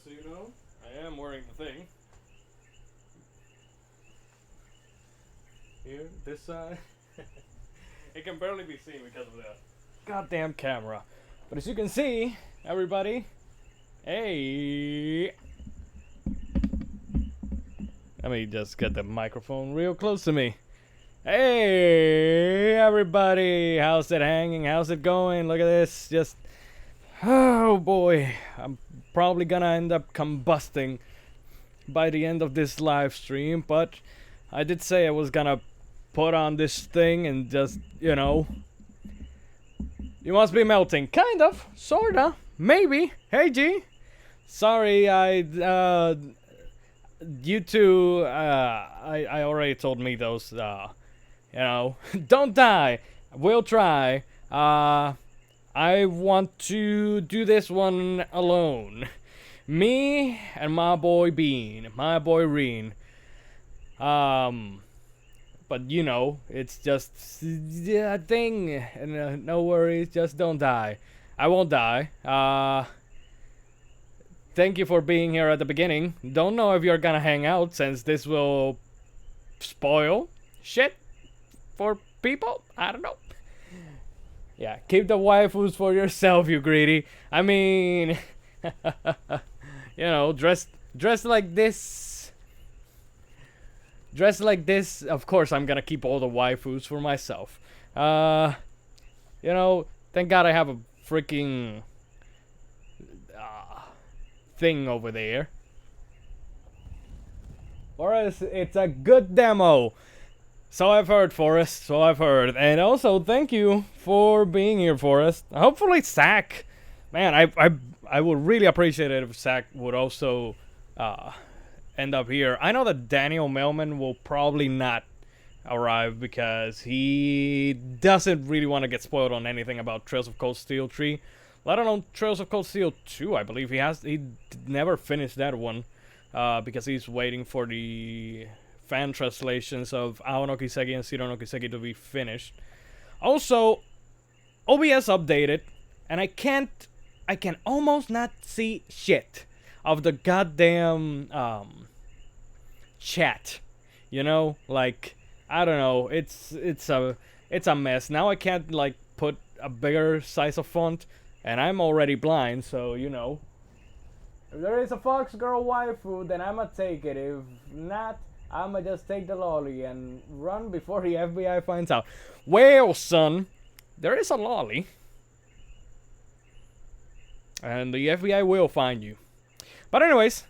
Just so you know, I am wearing the thing. Here, this side. It can barely be seen because of that goddamn camera. But as you can see, everybody, hey. Let me just get the microphone real close to me. Hey, everybody, how's it hanging? How's it going? Look at this. Just, oh boy, I'm probably gonna end up combusting by the end of this live stream, but I did say I was gonna put on this thing and just, you know, you must be melting. Kind of, sorta, maybe. Hey G, sorry, you two, I already told me those, you know, don't die, we'll try. I want to do this one alone. Me and my boy Bean, my boy Reen. But you know, it's just a thing, and no worries, just don't die. I won't die. Thank you for being here at the beginning. Don't know if you're gonna hang out, since this will spoil shit for people. I don't know. Yeah, keep the waifus for yourself, you greedy. I mean, you know, dress like this. Dress like this. Of course, I'm gonna keep all the waifus for myself. You know, thank God I have a freaking thing over there. Forrest, it's a good demo. So I've heard, Forrest. So I've heard. And also, thank you for being here, Forrest. Hopefully, Zach. Man, I would really appreciate it if Zach would also end up here. I know that Daniel Melman will probably not arrive because he doesn't really want to get spoiled on anything about Trails of Cold Steel 3. Let alone Trails of Cold Steel 2, I believe. He never finished that one because he's waiting for the fan translations of Ao no Kiseki and Shiro no Kiseki to be finished. Also, OBS updated, and I can almost not see shit of the goddamn chat. You know, like, I don't know, it's a mess. Now I can't like put a bigger size of font, and I'm already blind, so you know. If there is a Fox Girl waifu, then I'ma take it. If not, I'ma just take the lolly and run before the FBI finds out. Well, son, there is a lolly. And the FBI will find you. But anyways,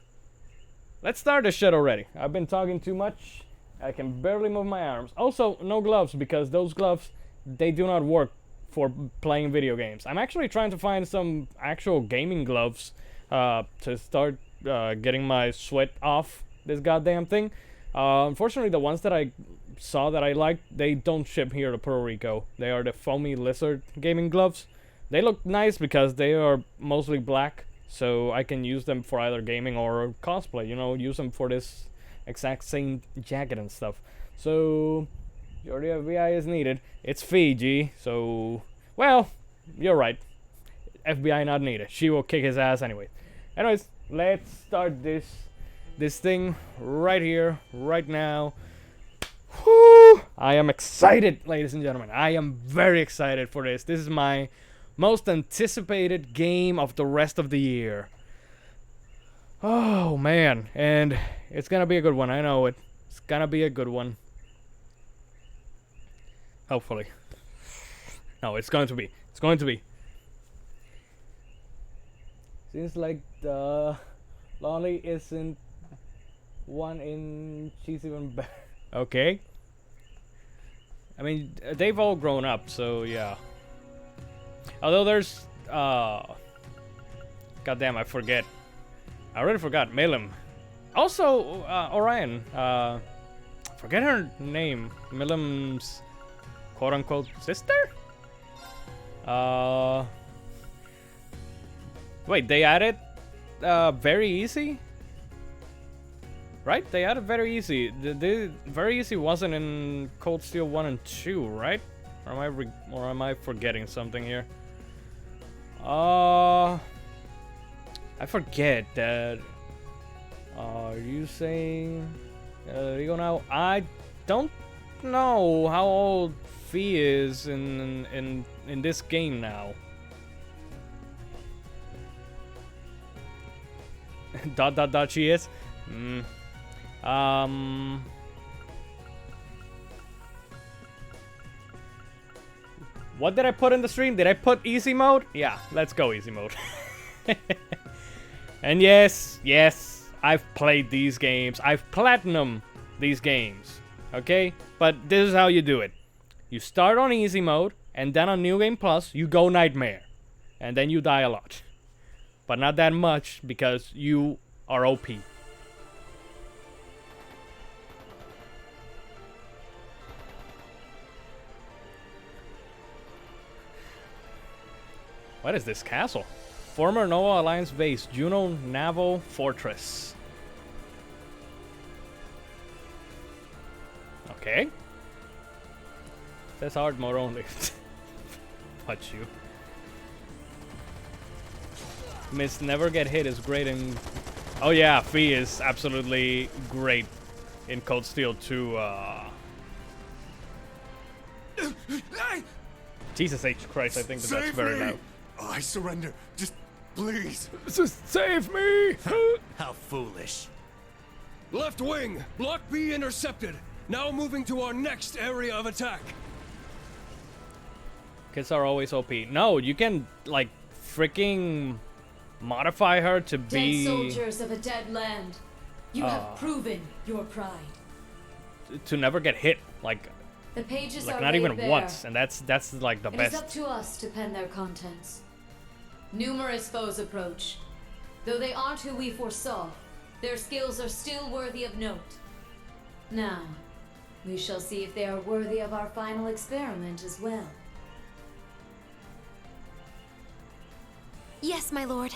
let's start this shit already. I've been talking too much. I can barely move my arms. Also, no gloves, because those gloves, they do not work for playing video games. I'm actually trying to find some actual gaming gloves to start getting my sweat off this goddamn thing. Unfortunately, the ones that I saw that I liked, they don't ship here to Puerto Rico. They are the foamy lizard gaming gloves. They look nice because they are mostly black, so I can use them for either gaming or cosplay, you know, use them for this exact same jacket and stuff. So, your FBI is needed. It's Fiji, so, well, you're right. FBI not needed. She will kick his ass anyway. Anyways, let's start this thing right here, right now. Whew! I am excited, ladies and gentlemen. I am very excited for this. This is my most anticipated game of the rest of the year. Oh man, and it's gonna be a good one. I know it. It's gonna be a good one. Hopefully. No, it's going to be. It's going to be. Seems like the lolly isn't one in she's even better. Okay. I mean, they've all grown up, so yeah. Although there's goddamn, I forget. I already forgot. Milim. Also, Orion. Forget her name. Milim's quote-unquote sister? Wait, they added very easy? Right? They added very easy. The very easy wasn't in Cold Steel 1 and 2, right? Or am I forgetting something here? I I forget that. Are you saying Rigo now? I don't know how old Fee is in this game now. Dot dot dot. She is. What did I put in the stream? Did I put easy mode? Yeah, let's go easy mode. And yes, I've played these games. I've platinum these games. Okay? But this is how you do it. You start on easy mode, and then on New Game Plus, you go Nightmare. And then you die a lot. But not that much, because you are OP. What is this castle? Former Nova Alliance base, Juno Naval Fortress. Okay. Says hard mode only. Punch you. Miss Never Get Hit is great in... Oh yeah, Fee is absolutely great in Cold Steel 2. Jesus H. Christ, I think that's very loud. I surrender. Just please. Just save me! How foolish. Left wing, block B intercepted. Now moving to our next area of attack. Kids are always OP. No, you can like freaking modify her to be dead soldiers of a dead land. You have proven your pride. to never get hit. Like The pages are not laid even bare. once, and that's like the It best. is up to us to pen their contents. Numerous foes approach. Though they aren't who we foresaw, their skills are still worthy of note. Now, we shall see if they are worthy of our final experiment as well. Yes, my lord.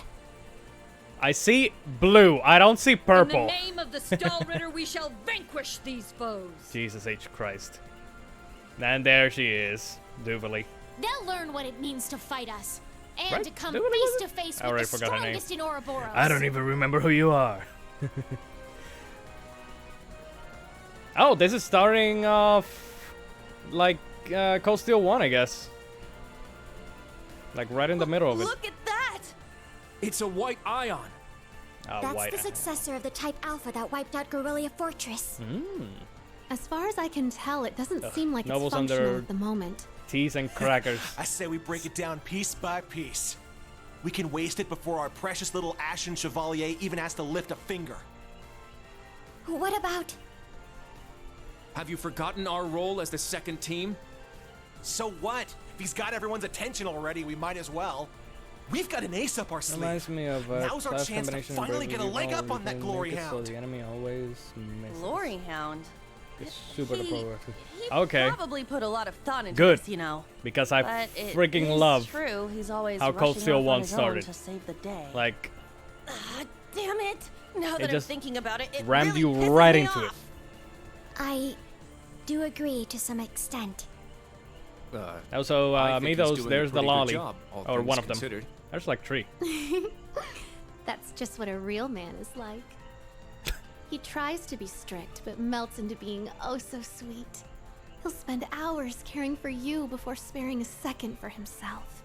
I see blue. I don't see purple. In the name of the Stallritter, we shall vanquish these foes. Jesus H. Christ. And there she is, Duvalie. They'll learn what it means to fight us. And Right? to come Duvalie, face was to it? face I with already the forgot her name. strongest in Ouroboros. I don't even remember who you are. Oh, this is starting off like Cold Steel 1, I guess. Like right in the middle of it. Look at that! It's a white ion. Oh, That's white. the successor of the Type Alpha that wiped out Guerrilla Fortress. As far as I can tell, it doesn't seem like it's Nobles functional under- at the moment. Teas and crackers. I say we break it down piece by piece. We can waste it before our precious little Ashen Chevalier even has to lift a finger. What about... Have you forgotten our role as the second team? So what? If he's got everyone's attention already, we might as well. We've got an ace up our sleeve. Reminds me of Now's our class chance to combination finally get a ability leg up on that can glory make it so hound. the enemy always misses. Glory Hound. It's super He powerful. He Okay. probably put a lot of thought into Good. this, you know. Because I But it freaking is love true. He's always how Cold rushing Steel off 1 on his own started. to save the day. like Ah, damn it! Now that I'm just thinking about it, it rammed really you pisses right me into it. off. I do agree to some extent. Also, I think he's Mitos, doing a there's the pretty good lolly. job, all Or things one of them. considered. There's like 3. That's just what a real man is like. He tries to be strict, but melts into being oh so sweet. He'll spend hours caring for you before sparing a second for himself.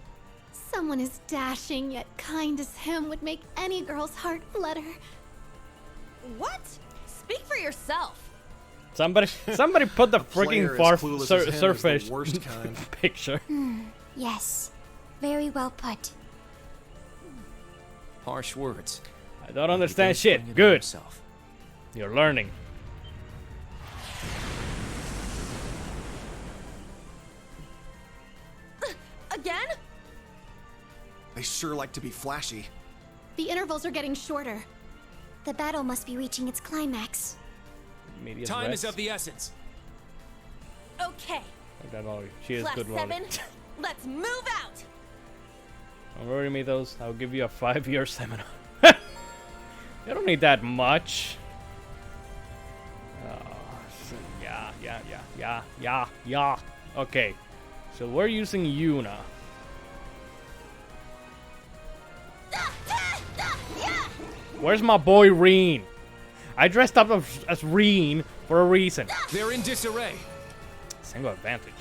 Someone as dashing yet kind as him would make any girl's heart flutter. What? Speak for yourself. Somebody put the freaking player as far clueless as him is the surface worst kind. picture. Yes, very well put. Harsh words. I don't He understand does shit. bring it on Good. himself. You're learning. Again? They sure like to be flashy. The intervals are getting shorter. The battle must be reaching its climax. Medias Time res. is of the essence. Okay. Like that lolly. She is Class good lolly. 7, let's move out. Don't worry, Mitos. I'll give you a 5-year seminar. You don't need that much. Yeah. Okay. So we're using Yuna. Yeah! Where's my boy Reen? I dressed up as Reen for a reason. They're in disarray. Single advantage.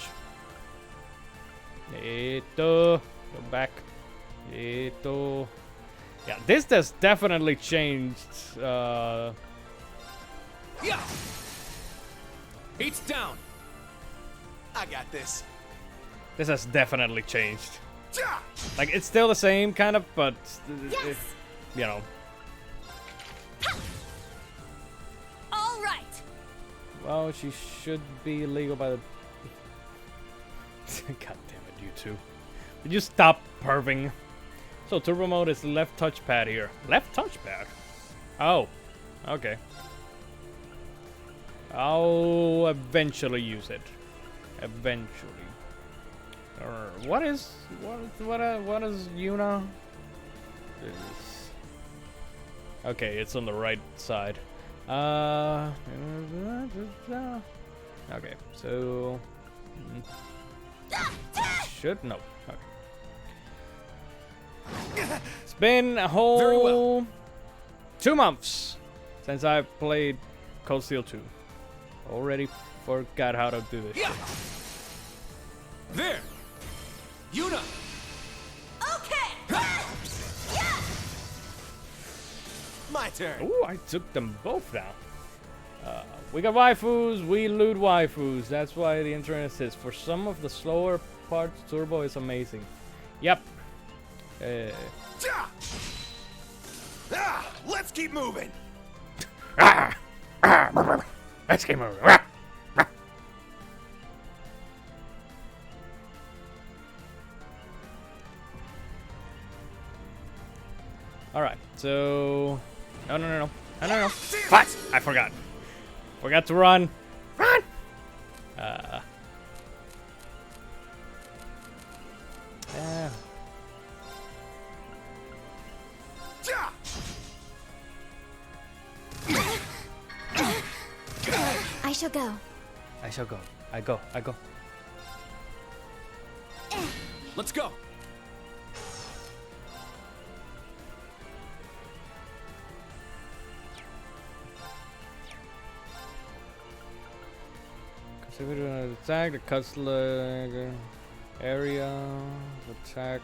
Go back. Yeah, this has definitely changed. Yeah. Heat's down. I got this. This has definitely changed. Like, it's still the same, kind of, but, you know. All right. Well, she should be legal by the... God damn it, you two. Would you stop perving? So, turbo mode is left touchpad here. Left touchpad? Oh, okay. I'll eventually use it. Eventually. What is Yuna? Okay, it's on the right side. Okay, so should no. Okay. It's been a whole 2 months since I played Cold Steel 2. Already forgot how to do this. Yeah. There. Yuna. Okay. My turn. Ooh, I took them both down. We got waifus, we loot waifus. That's why the internet says for some of the slower parts, turbo is amazing. Yep. Let's keep moving. Let's keep moving. Alright, so... No. What? I forgot. Forgot to run. Run! I shall go. I shall go. I go. Let's go. Consider an attack, the cuts leg area, attack.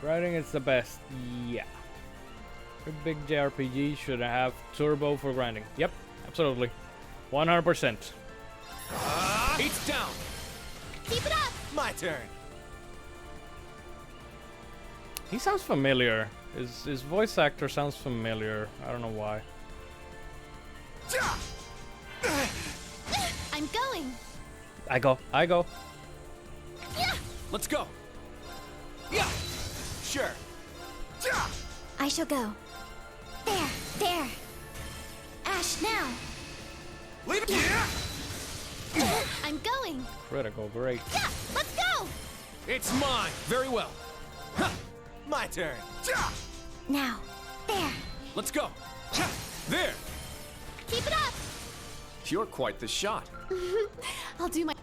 Riding is the best. Yeah. Every big JRPG should have turbo for grinding. Yep, absolutely. 100%. Heat's down. Keep it up. My turn. He sounds familiar. His voice actor sounds familiar. I don't know why. I'm going. I go. Let's go. Yeah. Sure. I shall go. There. Ash, now. Leave it. Yeah. I'm going. Critical, great. Yeah, let's go. It's mine. Very well. Huh. My turn. Now. There. Let's go. There. Keep it up. You're quite the shot. I'll do my...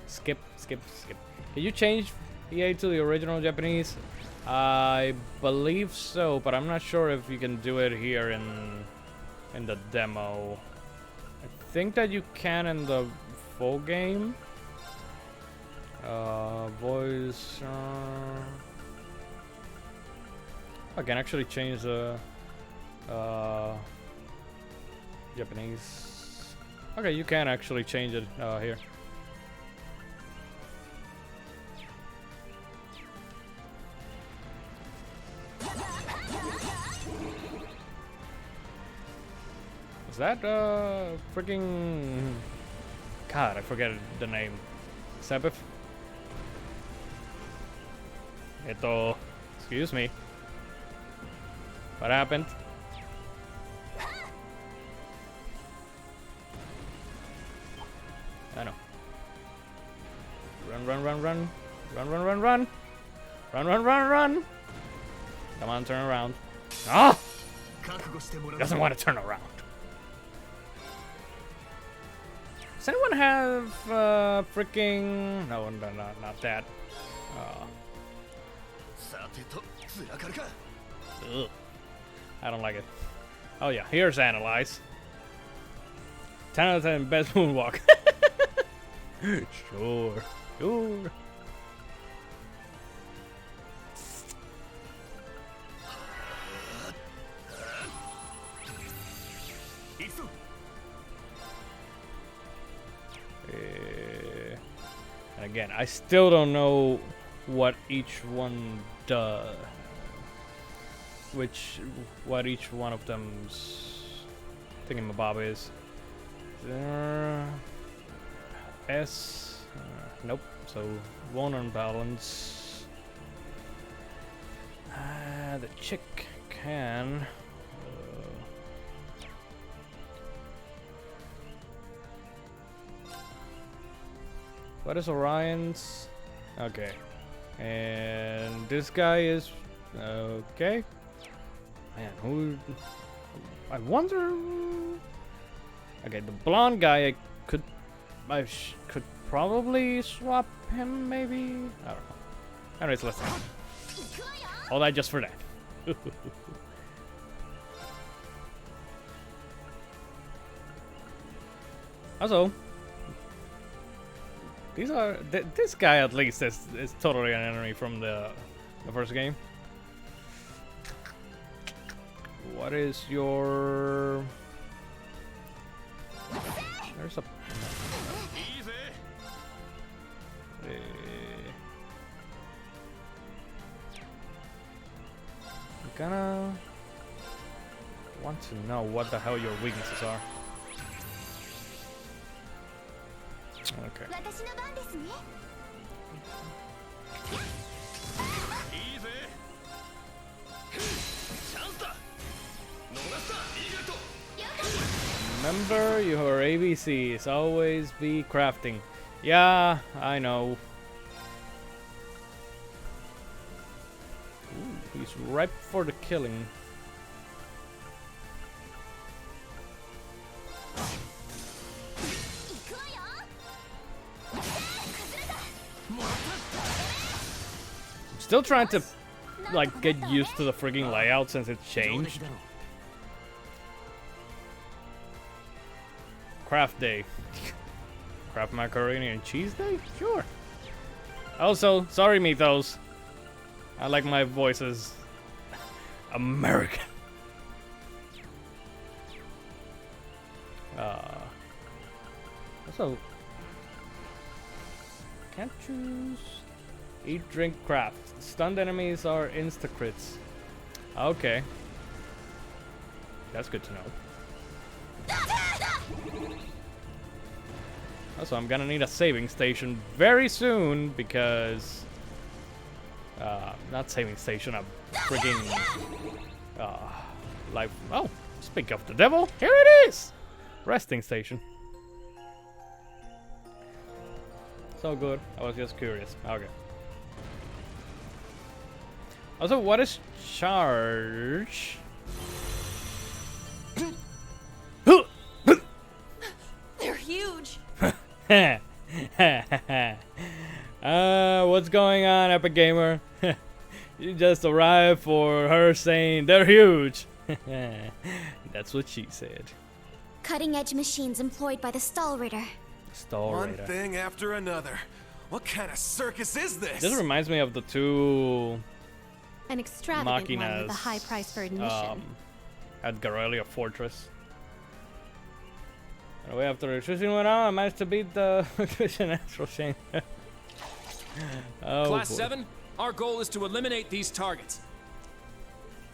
Skip. Can you change EA to the original Japanese? I believe so, but I'm not sure if you can do it here in the demo. I think that you can in the full game. Voice. I can actually change the Japanese. Okay, you can actually change it here. Is that freaking... God, I forget the name. Sabbath? Excuse me. What happened? I know. Run. Come on, turn around. Ah! Doesn't want to turn around. Does anyone have freaking... No, not that. Ugh. I don't like it. Oh yeah, here's Analyze. 10 out of 10 best moonwalk. Sure. And again, I still don't know what each one does. What each one of them's thingamabob is. S. Nope. So one on balance. The chick can. What is Orion's? Okay. And this guy is okay. Man, who? I wonder. Okay, the blonde guy, I could probably swap him, maybe. I don't know. Anyways, let's. All that just for that. Also, these are this guy at least is totally an enemy from the first game. What is your? There's a. I'm gonna want to know what the hell your weaknesses are. Okay. Remember your ABCs. Always be crafting. Yeah, I know. Ooh, he's ripe for the killing. Still trying to, like, get used to the frigging layout since it's changed. Craft day. Craft macaroni and cheese day? Sure. Also, sorry, Mythos. I like my voices American. Also, can't choose. Eat, drink, craft. Stunned enemies are insta-crits. Okay. That's good to know. Also, I'm gonna need a saving station very soon because... not saving station, a frigging... life... Oh, speak of the devil, here it is! Resting station. So good, I was just curious. Okay. Also, what is charge? They're huge. What's going on, Epic Gamer? You just arrived for her saying they're huge. That's what she said. Cutting-edge machines employed by the Stallritter. One thing after another. What kind of circus is this? This reminds me of the two... An extravagant one with a high price for admission. At Garelia Fortress. And way after electricity went out, I managed to beat the natural chain. Oh, Class boy. 7, our goal is to eliminate these targets.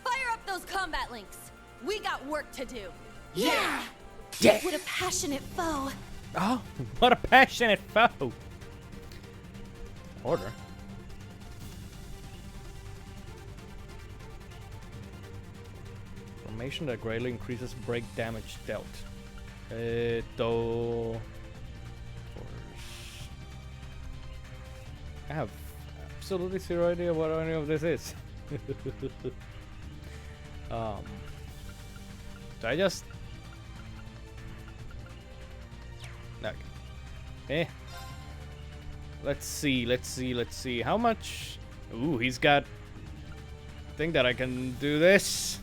Fire up those combat links. We got work to do. Yeah! Yeah. What a passionate foe. Oh, what a passionate foe. Order. Formation that greatly increases break damage dealt. Though... I have absolutely zero idea what any of this is. So I just... Okay. Let's see. How much... Ooh, he's got think that I can do this.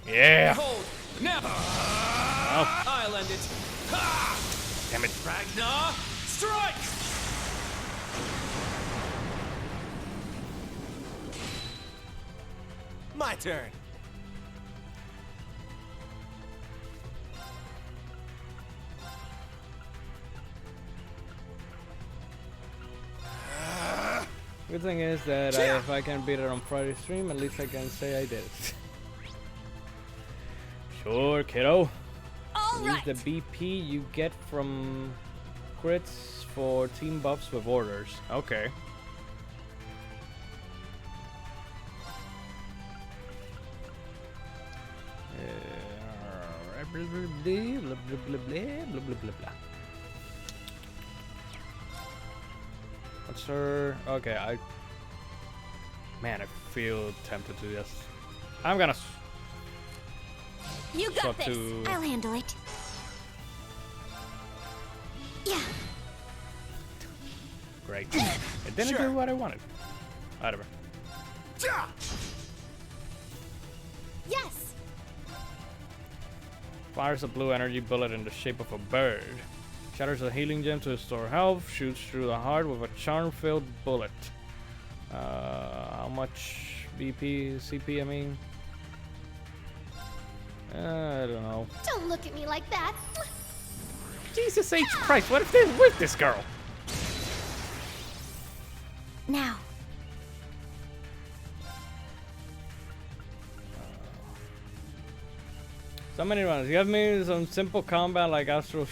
Yeah. Hold. Now. Oh, I'll end it. Ha! damn it. Ragnar, strike! My turn. Good thing is that if I can beat it on Friday stream, at least I can say I did it. Sure, kiddo. All Use right. the BP you get from crits for team buffs with orders. Okay. Blah, blah, blah, blah, blah, blah, blah, blah. What's her? Okay, Man, I feel tempted to just. I'm gonna You got swap this. to. I'll handle it. Yeah. Great. It didn't Sure. do what I wanted. Whatever. Ja! Yes. Fires a blue energy bullet in the shape of a bird. Shatters a healing gem to restore health. Shoots through the heart with a charm-filled bullet. How much BP, CP, I mean? I don't know. Don't look at me like that. Jesus H. Christ, what if they're with this girl? Now. So many runs. You have me some simple combat like Astral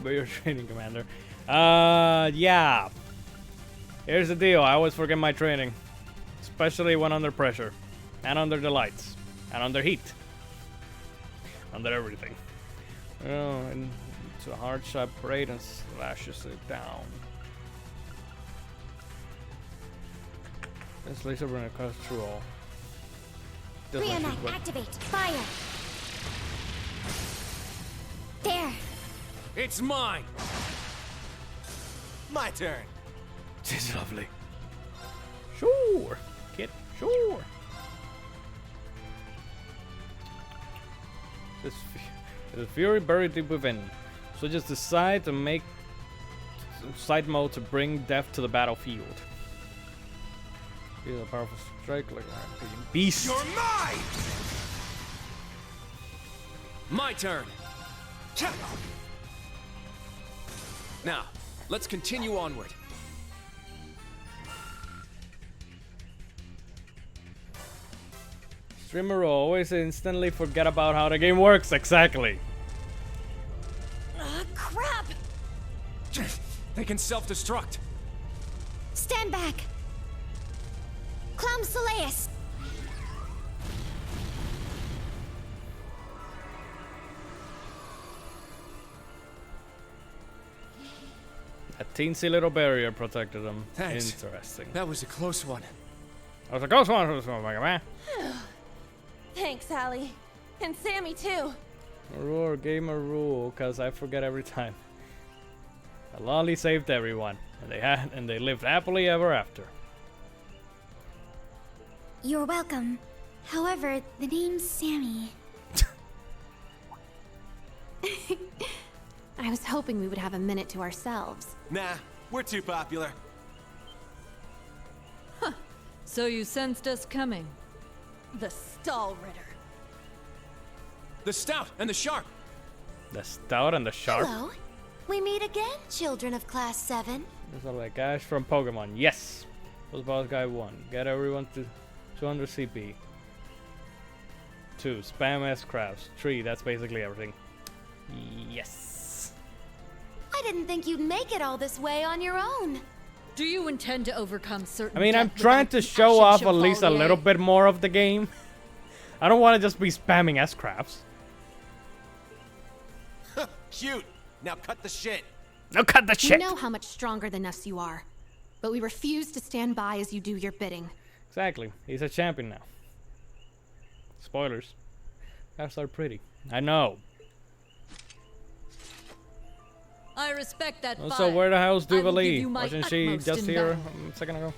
Your training commander. Yeah. Here's the deal. I always forget my training. Especially when under pressure. And under the lights. And under heat. Under everything. Oh, and it's a hard shot braid and slashes it down. This laser burner cuts through all. Doesn't shoot Rionite, well. activate. Fire. There. It's mine! My turn. This is lovely. Sure, kid. Sure. There's fury buried deep within. So just decide to make side mode to bring death to the battlefield. Feel a powerful strike like a beast. You're mine! My turn! Now, let's continue onward. Streamer will always instantly forget about how the game works. Exactly. Crap. They can self-destruct. Stand back. Clem Soleus. A teensy little barrier protected them. Thanks. Interesting. That was a close one. I was like, "Ghost one, man." Thanks, Allie. And Sammy, too. Roar, gamer rule, cause I forget every time. Lolly saved everyone, and they lived happily ever after. You're welcome. However, the name's Sammy. I was hoping we would have a minute to ourselves. Nah, we're too popular. So you sensed us coming? The Stall Ritter. The Stout and the Sharp. The stout and the sharp. Hello. We meet again, children of Class 7. Those are like Ash from Pokemon. Yes. Those boss guy 1. Get everyone to 200 CP. 2. Spam S crafts. 3. That's basically everything. Yes. I didn't think you'd make it all this way on your own. Do you intend to overcome certain I mean, I'm death trying without to the show Ashen off at least a Chevalier? little bit more of the game. I don't want to just be spamming S crafts. Cute. Now cut the shit. Now cut the We shit. know how much stronger than us you are, but we refuse to stand by as you do your bidding. Exactly. He's a champion now. Spoilers. Crafts are pretty. I know. I respect that Also, fire. where the hell's I will give Duvalie? you my Wasn't she utmost just in here battle. a second ago?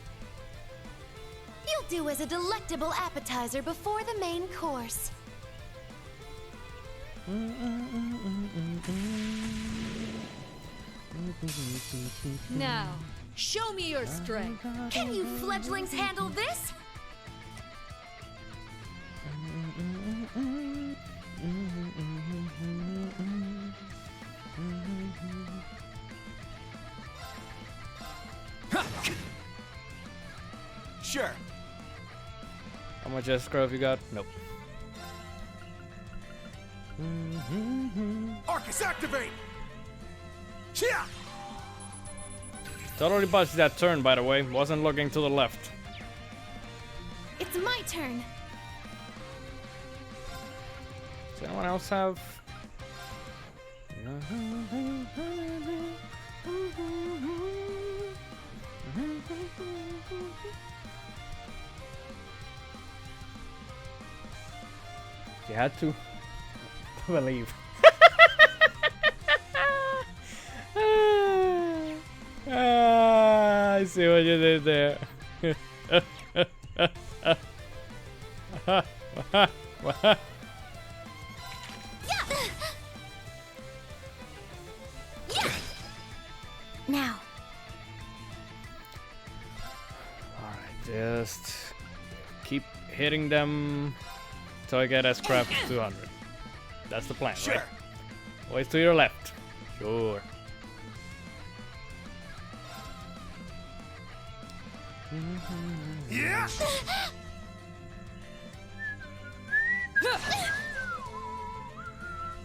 You That'll do as a delectable appetizer before the main course. Now, show me your strength. Can you fledglings handle this? Sure. How much escrow have you got? Nope. Arcus, activate! Chia! Totally botched that turn, by the way. Wasn't looking to the left. It's my turn. Does anyone else have? You had to believe. I see what you did there. Now. Alright, just keep hitting them till I get S-Craft 200. That's the plan, Sure. right? Always to your left. Sure. Yeah!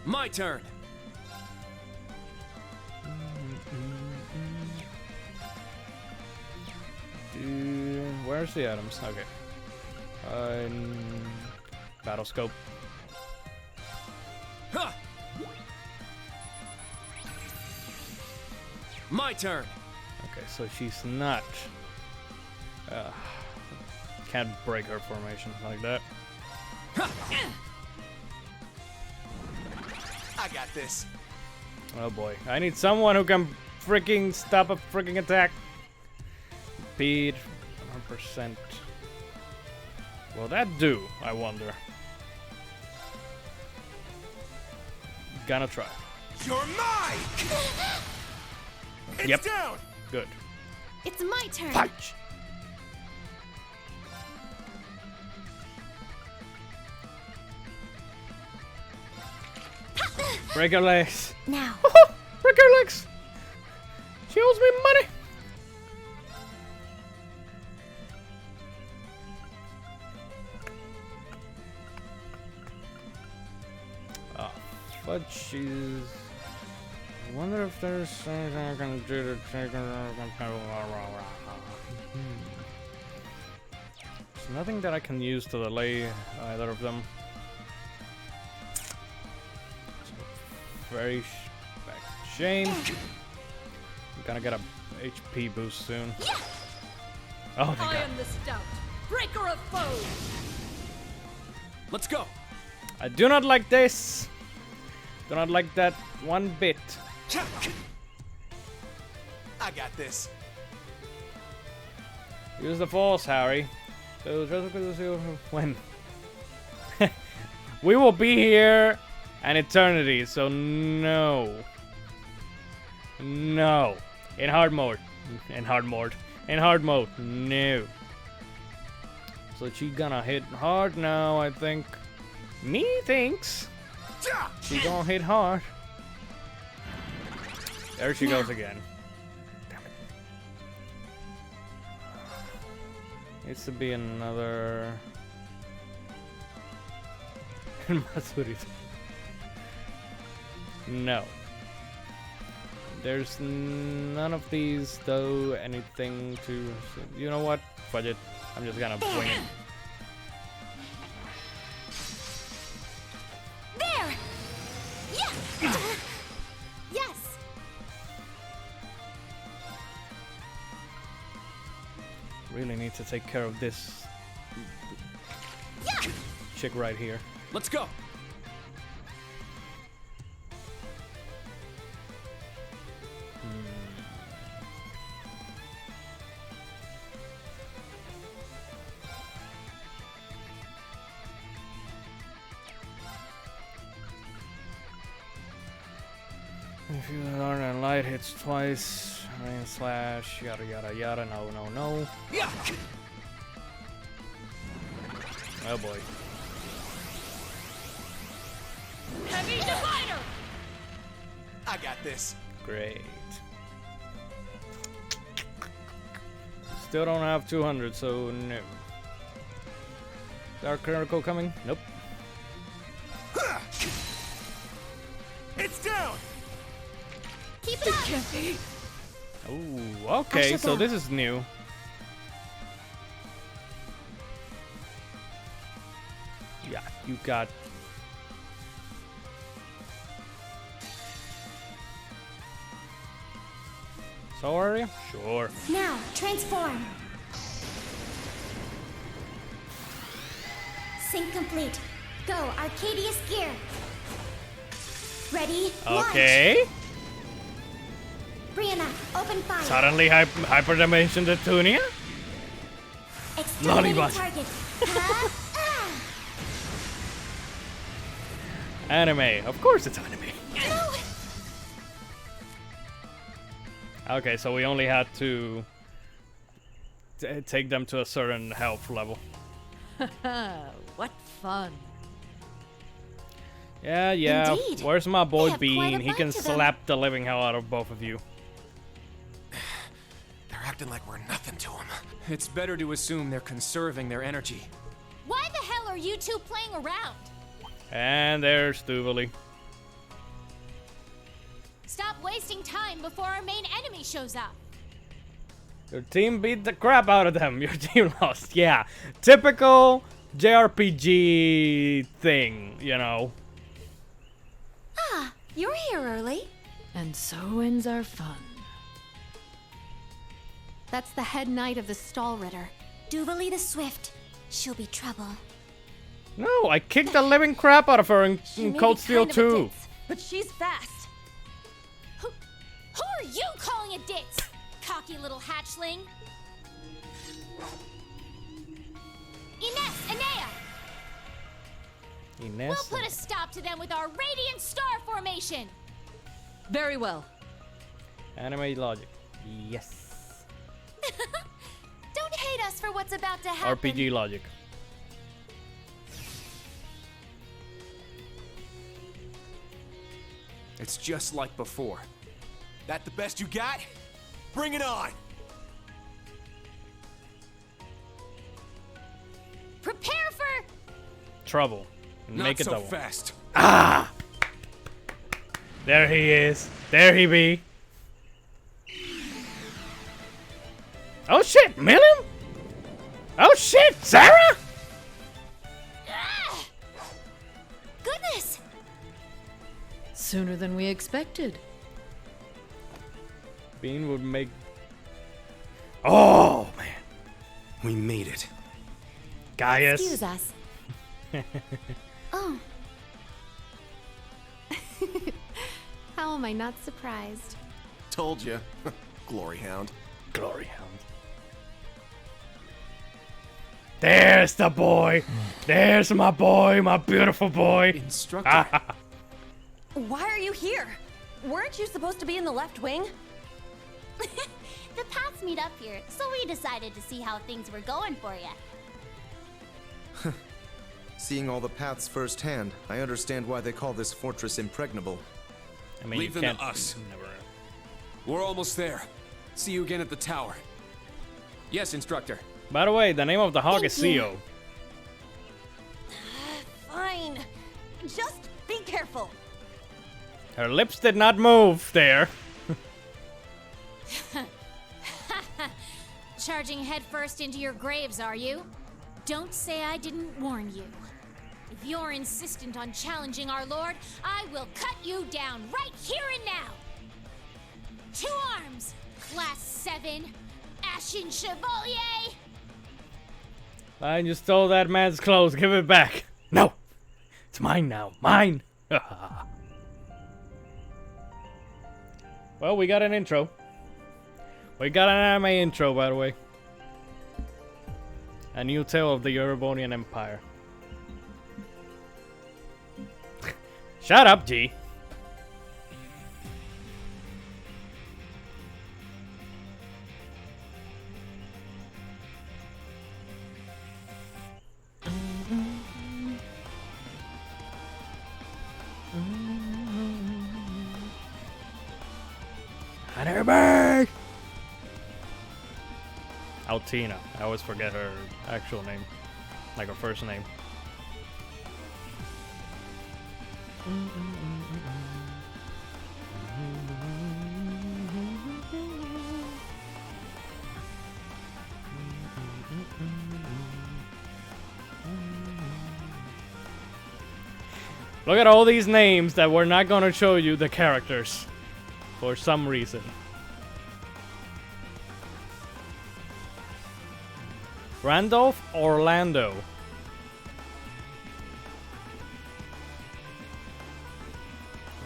My turn. Where's the items? Okay. Battle scope. Huh. My turn. Okay, so she's not. Can't break her formation like that. I got this. Oh boy, I need someone who can freaking stop a freaking attack. Speed, 100%. Will that do? I wonder. Gonna try. You're mine! It's Yep. down! Good. It's my turn. Punch. Break her legs. Now. Break her legs. She owes me money. Oh, fudge cheese. I wonder if there's something I can do to take her. There's nothing that I can use to delay either of them. Very shame. I'm gonna get a HP boost soon. Oh, I am the stout, breaker of foes. Let's go. I do not like this. Do not like that one bit. I got this. Use the force, Harry. So just because when we will be here an eternity, so no. No. In hard mode. In hard mode. In hard mode. No. So she gonna hit hard now, I think. Me thinks. She gonna hit hard. There she goes again. Damn it. Needs to be another. Masuri's. No. There's none of these, though, anything to... You know what? Fudge it. I'm just gonna wing it. There! Yeah! Yes! Really need to take care of this chick right here. Let's go. If you learn and light hits twice, rain slash, yada yada yada, no. Yeah. Oh boy. Heavy divider! I got this. Great. Still don't have 200, so no. Dark Critical coming? Nope. It's down. Keep it up! Can't be. Ooh, okay, so this is new. Yeah, you got. So are you? Sure. Now, transform. Sync complete. Go, Arcadius gear. Ready? Okay. Brianna, open fire. Suddenly hyperdimension Tunia? Exterminating Naughty target. Anime. Of course it's anime. Okay, so we only had to take them to a certain health level. What fun. Yeah. Indeed. Where's my boy They have quite a Bean? He can bunch of them. slap the living hell out of both of you. They're acting like we're nothing to them. It's better to assume they're conserving their energy. Why the hell are you two playing around? And there's Stuvely. Stop wasting time before our main enemy shows up. Your team beat the crap out of them. Your team lost. Yeah. Typical JRPG thing, you know. Ah, you're here early. And so ends our fun. That's the head knight of the Stall Ritter. Duvalie the Swift. She'll be trouble. No, I kicked the living crap out of her in She may be Cold Steel kind of a 2. ditz, but she's fast. Who are you calling a ditz? Cocky little hatchling. Ines, Anea, Ines. we'll put a stop to them with our Radiant Star Formation. Very well. Anime logic. Yes. Don't hate us for what's about to happen. RPG logic. It's just like before. That the best you got? Bring it on. Prepare for... Trouble. Not Make it so double. fast. There he is. There he be. Oh shit, Milliam? Oh shit, Sarah? Ah! Goodness! Sooner than we expected. Bean would make. Oh man, We made it. Gaius. Excuse us. Oh, How am I not surprised? Told you. Glory hound. Glory Hound. There's the boy. There's my boy, my beautiful boy. Instructor. Why are you here? Weren't you supposed to be in the left wing? the paths meet up here, so we decided to see how things were going for you. Seeing all the paths firsthand, I understand why they call this fortress impregnable. I mean, Leave you them to can't. us. Never. We're almost there. See you again at the tower. Yes, instructor. By the way, the name of the hog is Thank you. Seo. Fine. Just be careful. Her lips did not move there. Charging headfirst into your graves, are you? Don't say I didn't warn you. If you're insistent on challenging our lord, I will cut you down right here and now. 2 arms, class 7, Ashen Chevalier. I just stole that man's clothes. Give it back. No. It's mine now. Mine. Well, we got an intro. We got an anime intro, by the way. A new tale of the Eurobonian Empire. Shut up, G. Baby! Altina. I always forget her actual name. Like her first name. Look at all these names that we're not gonna show you the characters. For some reason. Randolph Orlando.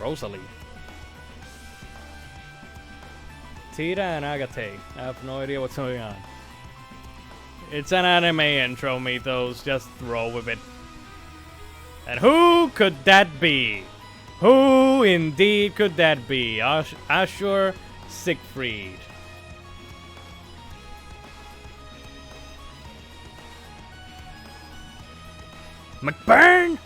Rosalie. Tita and Agate. I have no idea what's going on. It's an anime intro, Mythos. Just roll with it. And who could that be? Who indeed could that be? Ashur Siegfried. McBurn!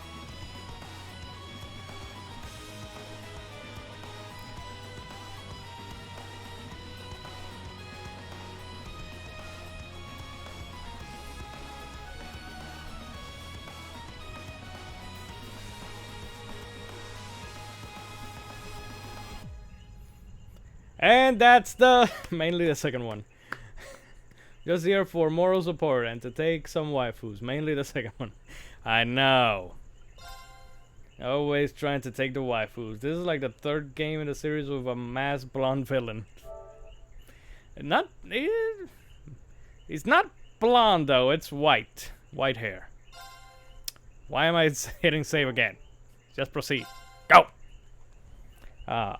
And that's mainly the second one. Just here for moral support and to take some waifus. Mainly the second one. I know. Always trying to take the waifus. This is like the third game in the series with a masked blonde villain. He's not blonde though, it's white. White hair. Why am I hitting save again? Just proceed. Go! And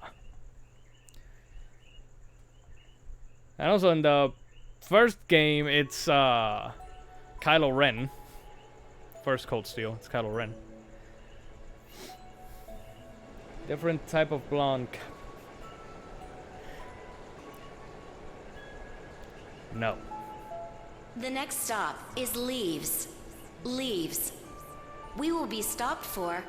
also in the first game, it's Kylo Ren. First Cold Steel, it's Kylo Ren. Different type of blonde. No. The next stop is Leaves. Leaves. We will be stopped for...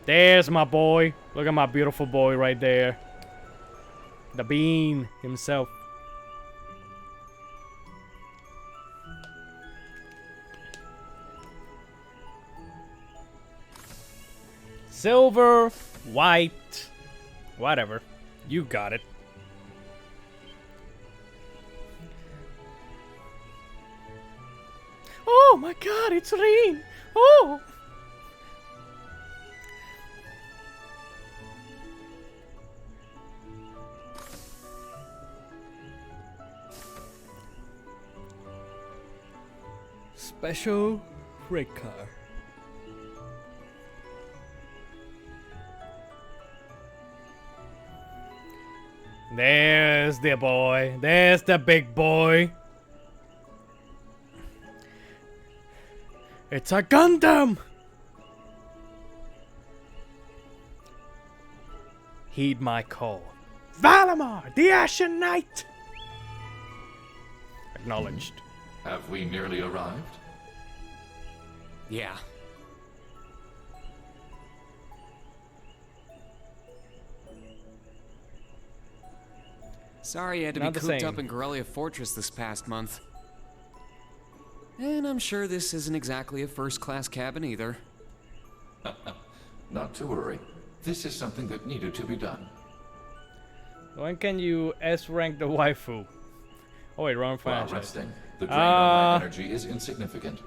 There's my boy. Look at my beautiful boy right there. The Bean himself. Silver, white, whatever. You got it. Oh my god, it's rain. Oh! Special freight car. There's the boy. There's the big boy. It's a Gundam! Heed my call. Valimar, the Ashen Knight! Acknowledged. Have we nearly arrived? Yeah. Sorry you had to Not be the cooped same. up in Corellia Fortress this past month. And I'm sure this isn't exactly a first-class cabin either. Not to worry. This is something that needed to be done. When can you S-rank the waifu? Oh wait, wrong While franchise. resting, the drain on my energy is insignificant.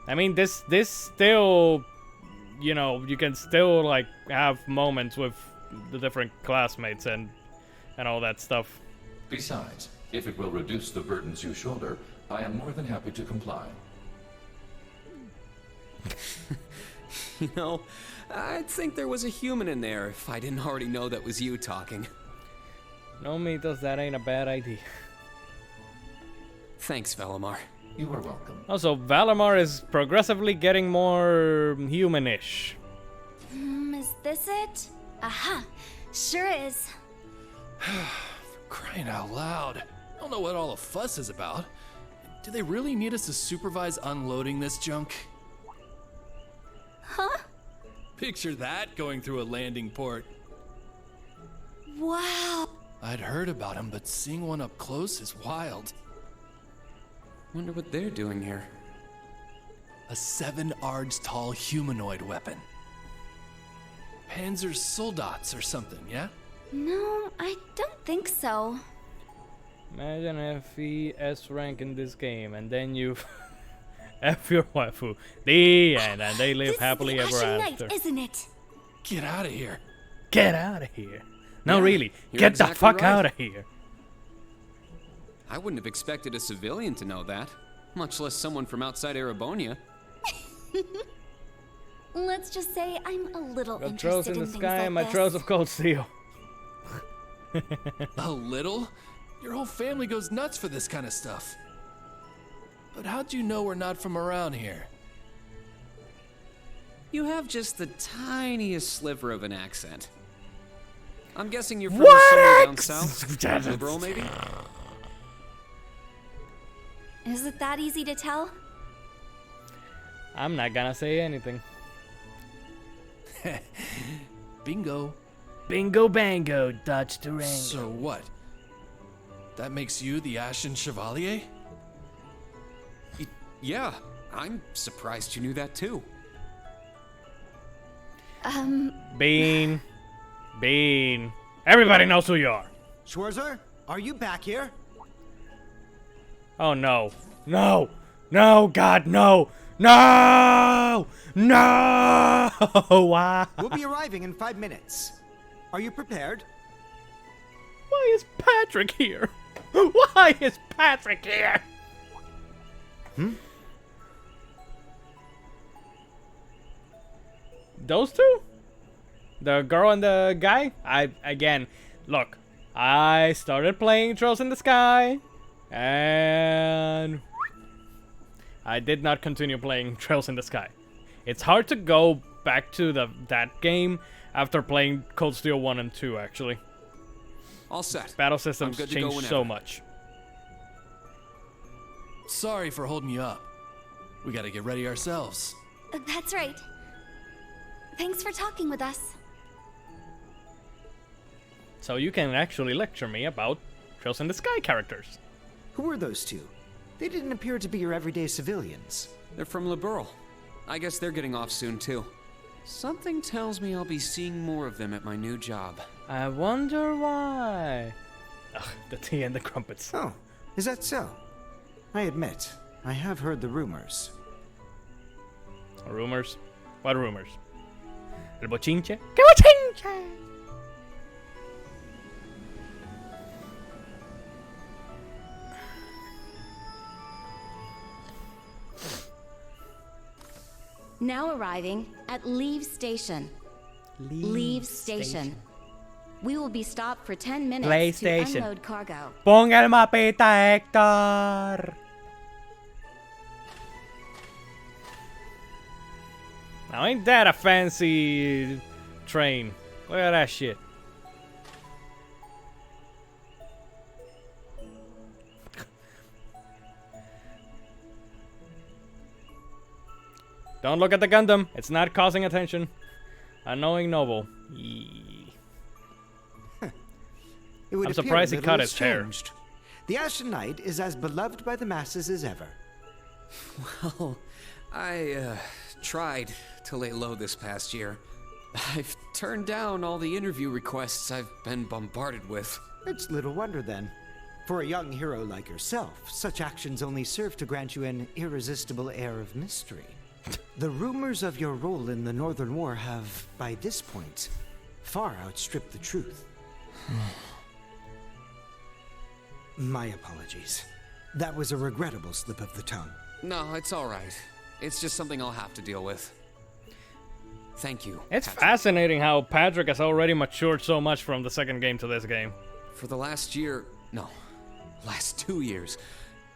I mean, this still, you know, you can still like have moments with the different classmates and all that stuff. Besides, if it will reduce the burdens you shoulder, I am more than happy to comply. You know, I'd think there was a human in there if I didn't already know that was you talking. No, Mythos, that ain't a bad idea. Thanks, Valimar. You are welcome. Also, Valimar is progressively getting more humanish. Is this it? Aha, sure is. Crying out loud. I don't know what all the fuss is about. Do they really need us to supervise unloading this junk? Huh? Picture that going through a landing port. Wow. I'd heard about them, but seeing one up close is wild. Wonder what they're doing here. A 7 ards tall humanoid weapon. Panzer Soldats or something, yeah? No, I don't think so. Imagine FE S rank in this game, and then you F your waifu. The end, and they live happily ever after. Knight, isn't it? Get out of here. Get out of here. No, Yeah, really. you're Get the exactly fuck right. out of here. I wouldn't have expected a civilian to know that, much less someone from outside Erebonia. Let's just say I'm a little Got interested trolls in the things sky like and my this. trolls of cold steel. A little? Your whole family goes nuts for this kind of stuff. But how'd you know we're not from around here? You have just the tiniest sliver of an accent. I'm guessing you're from What somewhere down south? Liberal, maybe? Is it that easy to tell? I'm not gonna say anything. Bingo. Bingo bango, Dutch Durango. So what? That makes you the Ashen Chevalier? Yeah, I'm surprised you knew that too. Bean. Bean. Everybody knows who you are. Schwarzer, are you back here? Oh no. No. No, God, no. No! No! Why? We'll be arriving in 5 minutes. Are you prepared? Why is Patrick here? Why is Patrick here? Those two? The girl and the guy? Look, I started playing Trolls in the Sky, and I did not continue playing Trails in the Sky. It's hard to go back to that game after playing Cold Steel 1 and 2, actually. All set. Battle systems good to go changed whenever. so much. Sorry for holding you up. We gotta get ready ourselves. That's right. Thanks for talking with us. So you can actually lecture me about Trails in the Sky characters. Who were those two? They didn't appear to be your everyday civilians. They're from Liberal. I guess they're getting off soon too. Something tells me I'll be seeing more of them at my new job. I wonder why. Ugh, the tea and the crumpets. Oh, is that so? I admit, I have heard the rumors. Rumors? What rumors? El bochinche? ¿Qué bochinche? Now arriving at Leave Station. Leave Station. We will be stopped for 10 minutes PlayStation. to unload cargo. Ponga el mapita, Héctor. Now ain't that a fancy train? Look at that shit. Don't look at the Gundam. It's not causing attention. Unknowing noble. Yee. It would I'm appear surprised he little cut has his hair. changed. The Ashen Knight is as beloved by the masses as ever. Well, I tried to lay low this past year. I've turned down all the interview requests I've been bombarded with. It's little wonder then. For a young hero like yourself, such actions only serve to grant you an irresistible air of mystery. The rumors of your role in the Northern War have, by this point, far outstripped the truth. My apologies. That was a regrettable slip of the tongue. No, it's all right. It's just something I'll have to deal with. Thank you. It's Patrick. fascinating how Patrick has already matured so much from the second game to this game. For the last 2 years,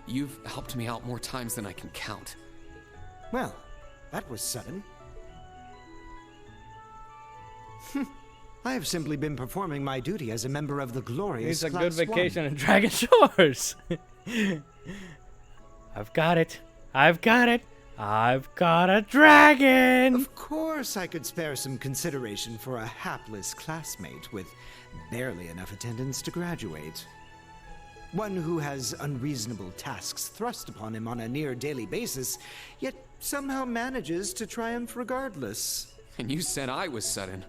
you've helped me out more times than I can count. Well, that was sudden. I have simply been performing my duty as a member of the glorious It's a good Class vacation 1. in Dragon Shores. I've got it. I've got it. I've got a dragon. Of course I could spare some consideration for a hapless classmate with barely enough attendance to graduate. One who has unreasonable tasks thrust upon him on a near daily basis, yet somehow manages to triumph regardless. And you said I was sudden.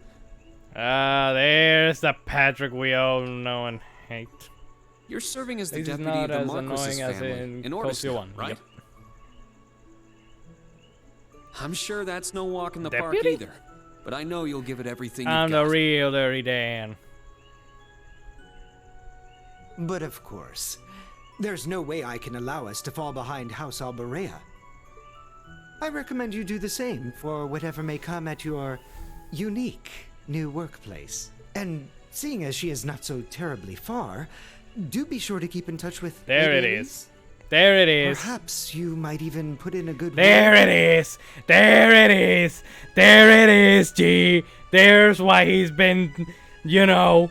There's the Patrick we all know and hate. You're serving as the He's deputy not of the as Marquis's annoying as family in in Cosio Ortiston, 1, right? yep. I'm sure that's no walk in the park Deputy? either. But I know you'll give it everything I'm you've got. the real Dirty Dan. But of course, there's no way I can allow us to fall behind House Alberea. I recommend you do the same for whatever may come at your unique new workplace. And seeing as she is not so terribly far, do be sure to keep in touch with... There it Lady is. There it is. Perhaps you might even put in a good There word. it is. There it is. There it is, G. There's why he's been, you know,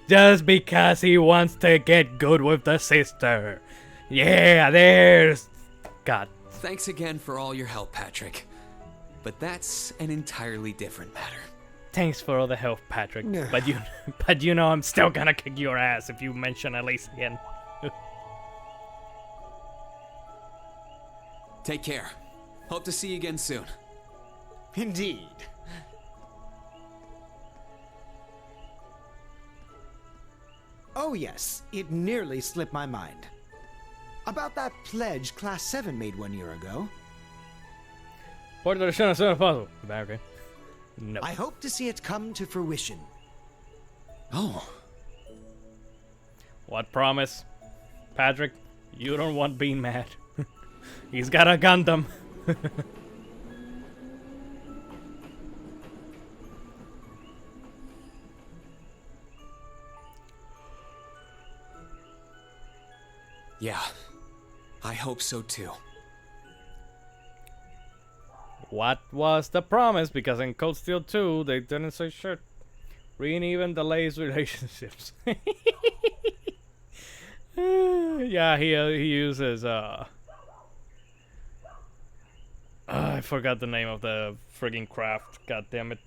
just because he wants to get good with the sister. Yeah, there's... God. Thanks again for all your help, Patrick. But that's an entirely different matter. Thanks for all the help, Patrick. but you know I'm still gonna kick your ass if you mention Elise again. Take care. Hope to see you again soon. Indeed. Oh yes, it nearly slipped my mind. About that pledge Class 7 made 1 year ago. Okay. No. I hope to see it come to fruition. Oh. What promise? Patrick, you don't want Bean mad. He's got a Gundam. Yeah, I hope so too. What was the promise? Because in Cold Steel 2, they didn't say shit. Reen even delays relationships. Yeah, he uses I forgot the name of the friggin' craft. God damn it.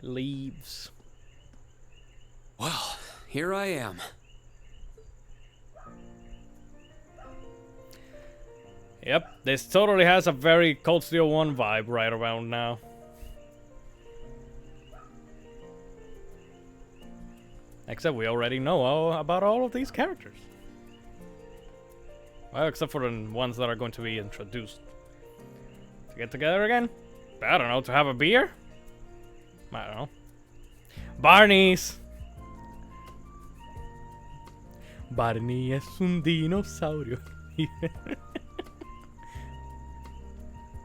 Leaves. Well, here I am. Yep, this totally has a very Cold Steel 1 vibe right around now. Except we already know about all of these characters. Well, except for the ones that are going to be introduced. To get together again? I don't know, to have a beer? I don't know. Barney's! Barney es un dinosaurio.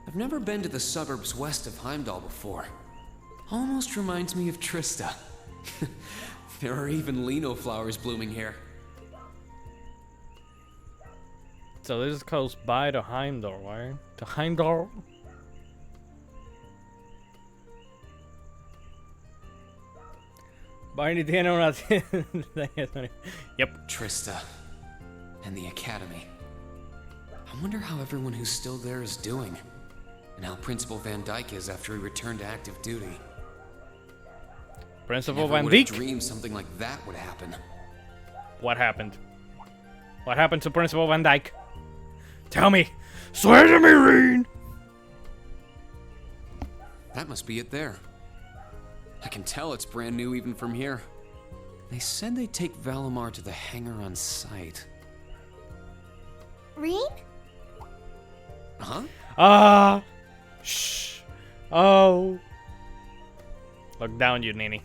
I've never been to the suburbs west of Heimdall before. Almost reminds me of Trista. There are even lino flowers blooming here. So this is close by to Heimdall, right? To Heimdall? Barney tiene una... Yep. Trista. And the Academy. I wonder how everyone who's still there is doing. And how Principal Van Dyke is after he returned to active duty. Principal Never Van would have Dyke? dreamed something like that would happen. What happened? What happened to Principal Van Dyke? Tell me! Swear to me, Reen! That must be it there. I can tell it's brand new even from here. They said they'd take Valimar to the hangar on site. Reen? Huh? Shh. Oh. Look down, you ninny.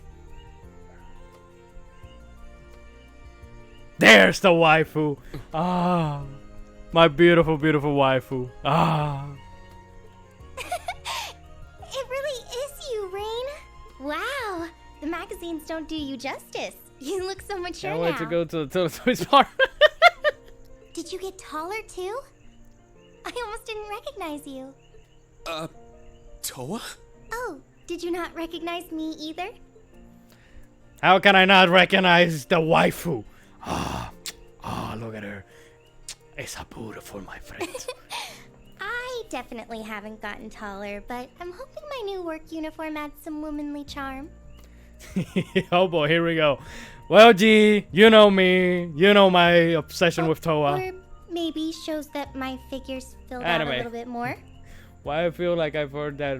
There's the waifu. Ah. My beautiful, beautiful waifu. Ah. It really is you, Rain. Wow, the magazines don't do you justice. You look so mature Can't now. wait to go to the Toys Bar. Did you get taller too? I almost didn't recognize you. Toa? Oh, did you not recognize me either? How can I not recognize the waifu? Ah, look at her. It's a beautiful, my friend. I definitely haven't gotten taller, but I'm hoping my new work uniform adds some womanly charm. Oh boy, here we go. Well, G, you know me. You know my obsession with Toa. Or maybe shows that my figure's filled Anime. out a little bit more. Why I feel like I've heard that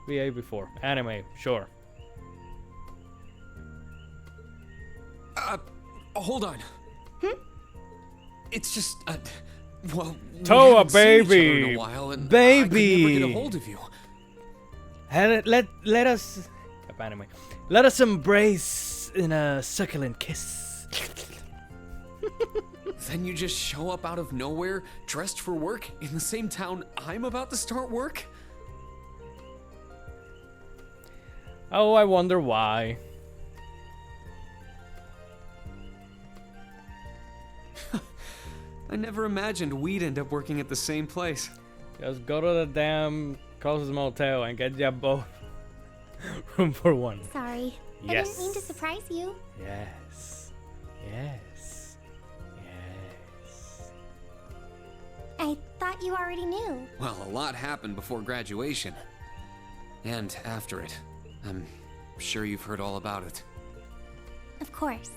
VA before. Anime, sure. Hold on. It's just, well, Toa, we haven't seen each other baby, in a while, and baby. I could never get a hold of you. Let us anime. Let us embrace in a succulent kiss. Then you just show up out of nowhere, dressed for work, in the same town I'm about to start work? Oh, I wonder why. I never imagined we'd end up working at the same place. Just go to the damn closest motel and get you both room for one. Sorry. I Yes. didn't mean to surprise you. Yes. Yes. Yes. I thought you already knew. Well, a lot happened before graduation. And after it. I'm sure you've heard all about it. Of course.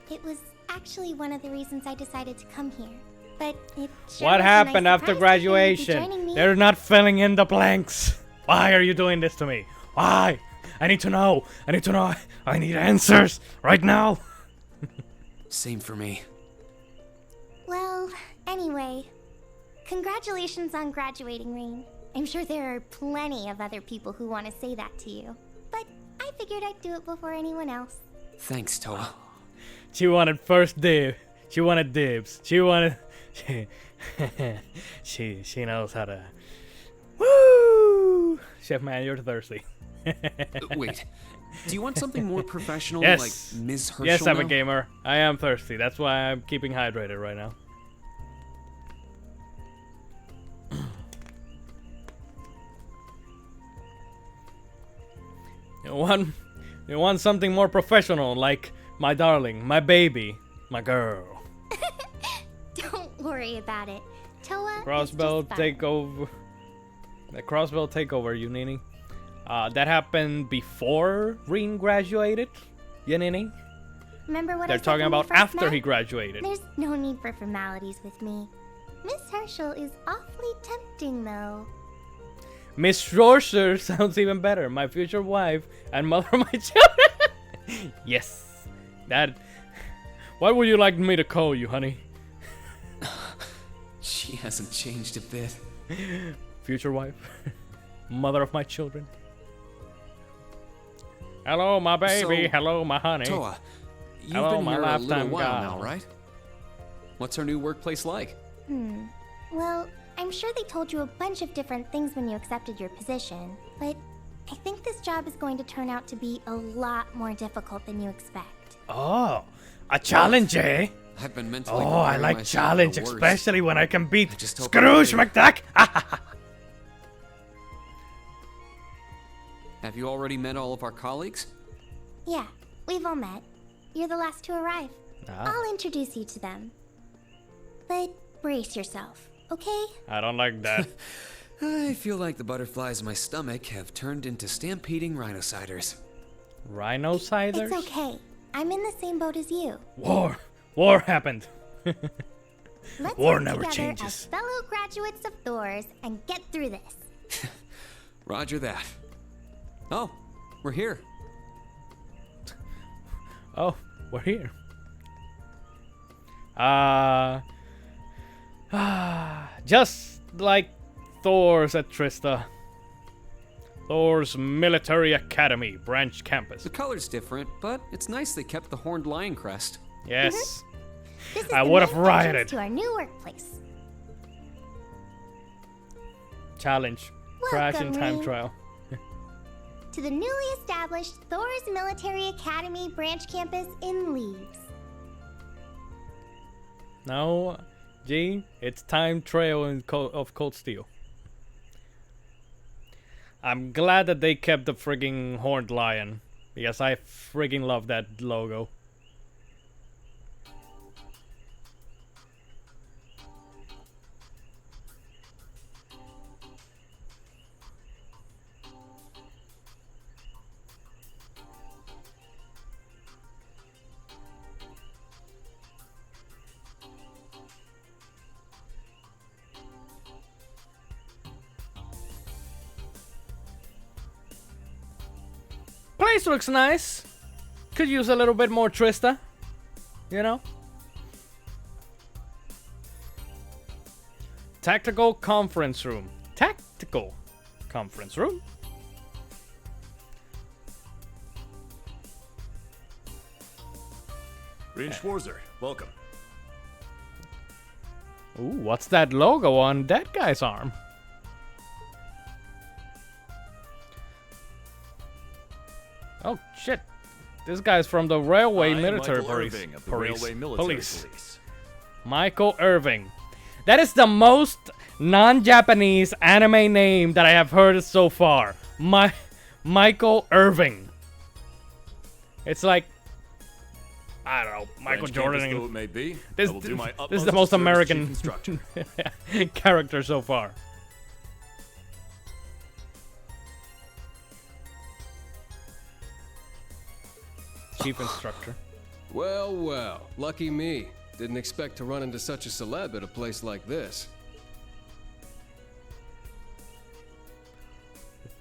It was actually one of the reasons I decided to come here. But it sure What was a happened nice after surprise that you would be graduation? joining me. They're not filling in the blanks. Why are you doing this to me? Why? I need to know. I need to know. I need answers right now. Same for me. Well, anyway, congratulations on graduating, Rain. I'm sure there are plenty of other people who want to say that to you. But I figured I'd do it before anyone else. Thanks, Toa. She wanted first dib. She wanted dibs. She wanted. She knows how to. Woo! Chef man, you're thirsty. Wait, do you want something more professional, Yes. like Ms. Herschel? Yes, I'm a now? gamer. I am thirsty. That's why I'm keeping hydrated right now. You want something more professional, like my darling, my baby, my girl. Don't worry about it. Toa, Crossbow is just fine. takeover. The crossbow takeover, Yunini. That happened before Reen graduated. Yunini. Remember what I They're said talking when we about first after met? he graduated. There's no need for formalities with me. Miss Herschel is awfully tempting, though. Miss Rorschach sounds even better. My future wife and mother of my children. Yes. That. What would you like me to call you, honey? She hasn't changed a bit. Future wife. Mother of my children. Hello, my baby. So, Hello, my honey. Toa, you've Hello, been my here a little lifetime while gal. now, right? What's our new workplace like? Well, I'm sure they told you a bunch of different things when you accepted your position, but I think this job is going to turn out to be a lot more difficult than you expect. Oh, a challenge, eh? I've been mentally Oh, I preparing like myself for challenge, the worst. especially when I can beat just hope I'm Scrooge ready. McDuck. Have you already met all of our colleagues? Yeah, we've all met. You're the last to arrive. Ah. I'll introduce you to them. But brace yourself, okay? I don't like that. I feel like the butterflies in my stomach have turned into stampeding rhinociders. Rhinociders? It's okay. I'm in the same boat as you. War happened. Let's War work never together changes. as fellow graduates of Thor's and get through this. Roger that. Oh, we're here. Oh, we're here. Just like Thor's at Trista. Thor's Military Academy branch campus. The color's different, but it's nice they kept the horned lion crest. Yes. This is I the would have main entrance rioted. to our new workplace. Challenge. Crash in Welcome, time Ring. trial. To the newly established Thor's Military Academy branch campus in Leaves. No, G, it's time trail of Cold Steel. I'm glad that they kept the frigging horned lion. Because I frigging love that logo. place looks nice. Could use a little bit more Trista. You know? Tactical conference room. Tactical conference room? Reed Schwarzer, welcome. Ooh, what's that logo on that guy's arm? Oh shit. This guy's from the Railway Military Police. Irving of the Railway Military Police. Michael Irving. That is the most non-Japanese anime name that I have heard so far. Michael Irving. It's like, I don't know, Michael French Jordan. campus though it may be, This, I will do my this is the utmost most to serve as American chief instructor. character so far. Chief instructor. Well, well, lucky me. Didn't expect to run into such a celeb at a place like this.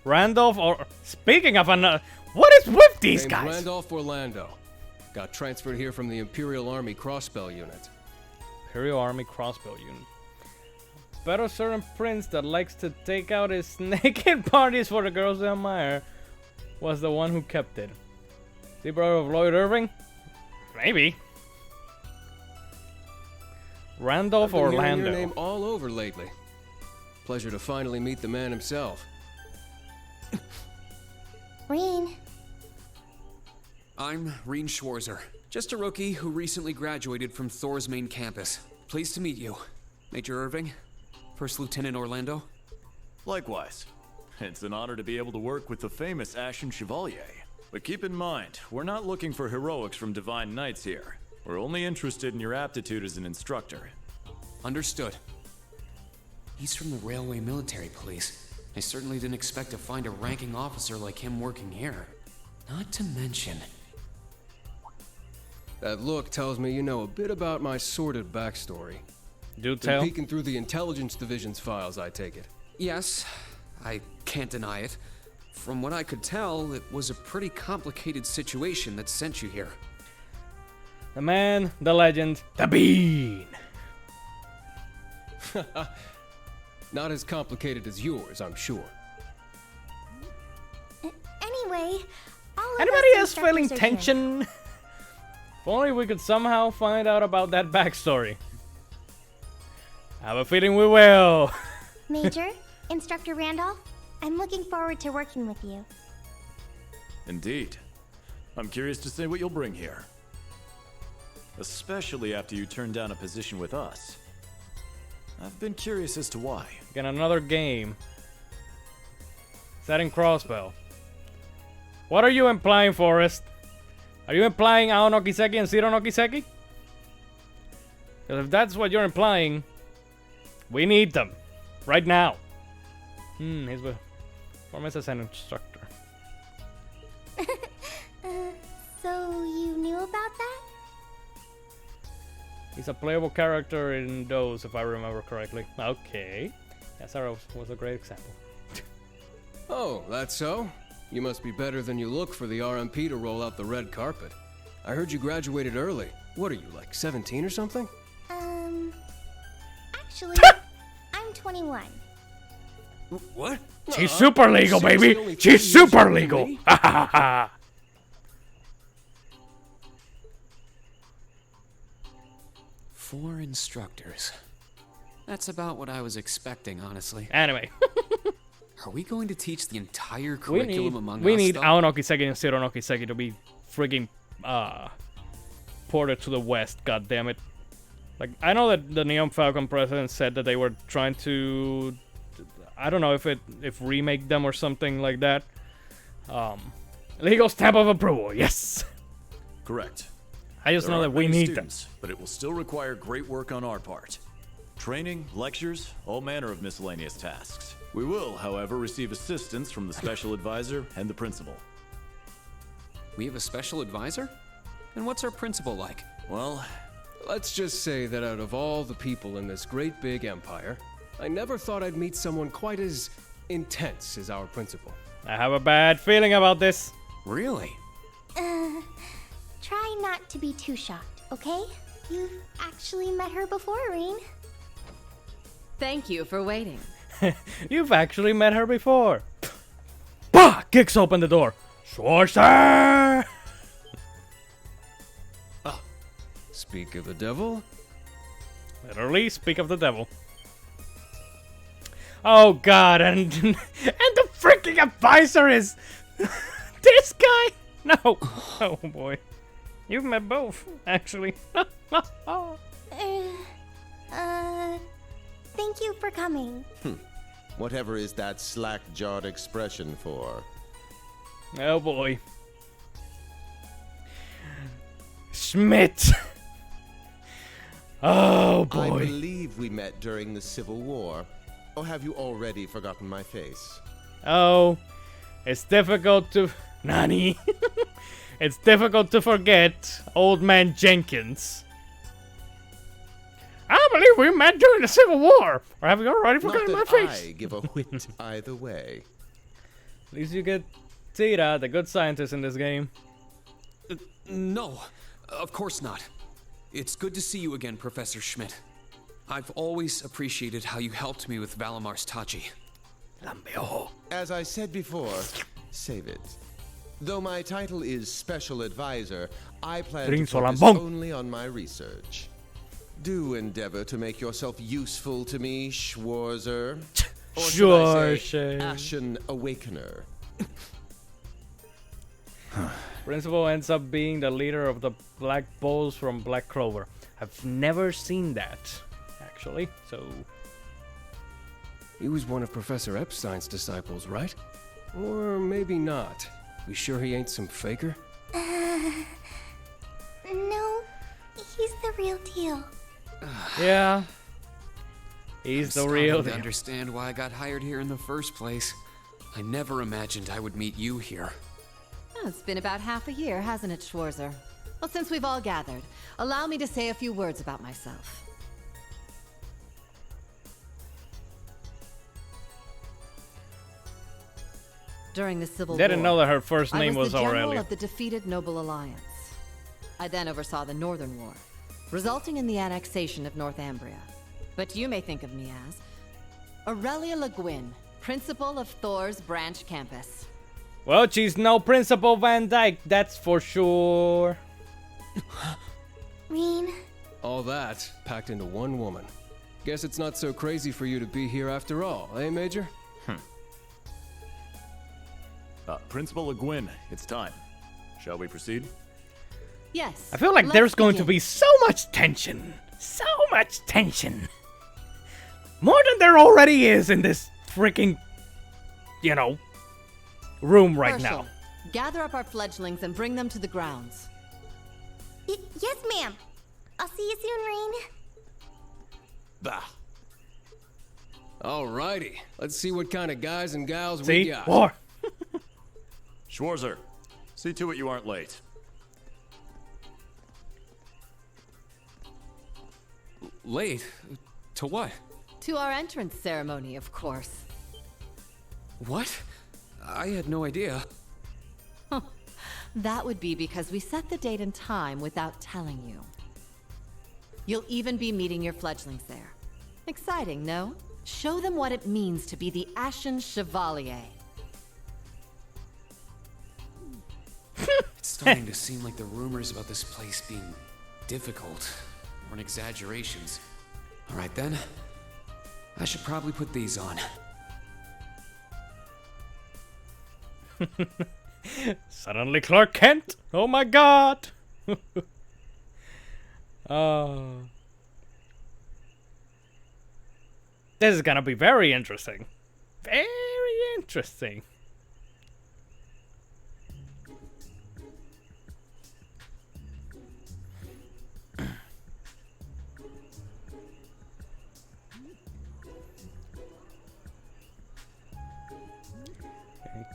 Randolph, or speaking of another, what is with these Named guys? Randolph Orlando. Got transferred here from the Imperial Army Crossbow Unit. Imperial Army Crossbow Unit. But a certain prince that likes to take out his naked parties for the girls they admire was the one who kept it. Is he brother of Lloyd Irving? Maybe. Randolph I've been hearing Orlando. your name all over lately. Pleasure to finally meet the man himself. Reen. I'm Reed Schwarzer, just a rookie who recently graduated from Thor's main campus. Pleased to meet you, Major Irving, First Lieutenant Orlando. Likewise. It's an honor to be able to work with the famous Ashen Chevalier. But keep in mind, we're not looking for heroics from Divine Knights here. We're only interested in your aptitude as an instructor. Understood. He's from the Railway Military Police. I certainly didn't expect to find a ranking officer like him working here. Not to mention... That look tells me you know a bit about my sordid backstory. Do Been tell. peeking through the intelligence division's files, I take it. Yes, I can't deny it. From what I could tell, it was a pretty complicated situation that sent you here. The man, the legend, the bean. Not as complicated as yours, I'm sure. Anyway, all of Anybody us else feeling instructors are here. tension? If only we could somehow find out about that backstory. I have a feeling we will. Major, Instructor Randolph, I'm looking forward to working with you. Indeed. I'm curious to see what you'll bring here. Especially after you turn down a position with us. I've been curious as to why. Again, another game. Setting crossbow. What are you implying, Forrest? Are you implying Ao no Kiseki and Zero no Kiseki? Because if that's what you're implying, we need them. Right now. He's with Forrest as an instructor. So you knew about that? He's a playable character in those, if I remember correctly. Okay. SRO was a great example. Oh, that's so? You must be better than you look for the RMP to roll out the red carpet. I heard you graduated early. What are you, like 17 or something? Actually, I'm 21. What? She's super legal, seriously, baby! only 3 She's years super younger than legal! me? Ha ha ha! 4 instructors. That's about what I was expecting, honestly. Anyway. Are we going to teach the entire We curriculum need, among we us, need though? Ao no Kiseki and Zero no Kiseki to be frigging ported to the west, god damn it. Like, I know that the Neon Falcon president said that they were trying to, I don't know if remake them or something like that. Legal stamp of approval, yes! Correct. I just There know that aren't we many need students, but it will still require great work on our part. Training, lectures, all manner of miscellaneous tasks. We will, however, receive assistance from the special advisor and the principal. We have a special advisor? And what's our principal like? Well, let's just say that out of all the people in this great big empire, I never thought I'd meet someone quite as intense as our principal. I have a bad feeling about this. Really? Try not to be too shocked, okay? You've actually met her before, Reen. Thank you for waiting. You've actually met her before. Bah! Kicks open the door. Sorcerer! Speak of the devil. Literally, speak of the devil. Oh god, and the freaking advisor is this guy? No. Oh boy. You've met both, actually. Thank you for coming. Whatever is that slack-jawed expression for? Oh boy. Schmidt. Oh boy. I believe we met during the Civil War. Or have you already forgotten my face? Oh, it's difficult to... Nani? It's difficult to forget Old Man Jenkins. I believe we met during the Civil War. Or have you already forgotten my face? I give a whit either way. At least you get Tira, the good scientist in this game. No, of course not. It's good to see you again, Professor Schmidt. I've always appreciated how you helped me with Valamar's Tachi. As I said before, save it. Though my title is Special Advisor, I plan to focus only on my research. Do endeavor to make yourself useful to me, Schwarzer. Or should I say, Ashen Awakener. Principal ends up being the leader of the Black Bulls from Black Clover. I've never seen that, actually, so... He was one of Professor Epstein's disciples, right? Or maybe not. We sure he ain't some faker? No, he's the real deal. Yeah. He's the real deal. I understand why I got hired here in the first place. I never imagined I would meet you here. Oh, it's been about half a year, hasn't it, Schwarzer? Well, since we've all gathered, allow me to say a few words about myself. During the Civil War, didn't know that her first name was the general Aurelia. of the defeated Noble Alliance. I then oversaw the Northern War, resulting in the annexation of Northumbria. But you may think of me as Aurelia Le Guin, principal of Thor's branch campus. Well, she's no Principal Van Dyke, that's for sure. Reen. All that packed into one woman. Guess it's not so crazy for you to be here after all, eh, Major? Principal Le Guin, it's time. Shall we proceed? Yes. I feel like there's going to be so much tension. So much tension. More than there already is in this freaking, you know, room right now. Gather up our fledglings and bring them to the grounds. Yes, ma'am. I'll see you soon, Reen. Bah. Alrighty, let's see what kind of guys and gals we See? got. War. Schwarzer, see to it you aren't late. Late? To what? To our entrance ceremony, of course. What? I had no idea. That would be because we set the date and time without telling you. You'll even be meeting your fledglings there. Exciting, no? Show them what it means to be the Ashen Chevalier. It's starting to seem like the rumors about this place being difficult weren't exaggerations. All right then. I should probably put these on. Suddenly Clark Kent. Oh my god. This is gonna be very interesting. Very interesting.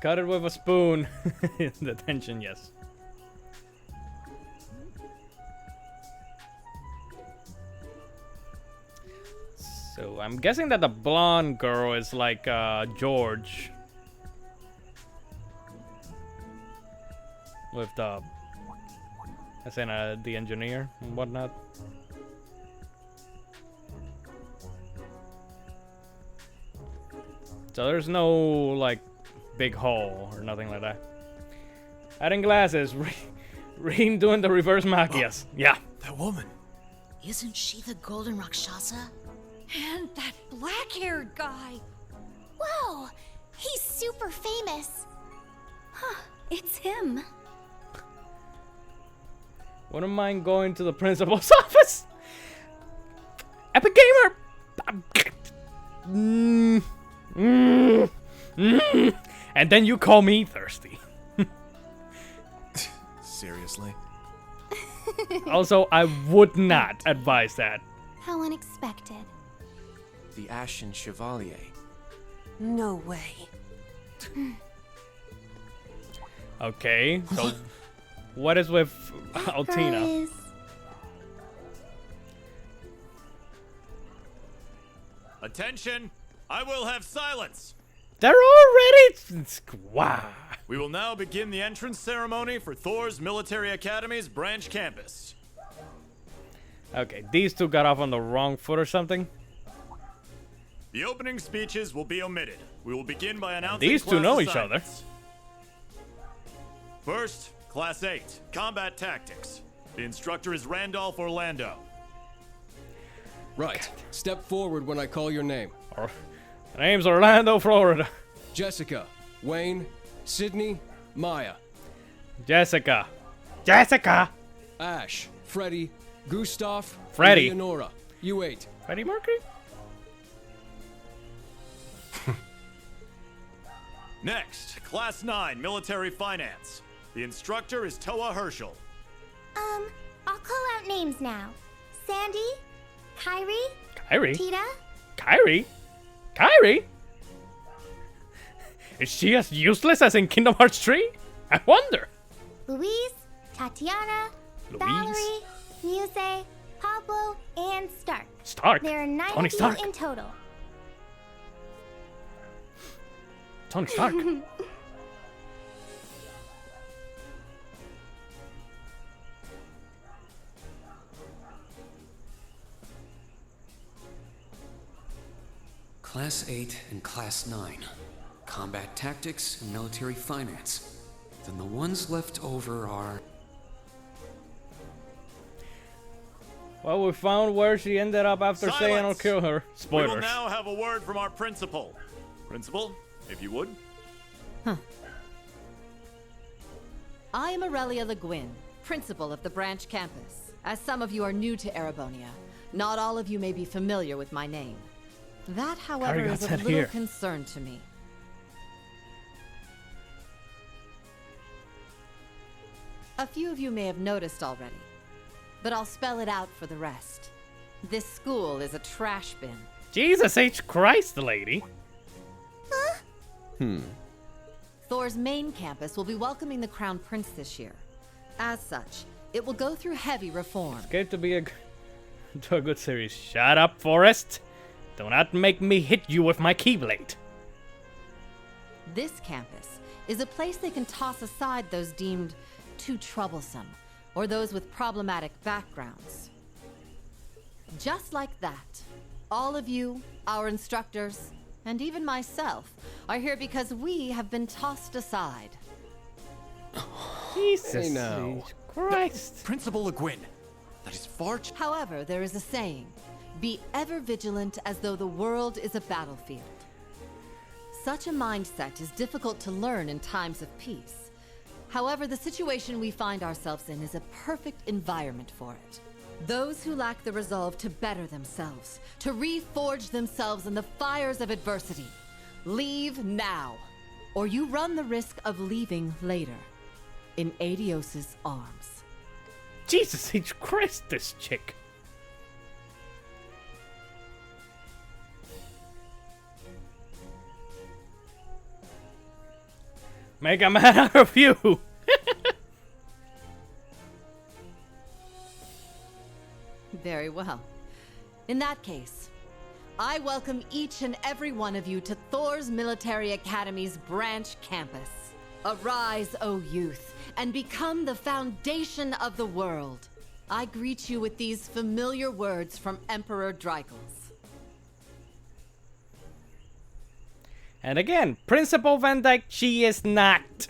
Cut it with a spoon. The tension, yes. So I'm guessing that the blonde girl is like George. with the, as in the engineer and whatnot. So there's no like big hole or nothing like that. Adding glasses, Reem doing the reverse machias. Yeah. That woman. Isn't she the Golden Rakshasa? And that black-haired guy. Whoa! He's super famous. Huh, it's him. Wouldn't mind going to the principal's office. Epic Gamer. And then you call me thirsty. Seriously? Also, I would not advise that. How unexpected. The Ashen Chevalier. No way. Okay, so what is with Altina? Guys. Attention! I will have silence! They're already... Wow. We will now begin the entrance ceremony for Thor's Military Academy's branch campus. Okay, these two got off on the wrong foot or something. The opening speeches will be omitted. We will begin by announcing These two class know each other. assignments. First, Class 8, Combat Tactics. The instructor is Randolph Orlando. Right. Step forward when I call your name. The name's Orlando, Florida. Jessica, Wayne, Sydney, Maya. Jessica. Ash, Freddy, Gustav, Freddy. Leonora. You 8. Freddie Mercury? Next, Class 9, Military Finance. The instructor is Toa Herschel. I'll call out names now. Sandy, Kyrie, Tita. Kyrie? Is she as useless as in Kingdom Hearts 3? I wonder. Louise, Tatiana, Valerie, Muse, Pablo, and Stark. Stark? There are 9 Tony of you Stark. in total. Tony Stark. Class 8 and Class 9. Combat Tactics and Military Finance. Then the ones left over are... Well, we found where she ended up after saying I'll kill her. We will Spoilers. now have a word from our principal. Principal, if you would. I am Aurelia Le Guin, principal of the branch campus. As some of you are new to Erebonia, not all of you may be familiar with my name. That, however, got is of sent little here. concern to me. A few of you may have noticed already, but I'll spell it out for the rest. This school is a trash bin. Jesus H. Christ, lady. Thor's main campus will be welcoming the Crown Prince this year. As such, it will go through heavy reform. It's going to be a good series. Shut up, Forrest. Do not make me hit you with my Keyblade. This campus is a place they can toss aside those deemed too troublesome, or those with problematic backgrounds. Just like that, all of you, our instructors, and even myself, are here because we have been tossed aside. Jesus Hey, now. Christ. Principal Le Guin. That is far However, there is a saying, be ever vigilant as though the world is a battlefield. Such a mindset is difficult to learn in times of peace. However, the situation we find ourselves in is a perfect environment for it. Those who lack the resolve to better themselves, to reforge themselves in the fires of adversity, leave now, or you run the risk of leaving later, in Adios's arms. Jesus H. Christ, this chick. Make a man out of you. Very well. In that case, I welcome each and every one of you to Thor's Military Academy's branch campus. Arise, O youth, and become the foundation of the world. I greet you with these familiar words from Emperor Dreikels. And again, Principal Van Dyke, she is not.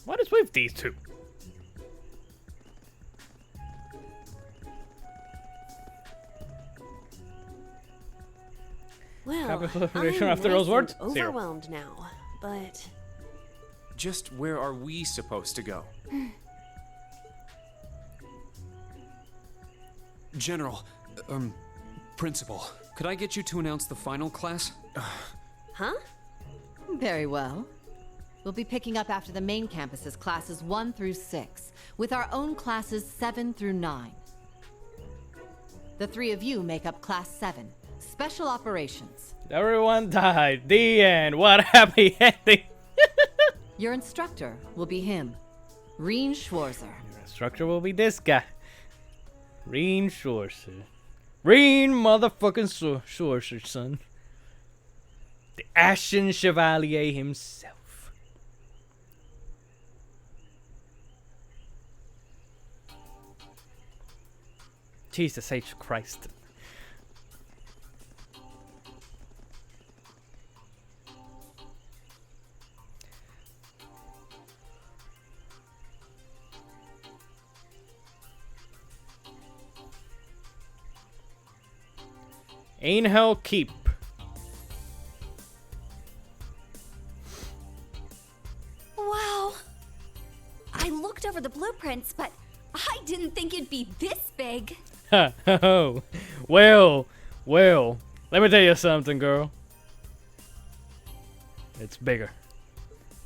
What is with these two? Well, Capitalization I'm after those nice words? and Zero. overwhelmed now, but Just where are we supposed to go? General, Principal, could I get you to announce the final class? huh? Very well. We'll be picking up after the main campus's classes 1 through 6, with our own classes 7 through 9. The 3 of you make up Class 7, Special Operations. Everyone died. The end. What a happy ending. Your instructor will be him, Reen Schwarzer. Your instructor will be this guy. Reen Schwarzer. Reen motherfucking Schwarzer, son. The Ashen Chevalier himself. Jesus H. Christ. Ainhel Keep. Wow. I looked over the blueprints, but I didn't think it'd be this big. Oh, well, let me tell you something, girl. It's bigger.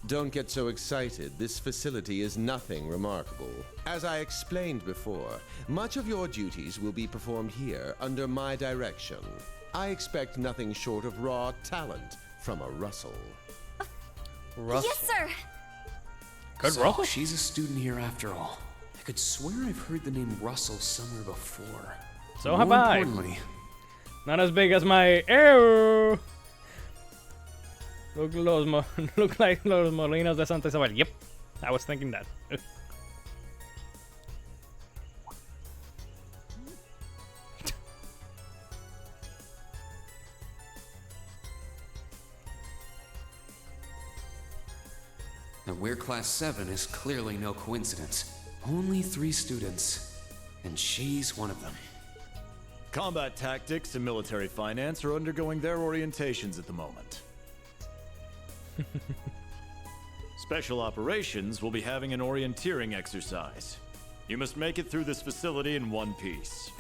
Don't get so excited. This facility is nothing remarkable. As I explained before, much of your duties will be performed here under my direction. I expect nothing short of raw talent from a Russell. Russell. Yes, sir. Good So, Russell? she's a student here after all. I could swear I've heard the name Russell somewhere before. So have More I. importantly, Not as big as my arrow. Look like los Molinos de Santa Isabel. Yep, I was thinking that. that we're Class 7 is clearly no coincidence. Only 3 students, and she's one of them. Combat tactics and military finance are undergoing their orientations at the moment. Special operations will be having an orienteering exercise. You must make it through this facility in one piece.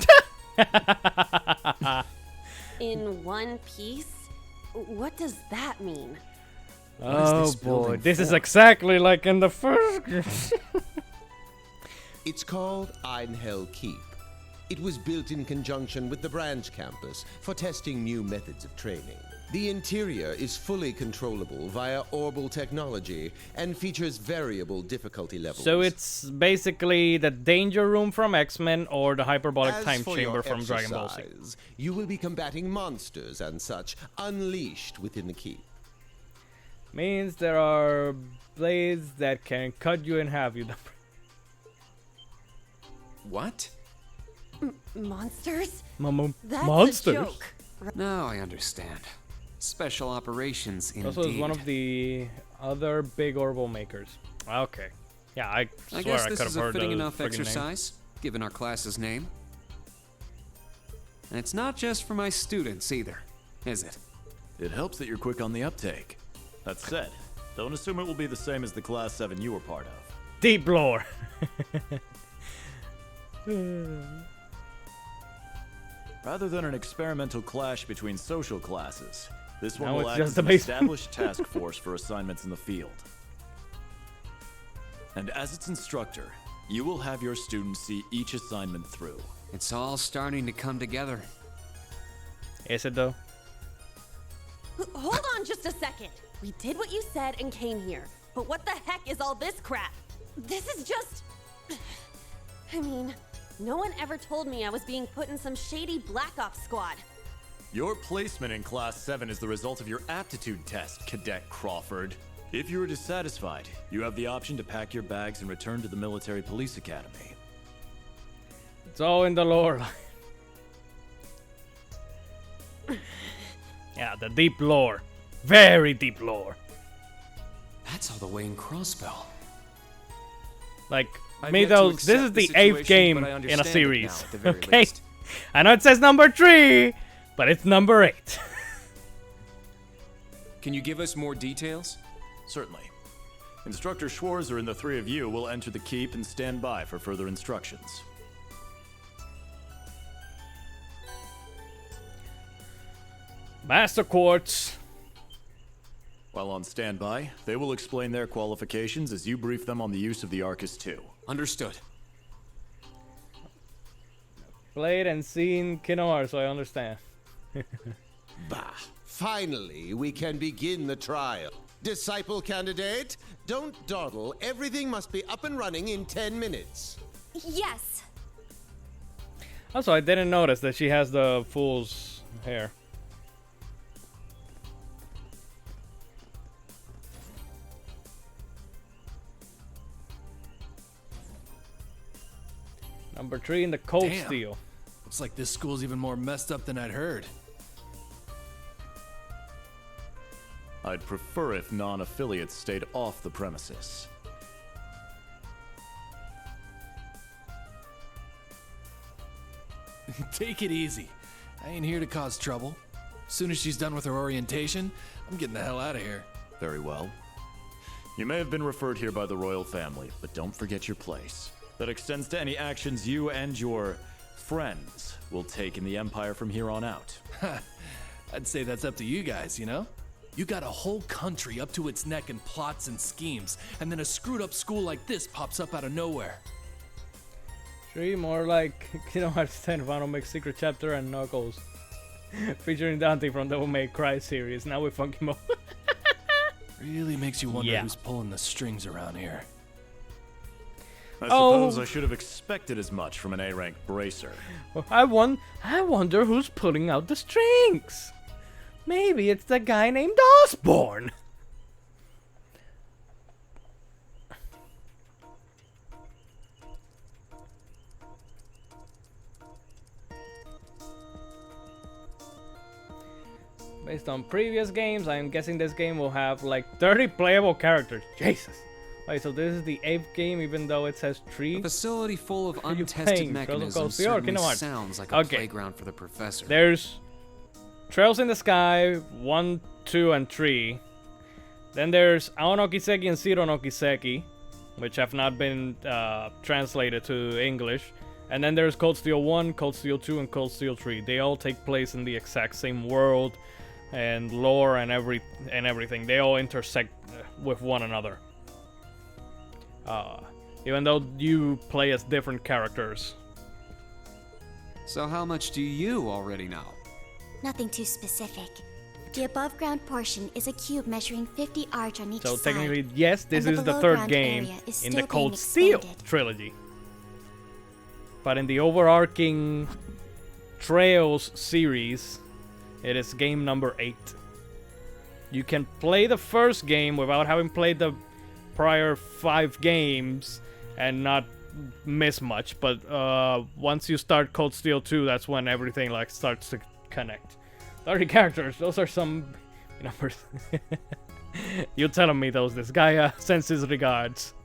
In one piece? What does that mean? Oh boy, this is exactly like in the first. It's called Einhell Keep. It was built in conjunction with the branch campus for testing new methods of training. The interior is fully controllable via orbal technology and features variable difficulty levels. So it's basically the danger room from X-Men or the hyperbolic As time for chamber your from Dragon Ball Z. exercise, you will be combating monsters and such unleashed within the keep. Means there are blades that can cut you in half. You. What? Monsters? That's monsters? A joke. Now I understand. Special operations, indeed. Also, is one of the other big orbital makers. Okay. Yeah, I swear I guess I this could have is a heard fitting the enough friggin' name. exercise, given our class's name. And it's not just for my students either, is it? It helps that you're quick on the uptake. That said, don't assume it will be the same as the Class 7 you were part of. Deep lore. Rather than an experimental clash between social classes, this one Now will it's act just as the an basement. established task force for assignments in the field. And as its instructor, you will have your students see each assignment through. It's all starting to come together. Is it though? Hold on just a second. We did what you said and came here. But what the heck is all this crap? This is just... I mean, no one ever told me I was being put in some shady Black Ops squad. Your placement in Class 7 is the result of your aptitude test, Cadet Crawford. If you are dissatisfied, you have the option to pack your bags and return to the Military Police Academy. It's all in the lore. Yeah, the deep lore. Very deep lore. That's all the way in Crossbell. Like, I've me yet to though, this accept is the the 8th situation, game but I in a understand it series. now, at the very Okay? least. I know it says number 3, but it's number 8. Can you give us more details? Certainly. Instructor Schwarzer and the three of you will enter the keep and stand by for further instructions. Master Quartz. While on standby, they will explain their qualifications as you brief them on the use of the Arcus 2. Understood. Played and seen Kingdom Hearts, so I understand. Bah! Finally, we can begin the trial. Disciple candidate, don't dawdle. Everything must be up and running in 10 minutes. Yes. Also, I didn't notice that she has the fool's hair. Number 3 in the Cold Damn. Steel. Looks like this school's even more messed up than I'd heard. I'd prefer if non-affiliates stayed off the premises. Take it easy. I ain't here to cause trouble. As soon as she's done with her orientation, I'm getting the hell out of here. Very well. You may have been referred here by the royal family, but don't forget your place. That extends to any actions you and your friends will take in the Empire from here on out. I'd say that's up to you guys, you know? You got a whole country up to its neck in plots and schemes, and then a screwed up school like this pops up out of nowhere. 3 more like Kingdom Hearts 10 Final Mix Secret Chapter and Knuckles. Featuring Dante from the May Cry series, now with Funky Mo. Really makes you wonder who's pulling the strings around here. I suppose I should have expected as much from an A-rank bracer. I wonder who's pulling out the strings. Maybe it's the guy named Osborne. Based on previous games, I am guessing this game will have like 30 playable characters. Jesus. Wait, so this is the 8th game, even though it says 3? A facility full of What are you untested playing? mechanisms Kingdom certainly Hearts? sounds like a Okay. playground for the professor. There's Trails in the Sky 1, 2, and 3. Then there's Ao no Kiseki and Zero no Kiseki, which have not been translated to English. And then there's Cold Steel 1, Cold Steel 2, and Cold Steel 3. They all take place in the exact same world and lore and everything. They all intersect with one another. Even though you play as different characters. So how much do you already know? Nothing too specific. The above ground portion is a cube measuring 50 arch on each So side. technically, yes, this and is the below 3rd ground game area is in still the Cold being Steel expanded. trilogy. But in the overarching Trails series, it is game number 8. You can play the first game without having played the prior 5 games and not miss much, but once you start Cold Steel 2, that's when everything like starts to connect. 30 characters, those are some numbers. You telling me those? This guy sends his regards.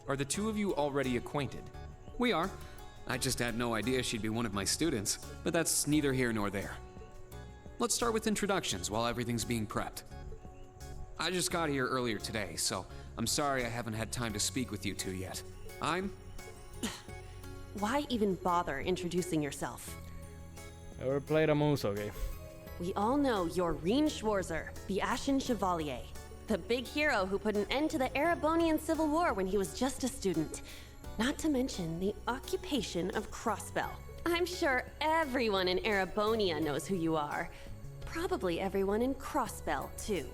Are the two of you already acquainted? We are. I just had no idea she'd be one of my students, but that's neither here nor there. Let's start with introductions while everything's being prepped. I just got here earlier today, so I'm sorry I haven't had time to speak with you two yet. I'm... Why even bother introducing yourself? Ever played a Muso game? We all know you're Reen Schwarzer, the Ashen Chevalier. The big hero who put an end to the Erebonian Civil War when he was just a student. Not to mention the occupation of Crossbell. I'm sure everyone in Erebonia knows who you are. Probably everyone in Crossbell, too.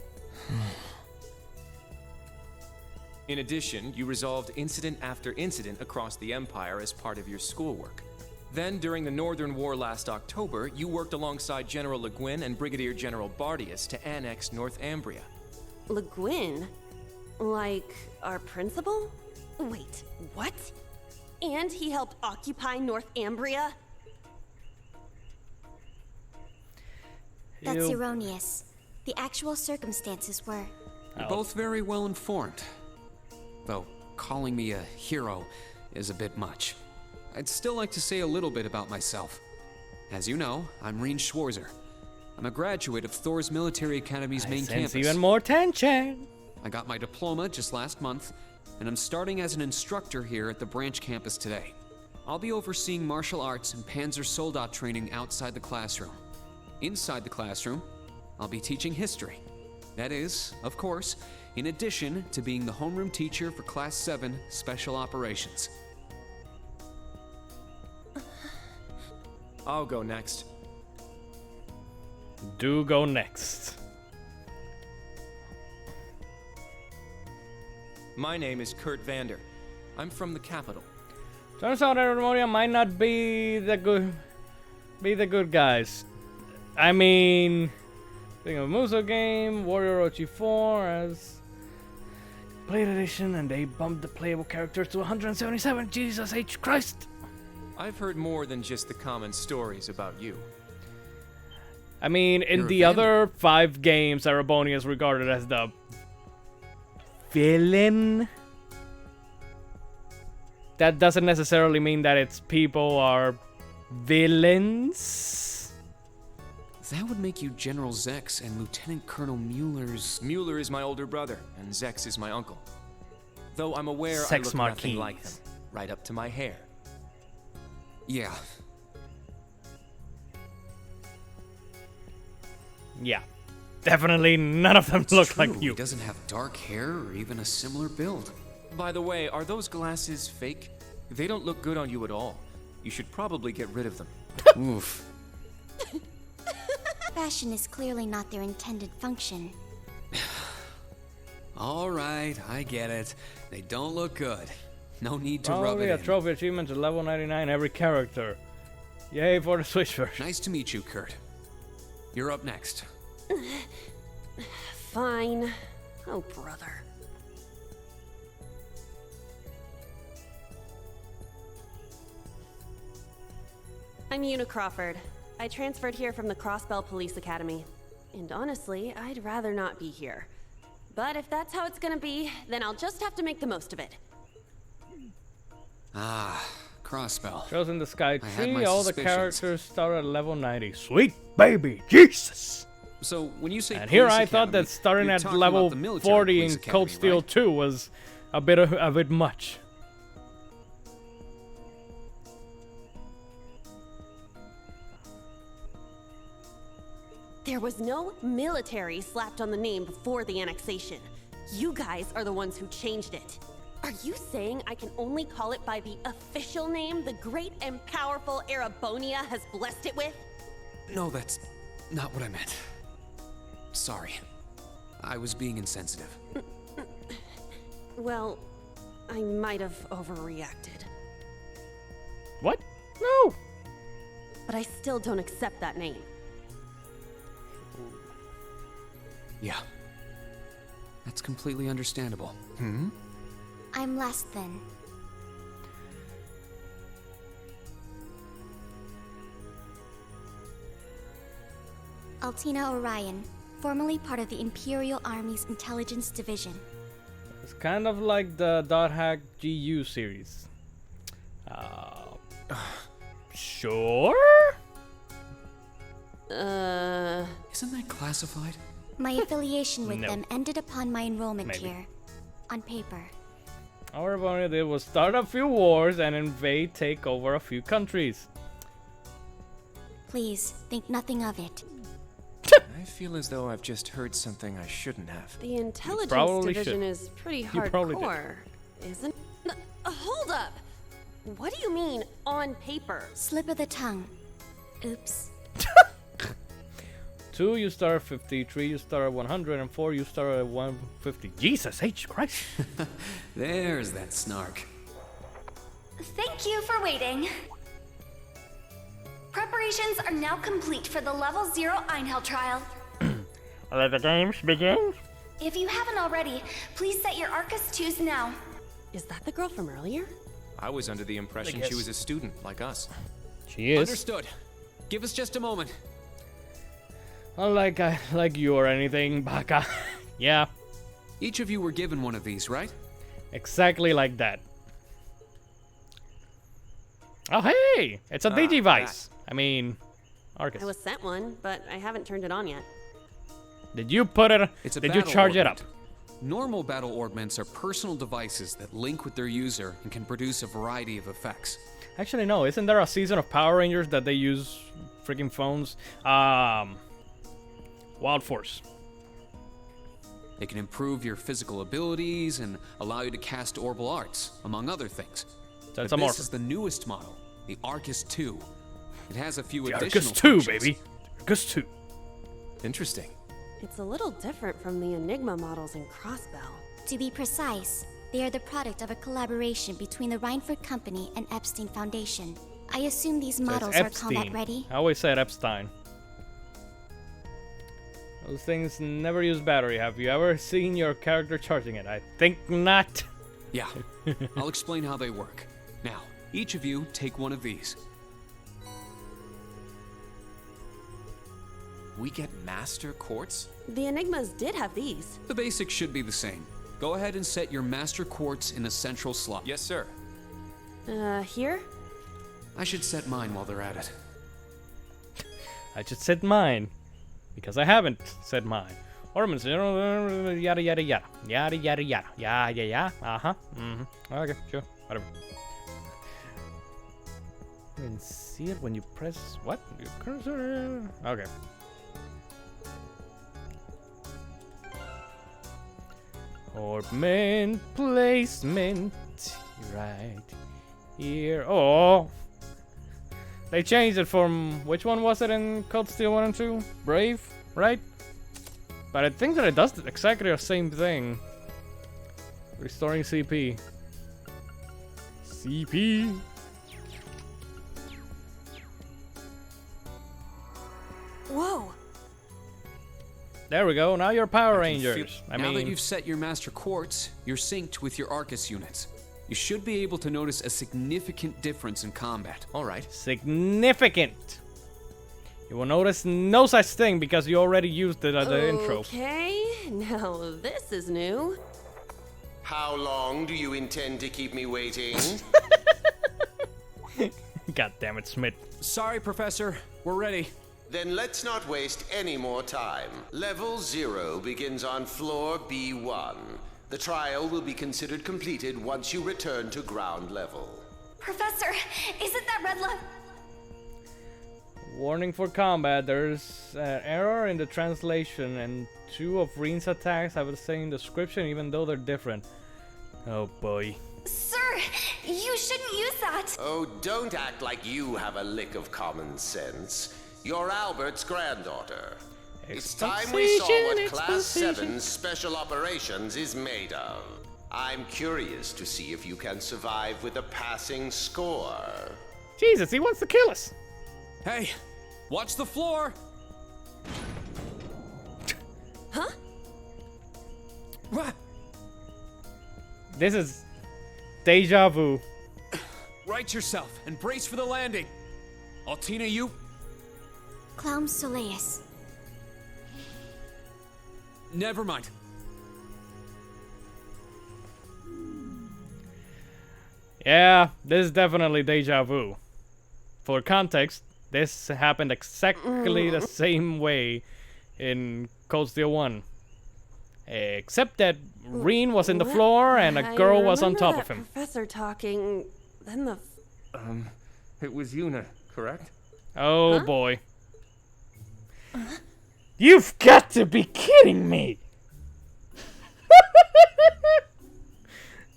In addition, you resolved incident after incident across the Empire as part of your schoolwork. Then, during the Northern War last October, you worked alongside General Le Guin and Brigadier General Bardius to annex Northumbria. Le Guin? Like our principal? Wait, what? And he helped occupy Northumbria? That's erroneous. The actual circumstances were... You're both very well informed. Though calling me a hero is a bit much. I'd still like to say a little bit about myself. As you know, I'm Reen Schwarzer. I'm a graduate of Thor's Military Academy's main campus. Even more tension. I got my diploma just last month, and I'm starting as an instructor here at the branch campus today. I'll be overseeing martial arts and Panzer Soldat training outside the classroom. Inside the classroom, I'll be teaching history. That is, of course, in addition to being the homeroom teacher for Class 7 Special Operations. I'll go next. Do go next. My name is Kurt Vander. I'm from the capital. Turns out Aeromonia might not be the good guys. I mean, thinking of Muso game, Warrior Orochi 4 as Complete Edition, and they bumped the playable characters to 177. Jesus H. Christ! I've heard more than just the common stories about you. I mean, in the other 5 games, Arabonia is regarded as the villain. That doesn't necessarily mean that its people are villains. That would make you General Zex and Lieutenant Colonel Mueller's... Mueller is my older brother, and Zex is my uncle. Though I'm aware I Sex look Marquis. nothing like them, right up to my hair. Yeah. Yeah. Definitely none of them look like you. He doesn't have dark hair or even a similar build. By the way, are those glasses fake? They don't look good on you at all. You should probably get rid of them. Oof. Fashion is clearly not their intended function. All right, I get it. They don't look good. No need to rub Probably it a in. trophy achievement to level 99 every character. Yay for the Switch version. Nice to meet you, Kurt. You're up next. Fine. Oh, brother. I'm Una Crawford. I transferred here from the Crossbell Police Academy. And honestly, I'd rather not be here. But if that's how it's gonna be, then I'll just have to make the most of it. Ah, Crossbell. Shows in the Sky I had Tree, my all the suspicions. characters start at level 90. Sweet baby, Jesus! So when you say And here Police I thought Academy, that starting you're at talking level about the military 40 police in academy, Cold Steel right? 2 was a bit much. There was no military slapped on the name before the annexation. You guys are the ones who changed it. Are you saying I can only call it by the official name the great and powerful Erabonia has blessed it with? No, that's not what I meant. Sorry. I was being insensitive. Well, I might have overreacted. What? No! But I still don't accept that name. Yeah. That's completely understandable. I'm last then. Altina Orion, formerly part of the Imperial Army's Intelligence Division. It's kind of like the .hack GU series. Sure? Isn't that classified? My affiliation with No. them ended upon my enrollment Maybe. here. On paper. All Arabonia did was start a few wars and invade, take over a few countries. Please, think nothing of it. I feel as though I've just heard something I shouldn't have. The Intelligence probably Division should. is pretty You probably did. hardcore, isn't it? Hold up! What do you mean, on paper? Slip of the tongue. Oops. 2, you start at 50. 3, you start at 100. And 4, you start at 150. Jesus H. Christ. There's that snark. Thank you for waiting. Preparations are now complete for the Level 0 Einhell trial. Let the games begin. If you haven't already, please set your Arcus 2s now. Is that the girl from earlier? I was under the impression she was a student like us. She is. Understood. Give us just a moment. Not like you or anything, Baka. Yeah. Each of you were given one of these, right? Exactly like that. Oh, hey! It's a Digivice. I mean, Arcus. I was sent one, but I haven't turned it on yet. Did you put it? It's a Did you battle charge it up? augment. Normal battle augments are personal devices that link with their user and can produce a variety of effects. Actually, no. Isn't there a season of Power Rangers that they use freaking phones? Wild Force. They can improve your physical abilities and allow you to cast orbital arts, among other things. So it's But a this morpher. is the newest model, the Arcus 2. It has a few The additional Arcus 2, functions. baby. Arcus 2. Interesting. It's a little different from the Enigma models in Crossbell. To be precise, they are the product of a collaboration between the Reinford Company and Epstein Foundation. I assume these So it's models are Epstein. combat ready. I always said Epstein. Those things never use battery. Have you ever seen your character charging it? I think not. Yeah, I'll explain how they work. Now, each of you take one of these. We get master quartz? The Enigmas did have these. The basics should be the same. Go ahead and set your master quartz in a central slot. Yes, sir. Here? I should set mine while they're at it. I should set mine. Because I haven't set mine. Ornaments, yada yada yada. Yada yada yada. Yeah, yeah, yeah. Uh-huh. Mm-hmm. Okay, sure. Whatever. And see it when you press what? Your cursor. Okay. Orbment placement right here. Oh, they changed it from which one was it in Cold Steel 1 and 2? Brave, right? But I think that it does exactly the same thing. Restoring CP. CP. Whoa. There we go. Now you're Power I can feel- Rangers. I now mean, that you've set your master quartz, you're synced with your Arcus units. You should be able to notice a significant difference in combat. All right. significant. You will notice no such thing because you already used it at the intro. Okay, now this is new. How long do you intend to keep me waiting? God damn it, Smith. Sorry, Professor. We're ready. Then let's not waste any more time. Level 0 begins on floor B1. The trial will be considered completed once you return to ground level. Professor, isn't that red love? Warning for combat. There's an error in the translation, and 2 of Reen's attacks have the same description even though they're different. Oh boy. Sir, you shouldn't use that. Oh, don't act like you have a lick of common sense. You're Albert's granddaughter. It's time we saw what Class 7 Special Operations is made of. I'm curious to see if you can survive with a passing score. Jesus, he wants to kill us. Hey, watch the floor! Huh? What? This is deja vu. Right yourself and brace for the landing. Altina, you. Clown Soleus. Never mind. Yeah, this is definitely deja vu. For context, this happened exactly the same way in Cold Steel 1. Except that Reen was in the floor and a girl was on top of him. Professor talking, then the. It was Yuna, correct? Oh boy. You've got to be kidding me!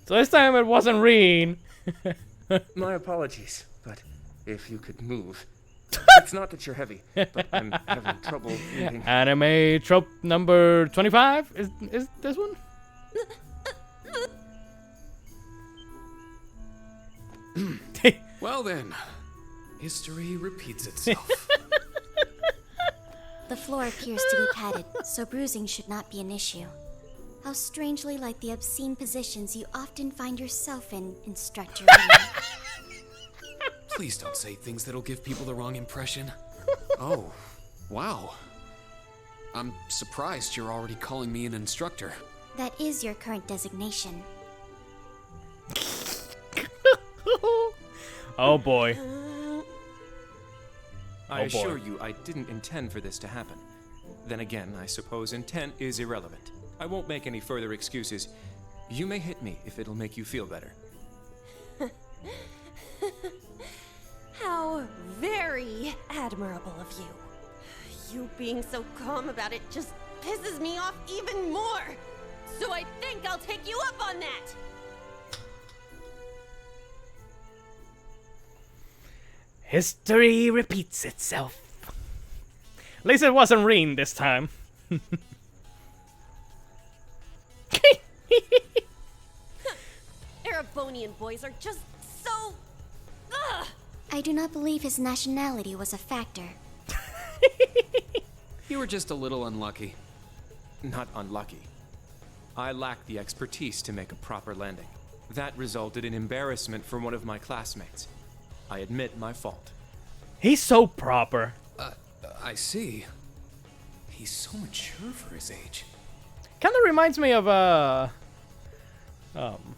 So this time it wasn't Reen. My apologies, but if you could move. It's not that you're heavy, but I'm having trouble moving. Anime trope number 25? Is this one? Well then, History repeats itself. The floor appears to be padded, so bruising should not be an issue. How strangely like the obscene positions you often find yourself in, Instructor Lee. Please don't say things that'll give people the wrong impression. Oh, wow. I'm surprised you're already calling me an instructor. That is your current designation. Oh boy. I assure you, I didn't intend for this to happen. Then again, I suppose intent is irrelevant. I won't make any further excuses. You may hit me if it'll make you feel better. How very admirable of you. You being so calm about it just pisses me off even more. So I think I'll take you up on that. History repeats itself. At least it wasn't Reen this time. Erebonian boys are just so... Ugh. I do not believe his nationality was a factor. You were just a little unlucky. Not unlucky. I lacked the expertise to make a proper landing. That resulted in embarrassment for one of my classmates. I admit my fault. He's so proper. I see. He's so mature for his age. Kind of reminds me of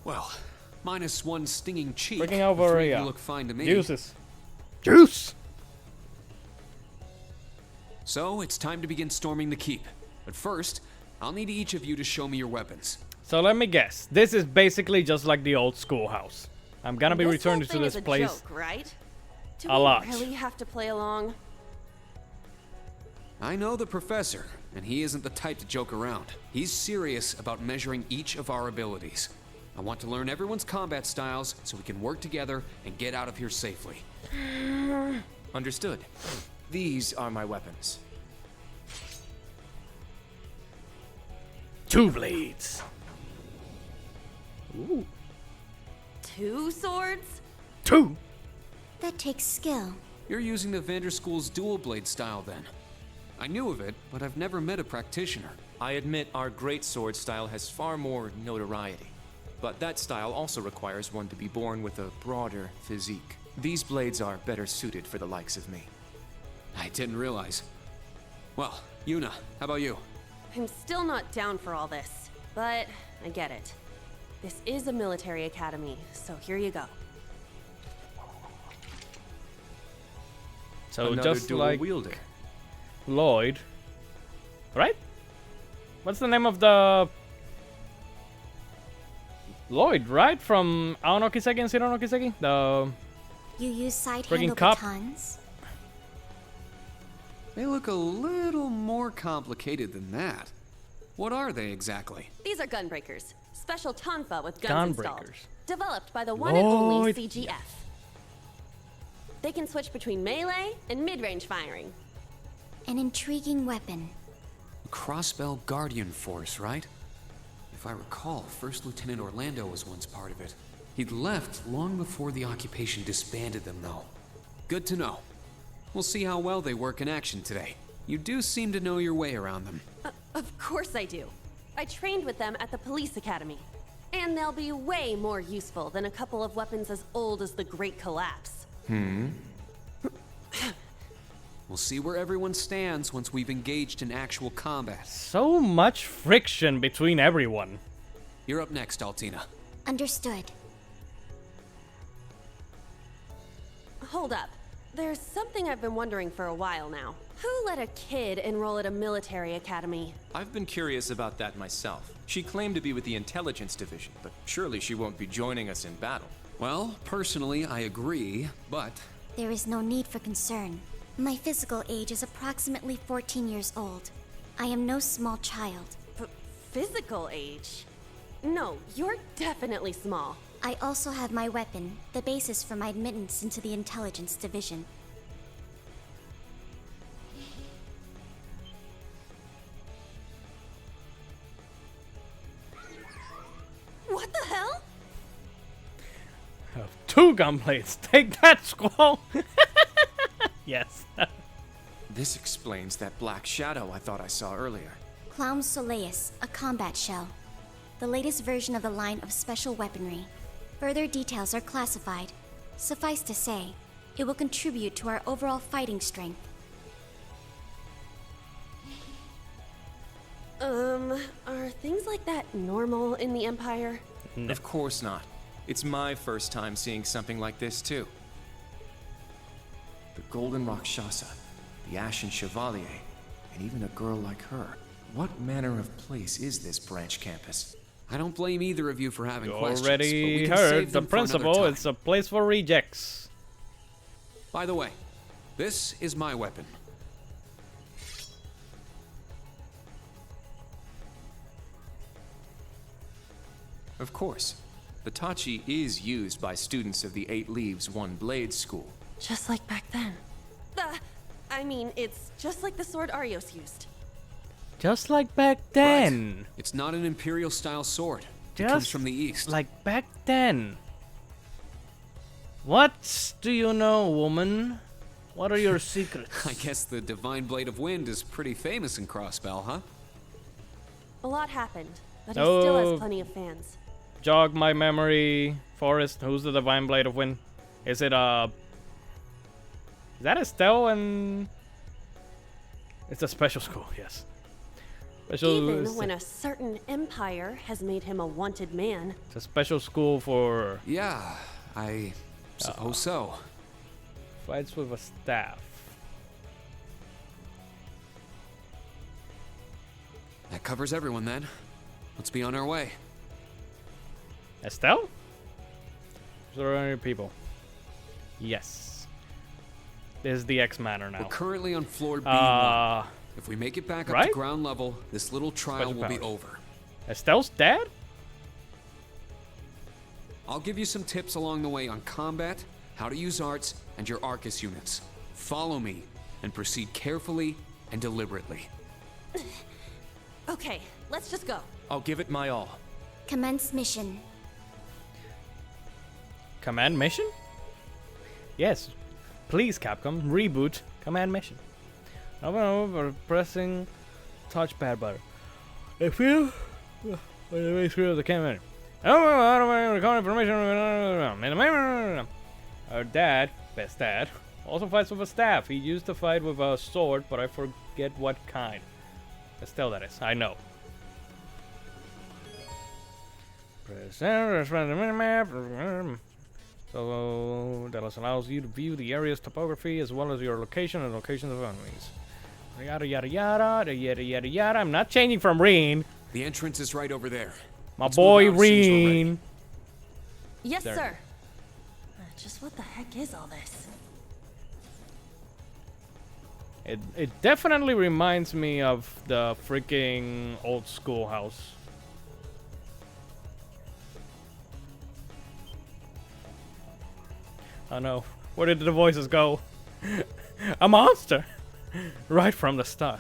Well, minus one stinging cheek. Freaking over you look fine to me. Juices. Juice. So it's time to begin storming the keep. But first, I'll need each of you to show me your weapons. So let me guess. This is basically just like the old schoolhouse. I'm gonna be returning to this place joke, right? Do a lot. we really have to play along? I know the professor, and he isn't the type to joke around. He's serious about measuring each of our abilities. I want to learn everyone's combat styles so we can work together and get out of here safely. Understood. These are my weapons. 2 blades. Ooh. 2 swords? 2? That takes skill. You're using the Vanderschool's dual blade style then. I knew of it, but I've never met a practitioner. I admit our great sword style has far more notoriety. But that style also requires one to be born with a broader physique. These blades are better suited for the likes of me. I didn't realize. Well, Yuna, how about you? I'm still not down for all this, but I get it. This is a military academy, so here you go. So Another just dual like wielder. Lloyd, right? What's the name of the Lloyd, right? From Ao no Kiseki and Shiro no Kiseki? The You use side Friggin' handle cup. batons? They look a little more complicated than that. What are they exactly? These are gunbreakers. Special tonfa with guns installed. Gunbreakers. Developed by the one and only Lloyd. CGF. They can switch between melee and mid-range firing. An intriguing weapon. Crossbell Guardian Force, right? If I recall, First Lieutenant Orlando was once part of it. He'd left long before the occupation disbanded them, though. Good to know. We'll see how well they work in action today. You do seem to know your way around them. Of course I do. I trained with them at the police academy. And they'll be way more useful than a couple of weapons as old as the Great Collapse. We'll see where everyone stands once we've engaged in actual combat. So much friction between everyone. You're up next, Altina. Understood. Hold up. There's something I've been wondering for a while now. Who let a kid enroll at a military academy? I've been curious about that myself. She claimed to be with the intelligence division, but surely she won't be joining us in battle. Well, personally, I agree, but... There is no need for concern. My physical age is approximately 14 years old. I am no small child. Physical age? No, you're definitely small. I also have my weapon, the basis for my admittance into the intelligence division. What the hell? 2 gunblades. Take that, Squall. Yes. This explains that black shadow I thought I saw earlier. Clown Soleus, a combat shell. The latest version of the line of special weaponry. Further details are classified. Suffice to say, it will contribute to our overall fighting strength. Are things like that normal in the Empire? No. Of course not. It's my first time seeing something like this, too. The Golden Rakshasa, the Ashen Chevalier, and even a girl like her. What manner of place is this branch campus? I don't blame either of you for having You questions. already but we can heard save the them for another principle. time. It's a place for rejects. By the way, this is my weapon. Of course, the Tachi is used by students of the 8 Leaves, 1 Blade school. Just like back then. I mean, it's just like the sword Arios used. Just like back then. Right. It's not an Imperial-style sword. It comes Just from the East. like back then. What do you know, woman? What are your secrets? I guess the Divine Blade of Wind is pretty famous in Crossbell, huh? A lot happened, but he still Oh. has plenty of fans. Jog my memory. Forrest, who's the Divine Blade of Wind? Is it is that Estelle and it's a special school, yes. Special Even when a certain empire has made him a wanted man. It's a special school for Yeah, I suppose so. Fights with a staff. That covers everyone then. Let's be on our way. Estelle? There are any people. Yes. This is the X Manor now. We're currently on floor B1. If we make it back up right? to ground level, this little trial Special will be powers. over. Estelle's dad? I'll give you some tips along the way on combat, how to use arts, and your Arcus units. Follow me, and proceed carefully and deliberately. Okay, let's just go. I'll give it my all. Commence mission. Command mission? Yes. Please, Capcom, reboot command mission. Over pressing touchpad button. I feel when the way through the camera. Recall information. Our dad, best dad, also fights with a staff. He used to fight with a sword, but I forget what kind. Estelle, that is. I know. Press enter to the minimap. So that allows you to view the area's topography as well as your location and locations of enemies. Yada yada yada yada yada yada. I'm not changing from Reen. The entrance is right over there. My Let's boy move out as soon as we're ready. Reen. Yes, There. sir. Just what the heck is all this? It definitely reminds me of the freaking old schoolhouse. Oh no, where did the voices go? A monster! Right from the start.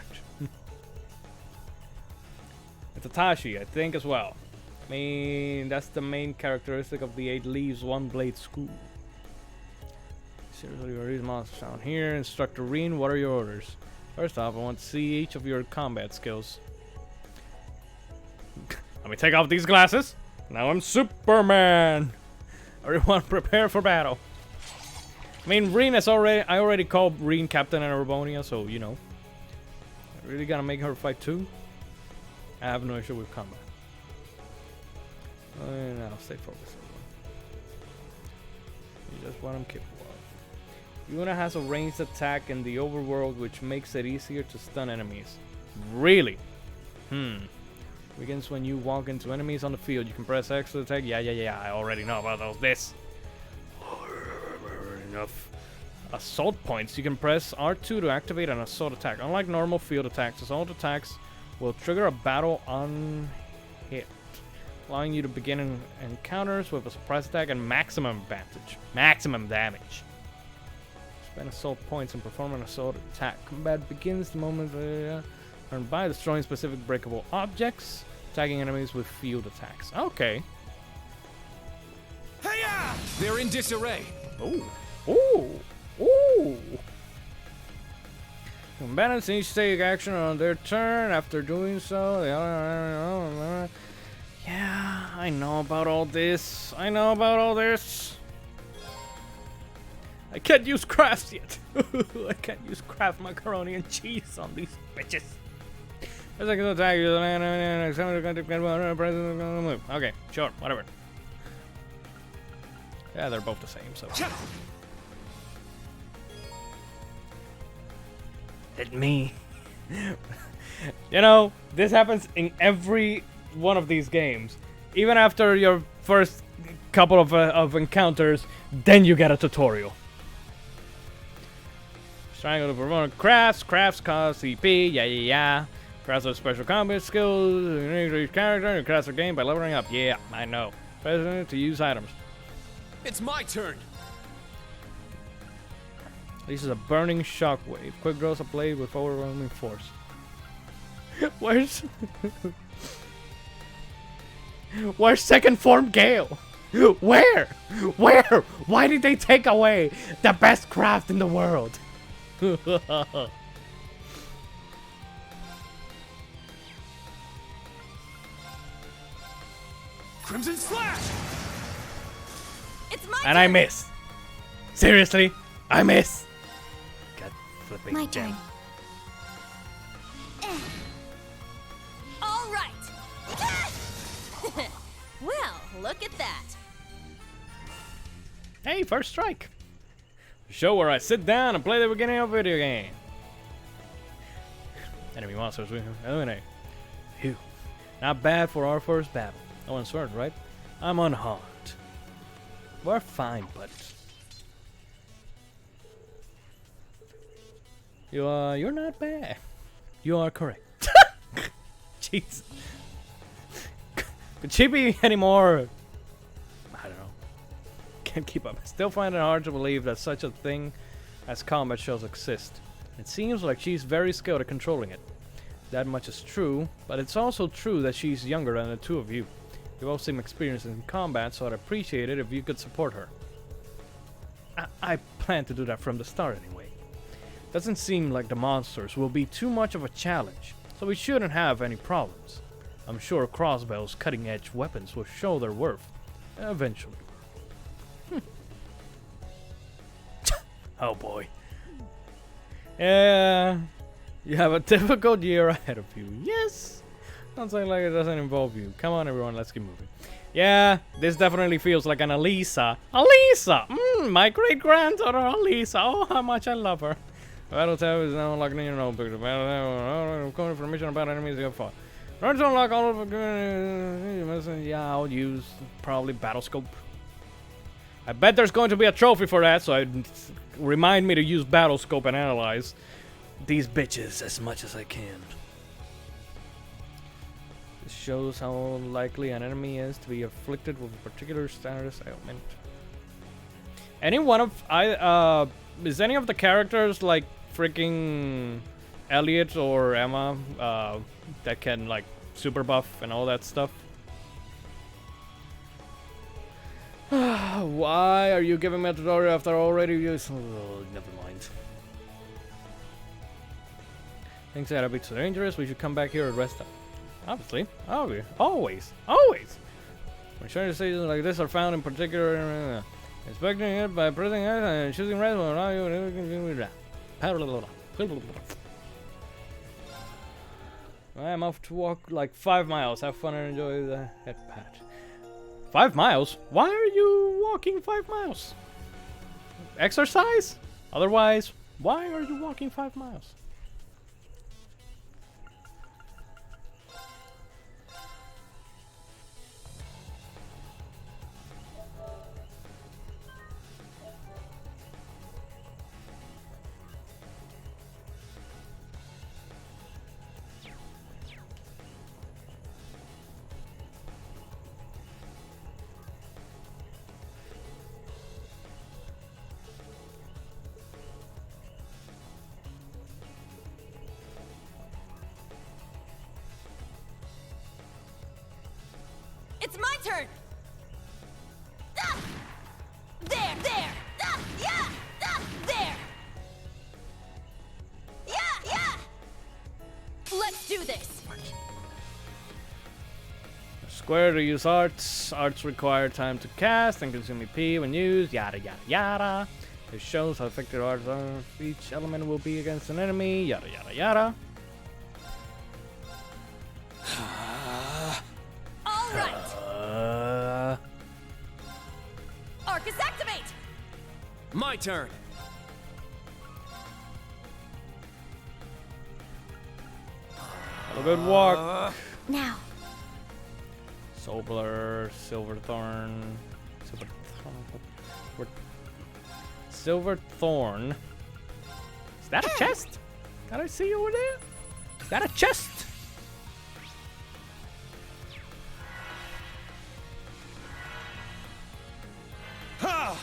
It's Atashi, I think, as well. I mean, that's the main characteristic of the 8 Leaves, 1 Blade school. Seriously, what are these monsters down here? Instructor Reen, what are your orders? First off, I want to see each of your combat skills. Let me take off these glasses. Now I'm Superman. Everyone prepare for battle. I mean, Reen is I already called Reen Captain Arabonia, so, you know. I really gotta make her fight too? I have no issue with combat. And I'll stay focused. Just what I'm capable of. Yuna has a ranged attack in the overworld, which makes it easier to stun enemies. Really? Begins when you walk into enemies on the field. You can press X to attack. Yeah. I already know about those. This. Enough. Assault points. You can press R2 to activate an assault attack. Unlike normal field attacks, assault attacks will trigger a battle on hit, allowing you to begin encounters with a surprise attack and maximum damage. Spend assault points and perform an assault attack. Combat begins the moment earned by destroying specific breakable objects, attacking enemies with field attacks. Okay. They're in disarray. Ooh. Combatants each take action on their turn. After doing so, they are... Yeah, I know about all this. I know about all this. I can't use crafts yet. I can't use craft macaroni and cheese on these bitches. Okay, sure, whatever. Yeah, they're both the same, so. Hit me. You know, this happens in every one of these games. Even after your first couple of encounters, then you get a tutorial. Triangle to promote crafts cost CP, yeah. Crafts are special combat skills, increase character, and crafts are gained by leveling up. Yeah, I know. President to use items. It's my turn. This is a burning shockwave. Quick draws a blade with overwhelming force. Where's second form Gale? Where? Why did they take away the best craft in the world? Crimson Slash! It's my And I miss. Seriously, I miss. God flipping My damn. turn. All right. Well, look at that. Hey, first strike. Show where I sit down and play the beginning of a video game. Enemy monsters we eliminate. Phew. Not bad for our first battle. No one's hurt, right? I'm unharmed. We're fine, buddies. You're not bad. You are correct. Jeez. Could she be any more? I don't know. Can't keep up. I still find it hard to believe that such a thing as combat shows exist. It seems like she's very skilled at controlling it. That much is true, but it's also true that she's younger than the two of you. You both seem experienced in combat, so I'd appreciate it if you could support her. I plan to do that from the start anyway. Doesn't seem like the monsters will be too much of a challenge, so we shouldn't have any problems. I'm sure Crossbell's cutting-edge weapons will show their worth eventually. Oh boy. Yeah, you have a difficult year ahead of you. Yes! Sounds like it doesn't involve you. Come on everyone, let's keep moving. Yeah, this definitely feels like an Elisa. Elisa! My great-granddaughter Elisa. Oh, how much I love her. Battle tab is now unlocked in your notebook. The battle tab, coming information about enemies you have fought. Learn to unlock all of the... Yeah, I'll use probably battle scope. I bet there's going to be a trophy for that, so remind me to use battle scope and analyze these bitches as much as I can. This shows how likely an enemy is to be afflicted with a particular status ailment. Any one of is any of the characters like freaking Elliot or Emma that can like super buff and all that stuff? Why are you giving me a tutorial after already used? Oh, never mind. Things that are a bit too dangerous. We should come back here and rest up. Obviously, always. When shiny stations like this are found in particular, inspecting it by pressing it and choosing red will allow you to. I'm off to walk like 5 miles. Have fun and enjoy the head pat. 5 miles? Why are you walking 5 miles? Exercise? Otherwise, why are you walking 5 miles? It's my turn! Ah! There! Ah! Yeah! Ah! There! Yeah! do this! Square to use arts. Arts require time to cast and consume EP when used. Yada yada yada. It shows how effective arts are. Each element will be against an enemy. Yada yada yada. All right. Arcus activate! My turn. Have a good walk. Now. Silverthorn. Silverthorn. Is that a chest? Can I see over there? Is that a chest? Ha!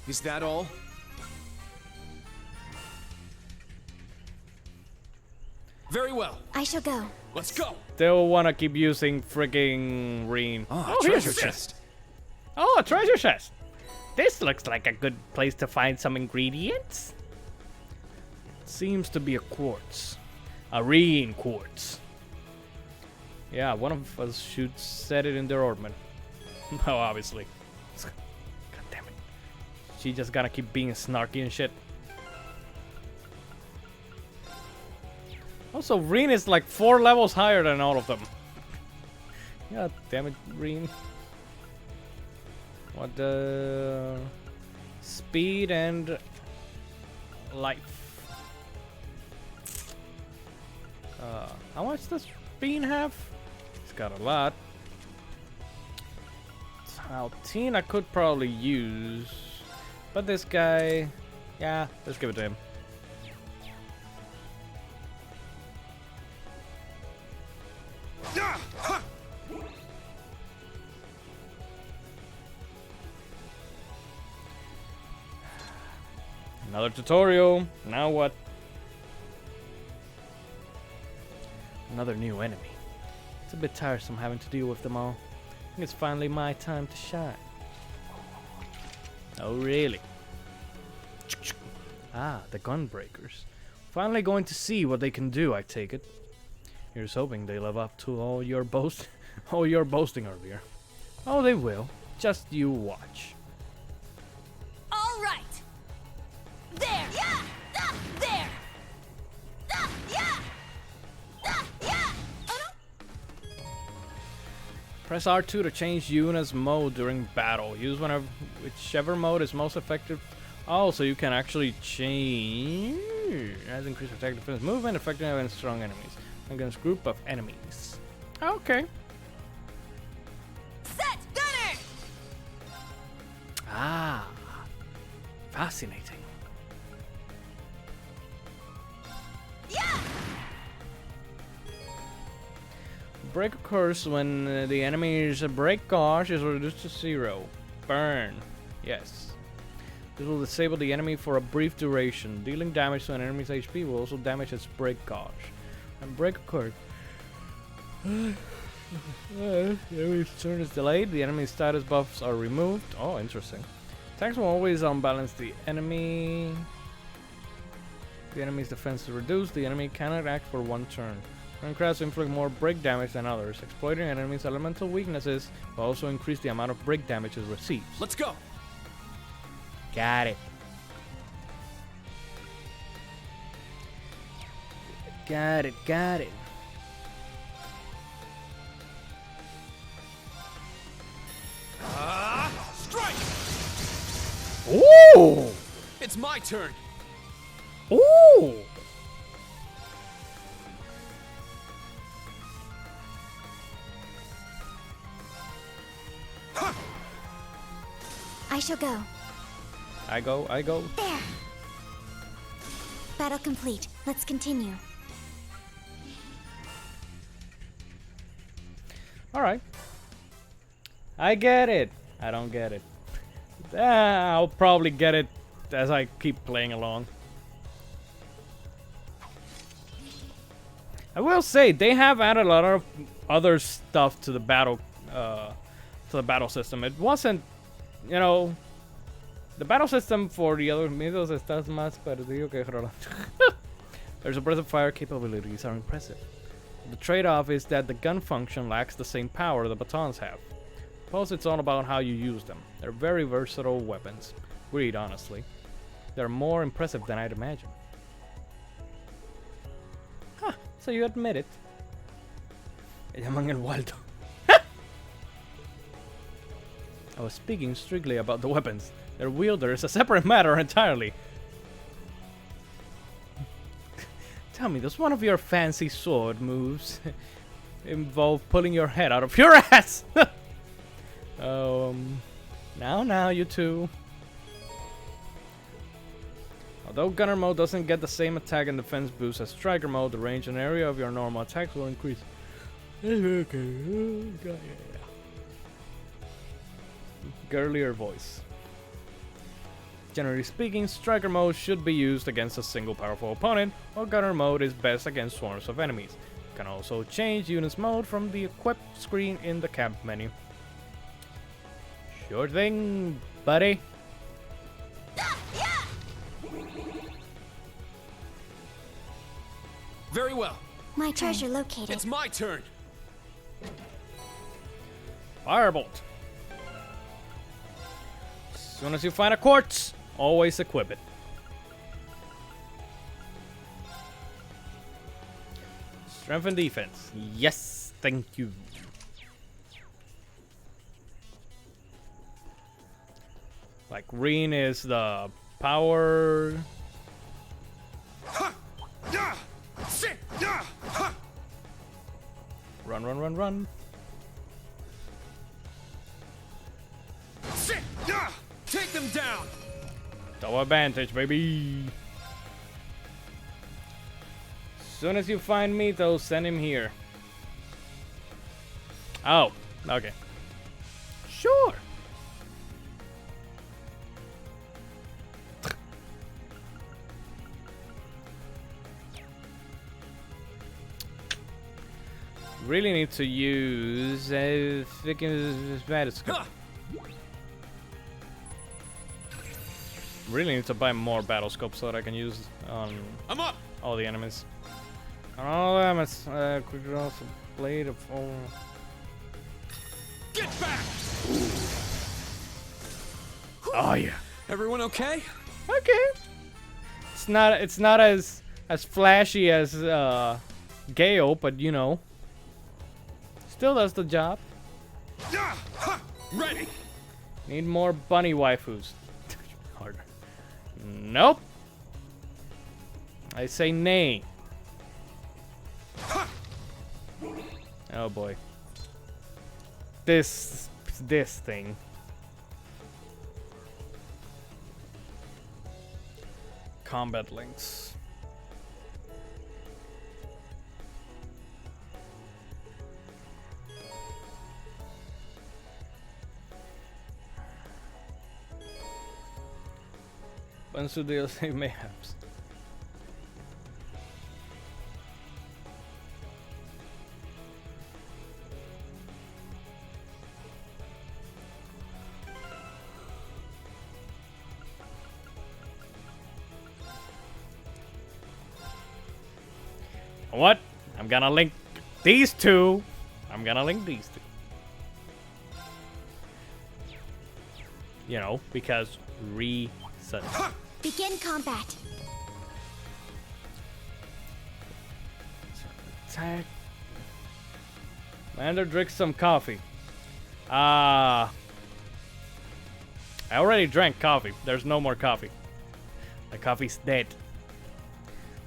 Is that all? Very well. I shall go. Let's go. Still wanna keep using frigging Reen. Oh, here's treasure a chest. Oh, a treasure chest. This looks like a good place to find some ingredients. Seems to be a quartz. A Reen quartz. Yeah, one of us should set it in their orbit. Oh, obviously. God damn it. She just gotta keep being snarky and shit. Also, Reen is like 4 levels higher than all of them. God damn it, Reen. What the... Speed and... life. How much does Reen have? He's got a lot. Alteen I could probably use. But this guy... yeah, let's give it to him. Another tutorial. Now what? Another new enemy. It's a bit tiresome having to deal with them all. I think it's finally my time to shine. Oh, really? Ah, the Gunbreakers. Finally going to see what they can do, I take it. Here's hoping they live up to all your boasting earlier. Oh, they will. Just you watch. All right. There. Yeah. There. Yeah. Yeah. Oh no. Press R2 to change Yuna's mode during battle. Use whichever mode is most effective. Oh, so you can actually change. It has increased attack defense movement, effective against strong enemies. Against group of enemies. Okay. Set gunner. Ah. Fascinating. Yeah. Break occurs when the enemy's break gauge is reduced to 0. Burn. Yes. This will disable the enemy for a brief duration. Dealing damage to an enemy's HP will also damage its break gauge. And break occurred. The enemy's turn is delayed. The enemy's status buffs are removed. Oh, interesting. Attacks will always unbalance the enemy. The enemy's defense is reduced. The enemy cannot act for 1 turn. Runecrafts inflict more break damage than others. Exploiting an enemy's elemental weaknesses will also increase the amount of break damage it receives. Let's go. Got it. Got it, got it. Strike! Ooh! It's my turn. Ooh! I shall go. I go. There. Battle complete. Let's continue. Alright. I get it. I don't get it. I'll probably get it as I keep playing along. I will say they have added a lot of other stuff to the battle system. It wasn't, you know, the battle system for the other middles estás más perdido que Roland. Their suppressive fire capabilities are impressive. The trade-off is that the gun function lacks the same power the batons have. Plus, it's all about how you use them. They're very versatile weapons. Agreed, honestly. They're more impressive than I'd imagined. Huh, so you admit it. Me llaman el Waldo. I was speaking strictly about the weapons. Their wielder is a separate matter entirely. Tell me, does one of your fancy sword moves involve pulling your head out of your ass? Now, you two. Although Gunner mode doesn't get the same attack and defense boost as Striker mode, the range and area of your normal attacks will increase. Girlier voice. Generally speaking, Striker mode should be used against a single powerful opponent, while Gunner mode is best against swarms of enemies. You can also change units mode from the equip screen in the camp menu. Sure thing, buddy. Very well. My treasure located. It's my turn. Firebolt. As soon as you find a quartz, always equip it. Strength and defense. Yes, thank you. Like green is the power. Run, run, run, run. Take them down. Double advantage, baby. As soon as you find Mito, send him here. Oh, okay. Sure. Really need to use a freaking battlescope. Really need to buy more battle scopes so that I can use on all the enemies. On all of them, it's quick draw, blade of all. Get back! Oh yeah. Everyone okay? Okay. It's not as flashy as Gale, but you know, still does the job. Ready. Need more bunny waifus. Harder. Nope. I say nay. Oh boy. This thing. Combat links. Bunsu DLC mayhaps. What? I'm gonna link these two. I'm gonna link these two. You know, because reset. Begin combat. Attack. Mander drinks some coffee. I already drank coffee. There's no more coffee. The coffee's dead.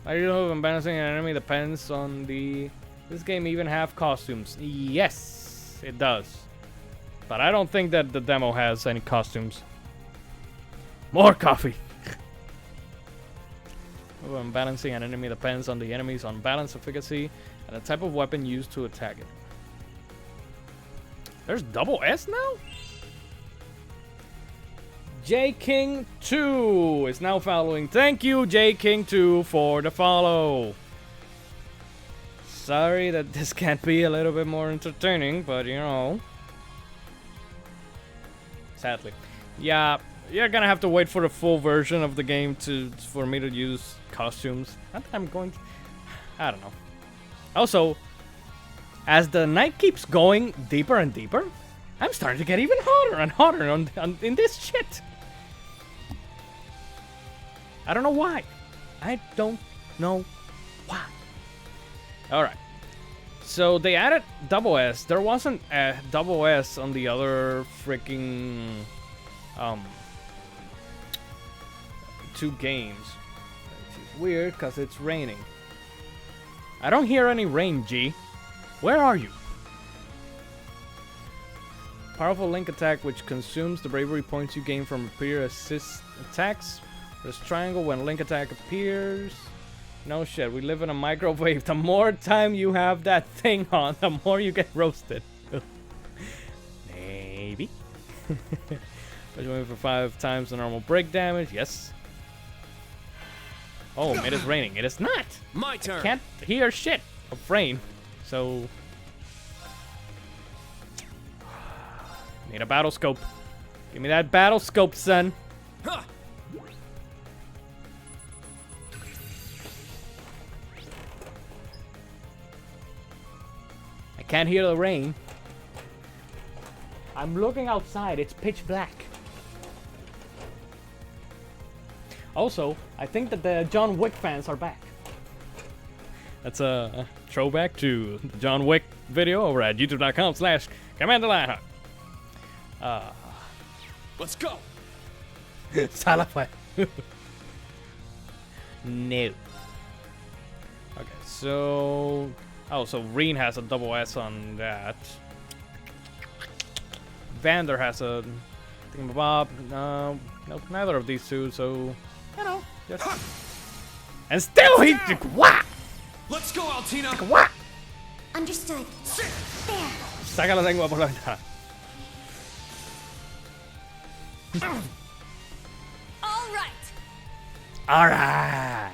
I don't know if I'm balancing an enemy depends on the... This game even have costumes. Yes, it does. But I don't think that the demo has any costumes. More coffee. When balancing an enemy depends on the enemy's unbalanced efficacy and the type of weapon used to attack it. There's double S now? J King 2 is now following. Thank you, J King 2, for the follow. Sorry that this can't be a little bit more entertaining, but you know. Sadly. Yeah, you're gonna have to wait for the full version of the game for me to use costumes. Not that I'm going to... I don't know. Also, as the night keeps going deeper and deeper, I'm starting to get even hotter and hotter in this shit. I don't know why. I don't know why. Alright. So they added double S. There wasn't a double S on the other freaking 2 games. Which is weird because it's raining. I don't hear any rain, G. Where are you? Powerful link attack which consumes the bravery points you gain from appear assist attacks. Press triangle when link attack appears. No shit, we live in a microwave. The more time you have that thing on, the more you get roasted. Maybe. Push away for 5 times the normal break damage. Yes. Oh, it is raining. It is not. My turn. I can't hear shit of rain. So... need a battle scope. Give me that battle scope, son. Huh. I can't hear the rain. I'm looking outside. It's pitch black. Also, I think that the John Wick fans are back. That's a throwback to the John Wick video over at youtube.com/CommanderLionheart. Let's go. Salafwe. No. Okay, so... oh, so Reen has a double S on that. Vander has a... thingamabob. Nope, neither of these two, so... you know, just... and still he... whack! Let's go, Altina! Whack! Understood. There. Saca la lengua por la ventana. All right. All right.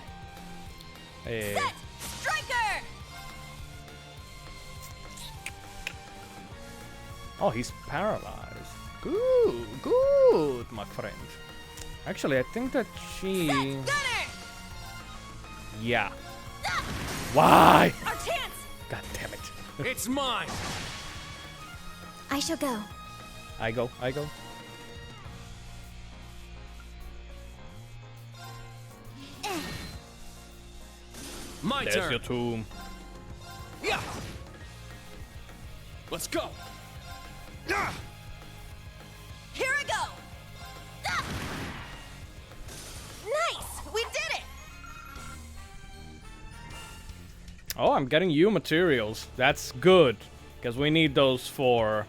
Hey. Set. Striker. Oh, he's paralyzed. Good, good, my friend. Actually, I think that she... Set. Gunner. yeah. Why? Our chance. God damn it. It's mine. I shall go. I go. My There's turn. your tomb. Yeah. Let's go. Yeah. Here I go. Ah! Nice. We did it. Oh, I'm getting you materials. That's good, because we need those for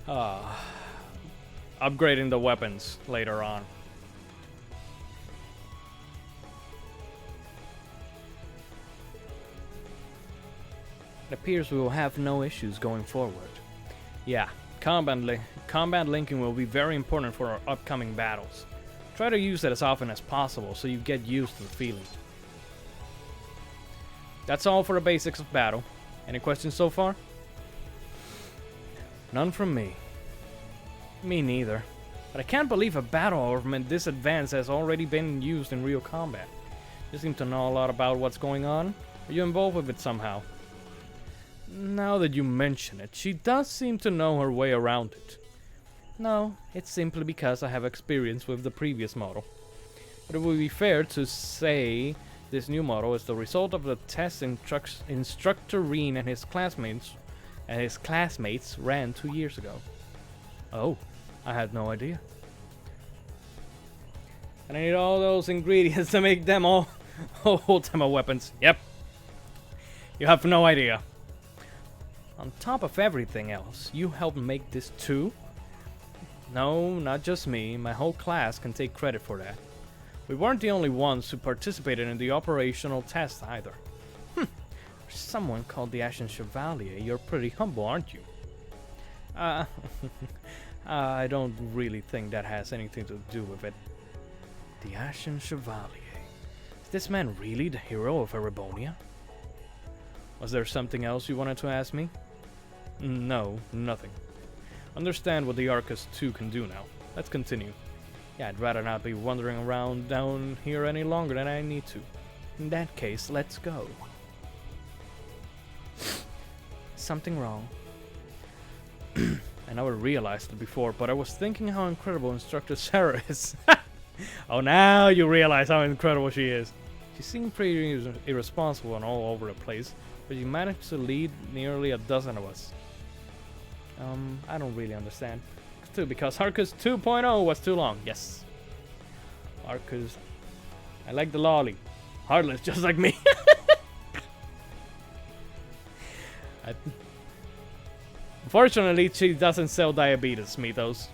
upgrading the weapons later on. It appears we will have no issues going forward. Yeah, combat linking will be very important for our upcoming battles. Try to use it as often as possible so you get used to the feeling. That's all for the basics of battle. Any questions so far? None from me. Me neither. But I can't believe a battle armament this advanced has already been used in real combat. You seem to know a lot about what's going on. Are you involved with it somehow? Now that you mention it, she does seem to know her way around it. No, it's simply because I have experience with the previous model. But it would be fair to say this new model is the result of the test instructor Reen and his classmates ran 2 years ago. Oh, I had no idea. And I need all those ingredients to make them all ultimate weapons. Yep. You have no idea. On top of everything else, you helped make this too? No, not just me. My whole class can take credit for that. We weren't the only ones who participated in the operational test either. Someone called the Ashen Chevalier. You're pretty humble, aren't you? I don't really think that has anything to do with it. The Ashen Chevalier. Is this man really the hero of Erebonia? Was there something else you wanted to ask me? No, nothing. Understand what the Arcus 2 can do now. Let's continue. Yeah, I'd rather not be wandering around down here any longer than I need to. In that case, let's go. Something wrong. I never realized it before, but I was thinking how incredible Instructor Sarah is. Oh, now you realize how incredible she is. She seemed pretty irresponsible and all over the place, but she managed to lead nearly a dozen of us. I don't really understand. Too, because Arcus 2.0 was too long. Yes. Arcus. I like the lolly. Heartless, just like me. Unfortunately, she doesn't sell diabetes Mythos,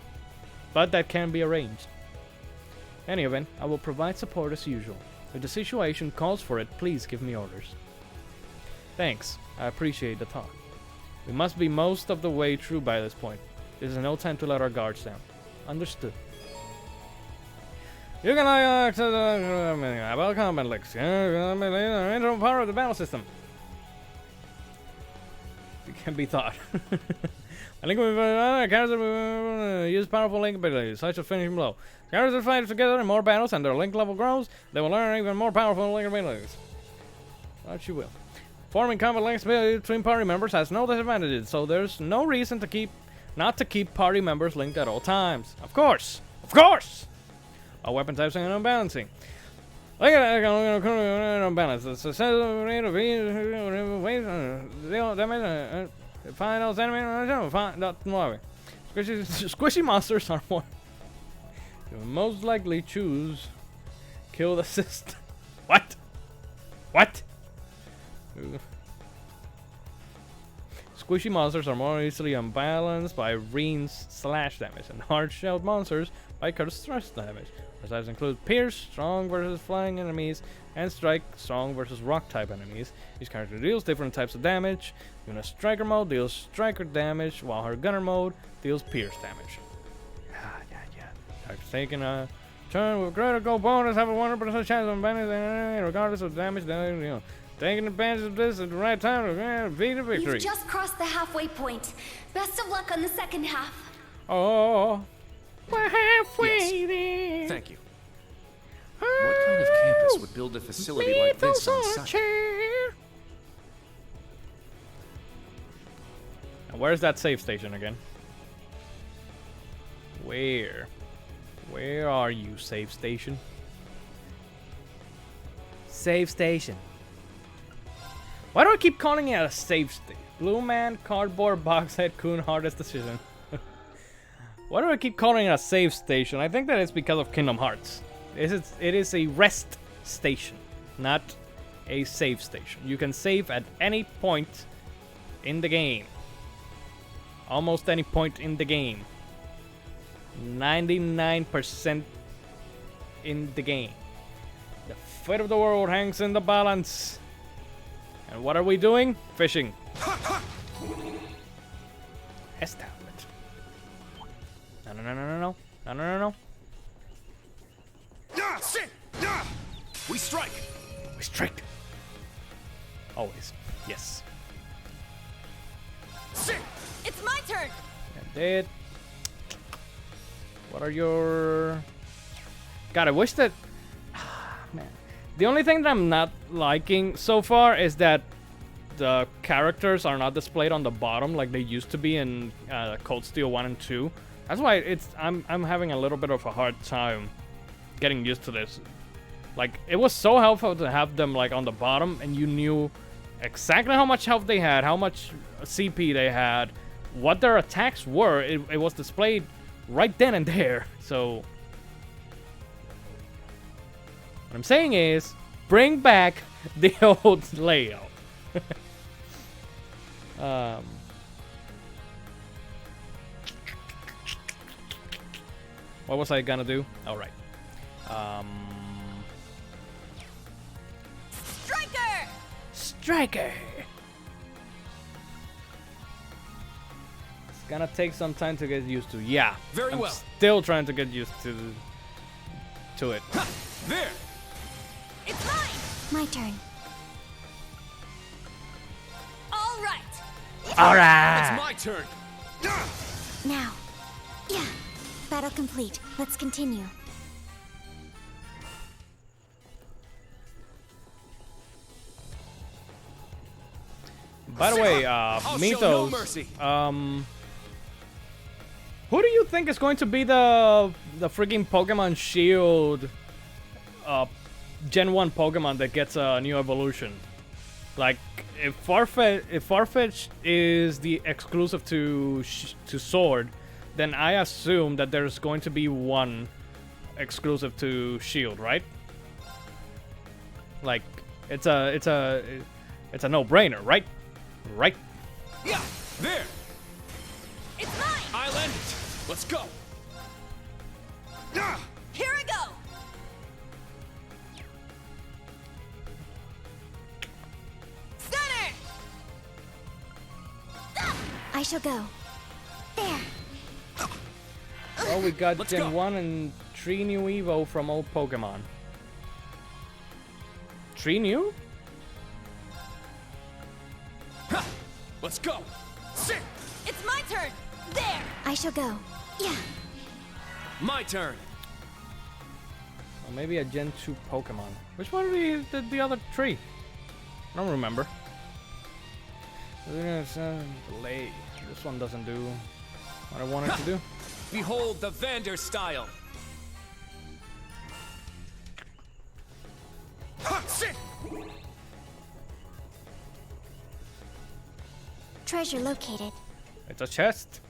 but that can be arranged. In any event, I will provide support as usual. If the situation calls for it, please give me orders. Thanks. I appreciate the thought. We must be most of the way through by this point. This is no time to let our guards down. Understood. You can access the about combat links. Internal power of the battle system. It can be thought. I think we use powerful link abilities, such as finishing blow. Characters fight together in more battles, and their link level grows. They will learn even more powerful link abilities. What you will. Forming combat links between party members has no disadvantages, so there's no reason to not to keep party members linked at all times. Of course! Of course! All weapon types and unbalancing. Look at that, unbalance. It's a rate of damage. Find those enemies. Squishy monsters are more. You will most likely choose kill the system. What? What? Squishy monsters are more easily unbalanced by Reen's slash damage, and hard-shelled monsters by Kurt's thrust damage. The types include Pierce, strong versus flying enemies, and Strike, strong versus rock-type enemies. Each character deals different types of damage. Yuna's Striker mode deals Striker damage, while her Gunner mode deals Pierce damage. Characters taking a turn with critical bonus have a 100% chance of banning regardless of damage. Taking advantage of this at the right time to beat a victory. You've just crossed the halfway point. Best of luck on the second half. Oh, we're halfway there. Thank you. What kind of campus would build a facility like this on site? Now, where's that save station again? Where are you, save station? Save station. Why do I keep calling it a save station? Blue Man, Cardboard, Boxhead, Coon, Hardest Decision. Why do I keep calling it a save station? I think that it's because of Kingdom Hearts. It is a rest station, not a save station. You can save at any point in the game. Almost any point in the game. 99% in the game. The fate of the world hangs in the balance. And what are we doing? Fishing. Established. No. We strike. We strike. Always. Yes. It's my turn. I did. What are your... God, I wish that... Man. The only thing that I'm not liking so far is that the characters are not displayed on the bottom like they used to be in Cold Steel 1 and 2. That's why I'm having a little bit of a hard time getting used to this. Like, it was so helpful to have them like on the bottom and you knew exactly how much health they had, how much CP they had, what their attacks were. It was displayed right then and there. So what I'm saying is, bring back the old layout. What was I gonna do? All right. Striker. It's gonna take some time to get used to. Yeah. Very well. Still trying to get used to it. There. It's mine. My turn. Alright! It's my turn! Now. Yeah. Battle complete. Let's continue. By the way, I'll show no Mythos, mercy. who do you think is going to be the freaking Pokemon Shield Gen 1 Pokemon that gets a new evolution? Like, if Farfetch is the exclusive to Sword, then I assume that there's going to be one exclusive to Shield, right? Like, it's a no-brainer, right? Right? Yeah, there. It's mine. I'll end it. Let's go. Here I go! Stunner! I shall go. There. Well, we got Gen 1 and 3 new Evo from old Pokemon. 3 new? Let's go. Sit. It's my turn! There! I shall go. Yeah. My turn. Or maybe a Gen 2 Pokemon. Which one are the other 3? I don't remember. Delay. This one doesn't do what I want it to do. Behold the Vander style. Sit. Treasure located. It's a chest.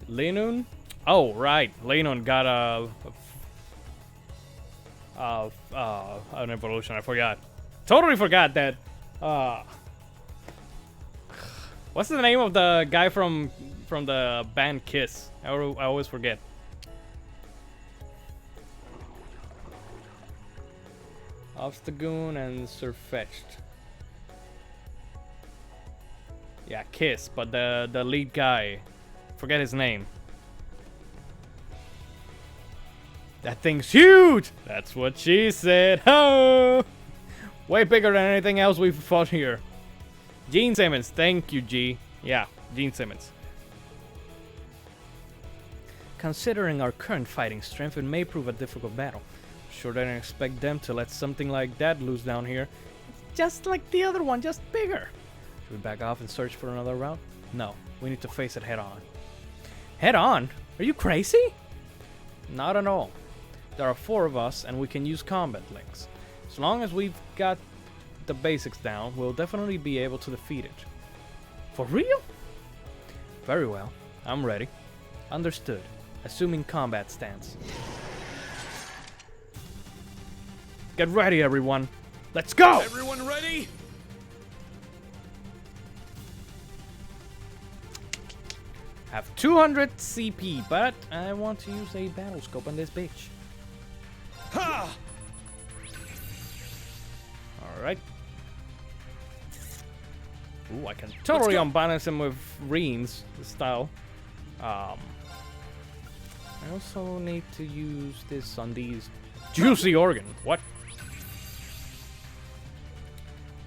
Leinun? Oh, right. Leinun got an evolution. I forgot. Totally forgot that. What's the name of the guy from the band Kiss? I always forget. Obstagoon and Surfetched. Yeah, Kiss, but the lead guy. Forget his name. That thing's huge! That's what she said. Oh! Way bigger than anything else we've fought here. Gene Simmons. Thank you, G. Yeah, Gene Simmons. Considering our current fighting strength, it may prove a difficult battle. Sure didn't expect them to let something like that loose down here. It's just like the other one, just bigger. Should we back off and search for another route? No, we need to face it head on. Head on? Are you crazy? Not at all. There are 4 of us and we can use combat links. As long as we've got the basics down, we'll definitely be able to defeat it. For real? Very well. I'm ready. Understood. Assuming combat stance. Get ready, everyone. Let's go! Everyone ready? Have 200 CP, but I want to use a battle scope on this bitch. Ha! Alright. Ooh, I can totally unbalance him with Reen's style. I also need to use this on these juicy organ. What?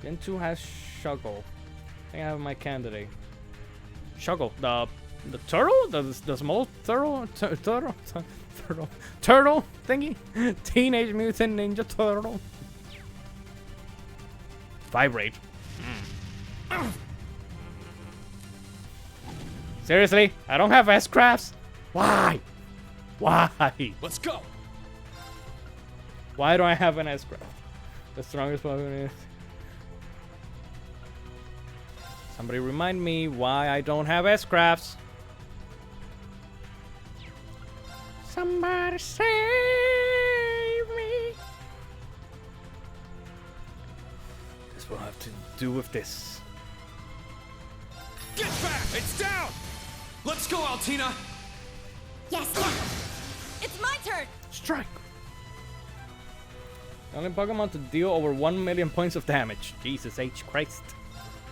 Gen 2 has Shuggle. I think I have my candidate. Shuggle, the turtle? The small turtle? Turtle thingy? Teenage Mutant Ninja Turtle. Vibrate. Seriously? I don't have S-Crafts? Why? Why? Let's go. Why do I have an S-Craft? The strongest Pokemon is... Somebody remind me why I don't have S-Crafts. Somebody save me. This will have to do with this. Get back! It's down! Let's go, Altina! Yes, It's my turn! Strike! The only Pokemon to deal over 1 million points of damage. Jesus H. Christ.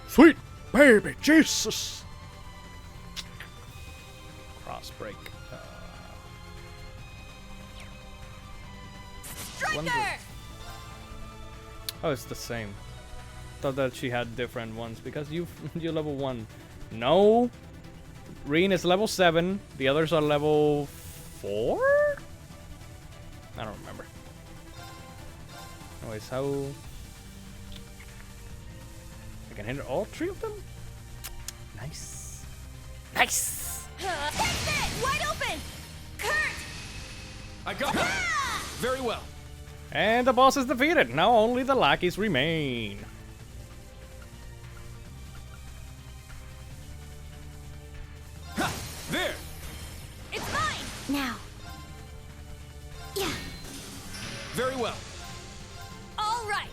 Sweet baby Jesus! Cross break. Oh, it's the same. Thought that she had different ones because you level 1. No. Reen is level 7. The others are level 4? I don't remember. Anyways, how... I can hit all 3 of them? Nice. Nice! That's it! Wide open! Kurt! I got it! Very well. And the boss is defeated. Now only the lackeys remain. Ha! There! It's mine! Now. Yeah. Very well. All right.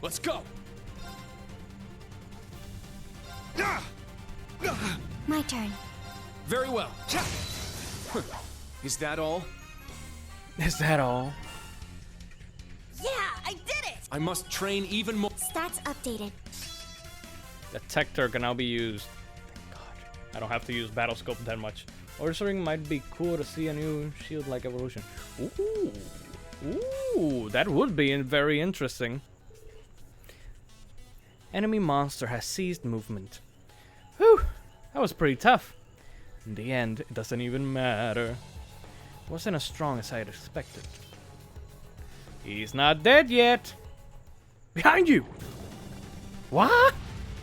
Let's go. My turn. Very well. Is that all? Is that all? Yeah, I did it! I must train even more. Stats updated. Detector can now be used. Thank God. I don't have to use battle scope that much. Ordering might be cool to see a new shield-like evolution. Ooh. Ooh, that would be very interesting. Enemy monster has seized movement. Whew, that was pretty tough. In the end, it doesn't even matter. Wasn't as strong as I had expected. He's not dead yet. Behind you! What?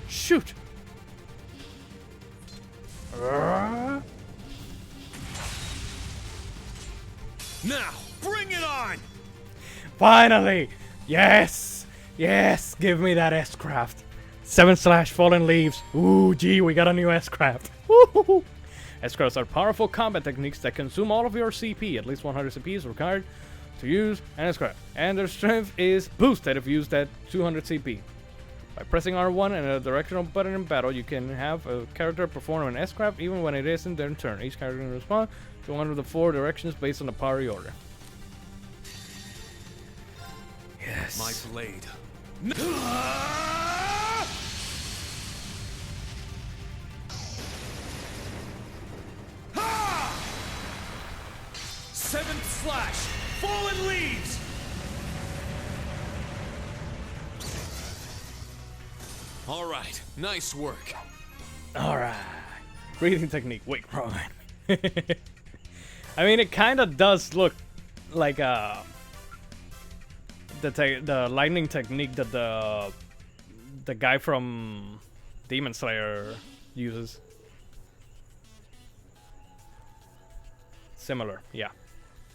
Shoot! Now, bring it on! Finally! Yes! Yes! Give me that S-Craft. 7/ Fallen Leaves. Ooh, gee, we got a new S-Craft. Woohoo! S-Crafts are powerful combat techniques that consume all of your CP. At least 100 CP is required to use an S-Craft. And their strength is boosted if used at 200 CP. By pressing R1 and a directional button in battle, you can have a character perform an S-Craft even when it isn't their turn. Each character can respond to one of the 4 directions based on the party order. Yes. My blade. Seventh slash! Fallen leaves! Alright, nice work. Alright. Breathing technique. Wait, wrong. I mean, it kind of does look like the lightning technique that the guy from Demon Slayer uses. Similar, yeah.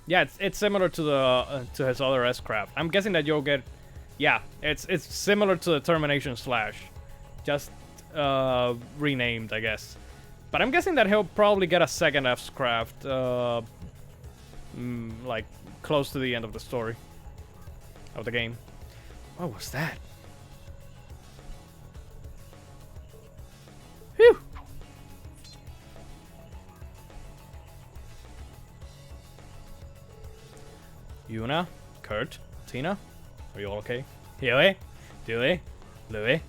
Yeah, it's similar to the to his other S-Craft. I'm guessing that you'll get, yeah, it's similar to the Termination Slash, just renamed, I guess. But I'm guessing that he'll probably get a second S-Craft, like close to the end of the story of the game. What was that? Phew! Yuna, Kurt, Tina, are you all okay? Huey? Dewey? Louis?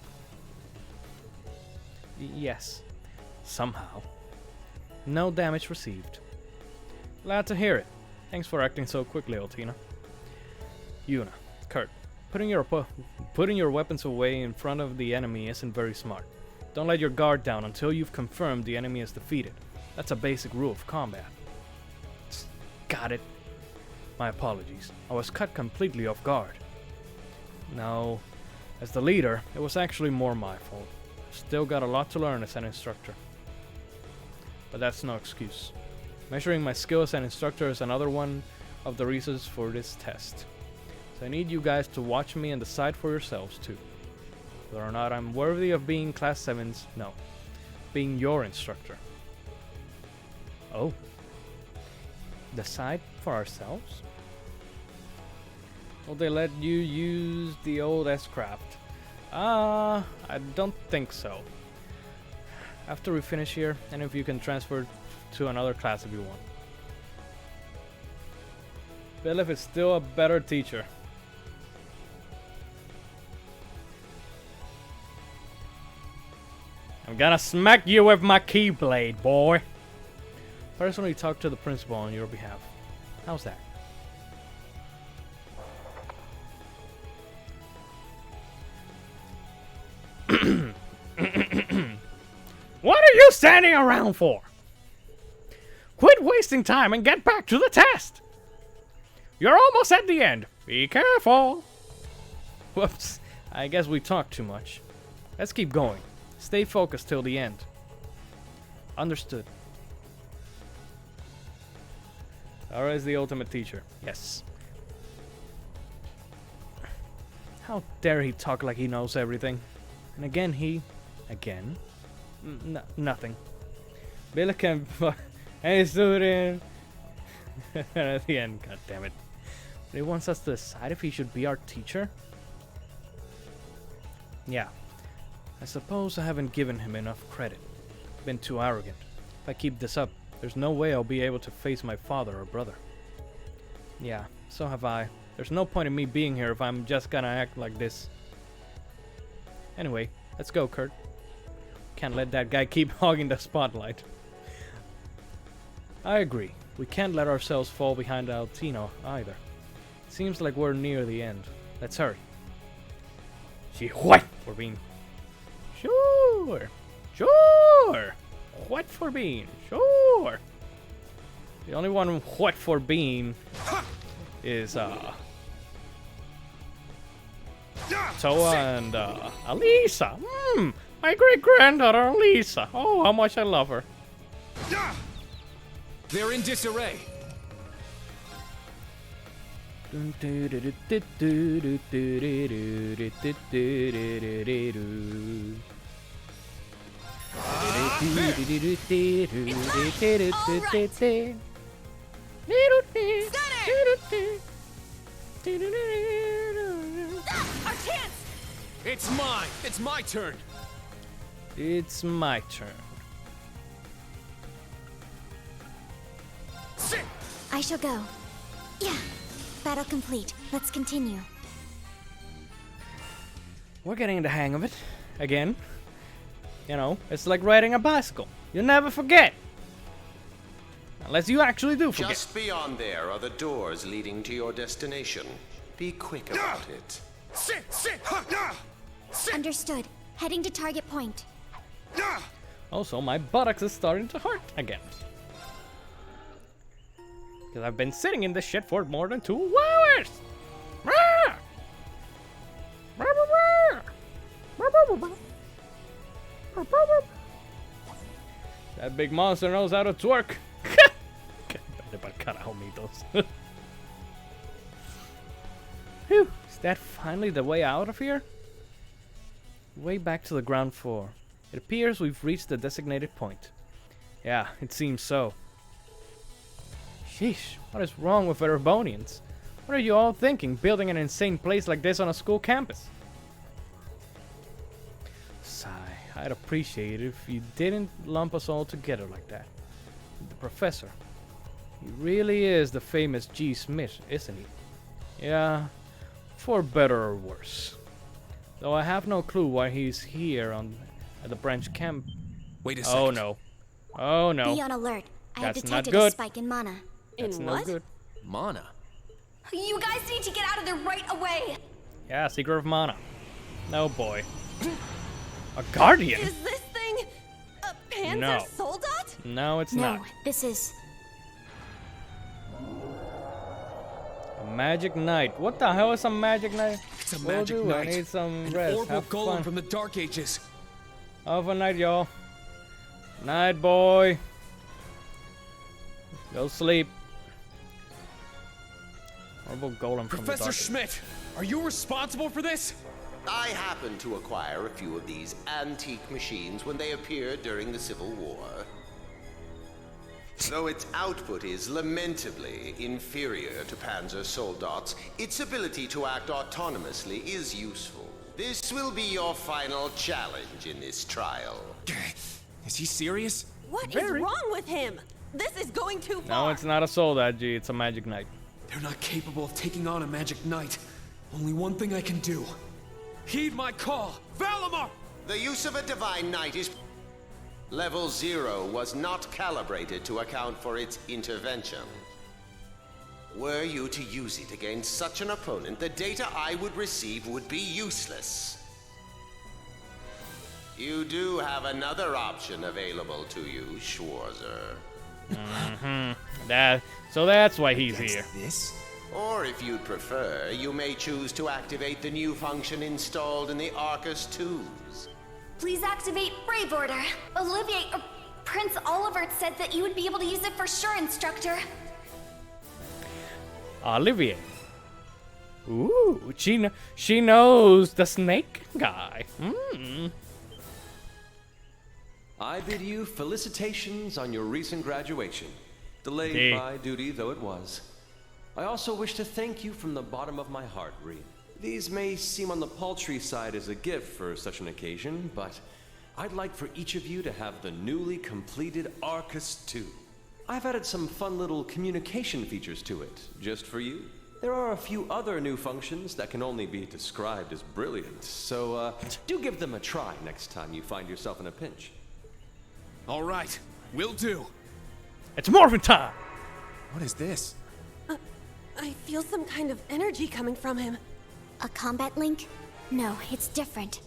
Yes. Somehow. No damage received. Glad to hear it. Thanks for acting so quickly, Altina. Yuna, Kurt, putting your weapons away in front of the enemy isn't very smart. Don't let your guard down until you've confirmed the enemy is defeated. That's a basic rule of combat. Got it. My apologies. I was cut completely off guard. No, as the leader, it was actually more my fault. Still got a lot to learn as an instructor. But that's no excuse. Measuring my skill as an instructor is another one of the reasons for this test. So I need you guys to watch me and decide for yourselves too. Whether or not I'm worthy of being Class 7's, no. Being your instructor. Oh. Decide for ourselves? Will they let you use the old S-Craft? I don't think so. After we finish here, any of you can transfer to another class if you want. Beliv is still a better teacher. I'm gonna smack you with my keyblade, boy. Personally talk to the principal on your behalf. How's that? standing around for? Quit wasting time and get back to the test! You're almost at the end. Be careful! Whoops. I guess we talked too much. Let's keep going. Stay focused till the end. Understood. Aura is the ultimate teacher. Yes. How dare he talk like he knows everything? And again, Again? Nothing. Bill can... Hey, student! At the end, god damn it. But he wants us to decide if he should be our teacher? Yeah. I suppose I haven't given him enough credit. Been too arrogant. If I keep this up, there's no way I'll be able to face my father or brother. Yeah, so have I. There's no point in me being here if I'm just gonna act like this. Anyway, let's go, Kurt. Can't let that guy keep hogging the spotlight. I agree. We can't let ourselves fall behind Altino either. Seems like we're near the end. Let's hurry. She what for being? Sure. Sure. What for being? Sure. The only one what for being is Toa and Alisa. My great granddaughter Alisa. Oh, how much I love her. They're in disarray. Our chance! It's mine. It's my turn. It's my turn. I shall go. Yeah. Battle complete. Let's continue. We're getting the hang of it. Again. You know, it's like riding a bicycle. You never forget. Unless you actually do forget. Just beyond there are the doors leading to your destination. Be quick about it. Understood. Heading to target point. Also, my buttocks is starting to hurt again. Because I've been sitting in this shit for more than 2 hours! That big monster knows how to twerk! Whew, is that finally the way out of here? Way back to the ground floor. It appears we've reached the designated point. Yeah, it seems so. Sheesh, what is wrong with Erebonians? What are you all thinking, building an insane place like this on a school campus? Sigh, I'd appreciate it if you didn't lump us all together like that. The professor. He really is the famous G. Smith, isn't he? Yeah, for better or worse. Though I have no clue why he's here at the branch camp. Wait a second. Oh no. Oh no. Be on alert. I have That's detected not good. a spike in mana. That's no good. Mana? You guys need to get out of there right away! Yeah, Secret of Mana. No boy. A guardian? Is this thing a Panzer No. Soldat? No, it's No, not. this is... A magic knight. What the hell is a magic knight? It's a Will magic do. knight. I need some An rest. orbital Have golem fun. from the Dark Ages. Have a night, y'all. Night, boy. Go sleep. Horrible golem from the Professor dark. Schmidt, are you responsible for this? I happened to acquire a few of these antique machines when they appeared during the Civil War. Though its output is lamentably inferior to Panzer Soldat's, its ability to act autonomously is useful. This will be your final challenge in this trial. Is he serious? What is wrong with him? This is going too far. No, it's not a soldat, G. It's a magic knight. They're not capable of taking on a magic knight. Only one thing I can do. Heed my call. Valimar! The use of a divine knight is... Level 0 was not calibrated to account for its intervention. Were you to use it against such an opponent, the data I would receive would be useless. You do have another option available to you, Schwarzer. So that's why he's here. This? Or if you'd prefer, you may choose to activate the new function installed in the Arcus tubes. Please activate Brave Order. Olivier, Prince Olivert said that you would be able to use it for sure, Instructor. Olivier. Ooh, she knows the snake guy. I bid you felicitations on your recent graduation, delayed by duty though it was. I also wish to thank you from the bottom of my heart, Reed. These may seem on the paltry side as a gift for such an occasion, but I'd like for each of you to have the newly completed Arcus 2. I've added some fun little communication features to it, just for you. There are a few other new functions that can only be described as brilliant, so do give them a try next time you find yourself in a pinch. All right, will do. It's morphin' time! What is this? I feel some kind of energy coming from him. A combat link? No, it's different.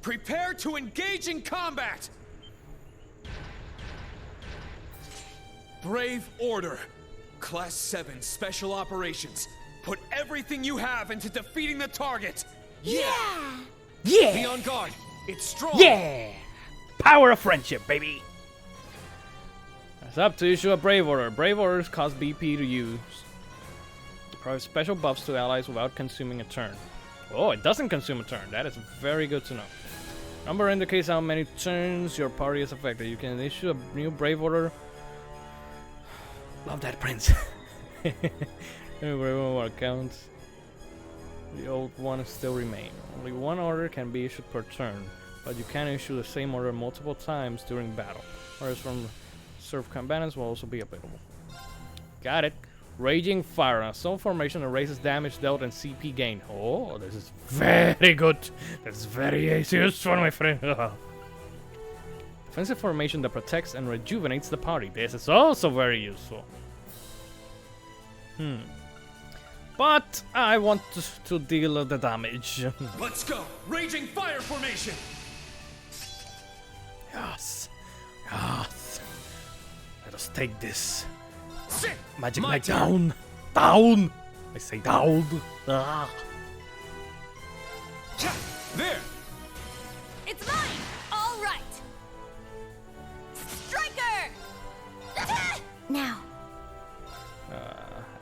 Prepare to engage in combat! Brave Order. Class 7 Special Operations. Put everything you have into defeating the target. Yeah! Be on guard. It's strong. Yeah! Power of friendship, baby! It's up to issue a Brave Order. Brave Orders cost BP to use. Provide special buffs to allies without consuming a turn. Oh, it doesn't consume a turn. That is very good to know. Number indicates how many turns your party is affected. You can issue a new Brave Order. Love that, Prince. Brave Order counts. The old ones still remain. Only one order can be issued per turn, but you can issue the same order multiple times during battle. Orders from serve combatants will also be available. Got it. Raging Fire. On some formation erases damage dealt and CP gain. Oh, this is very good. That's very useful, my friend. Defensive formation that protects and rejuvenates the party. This is also very useful. But I want to deal the damage. Let's go. Raging Fire formation. Yes. Yes. Let us take this. Sit. Magic Knight down! Down! I say down! Ah. There! It's mine! All right! Striker! Now.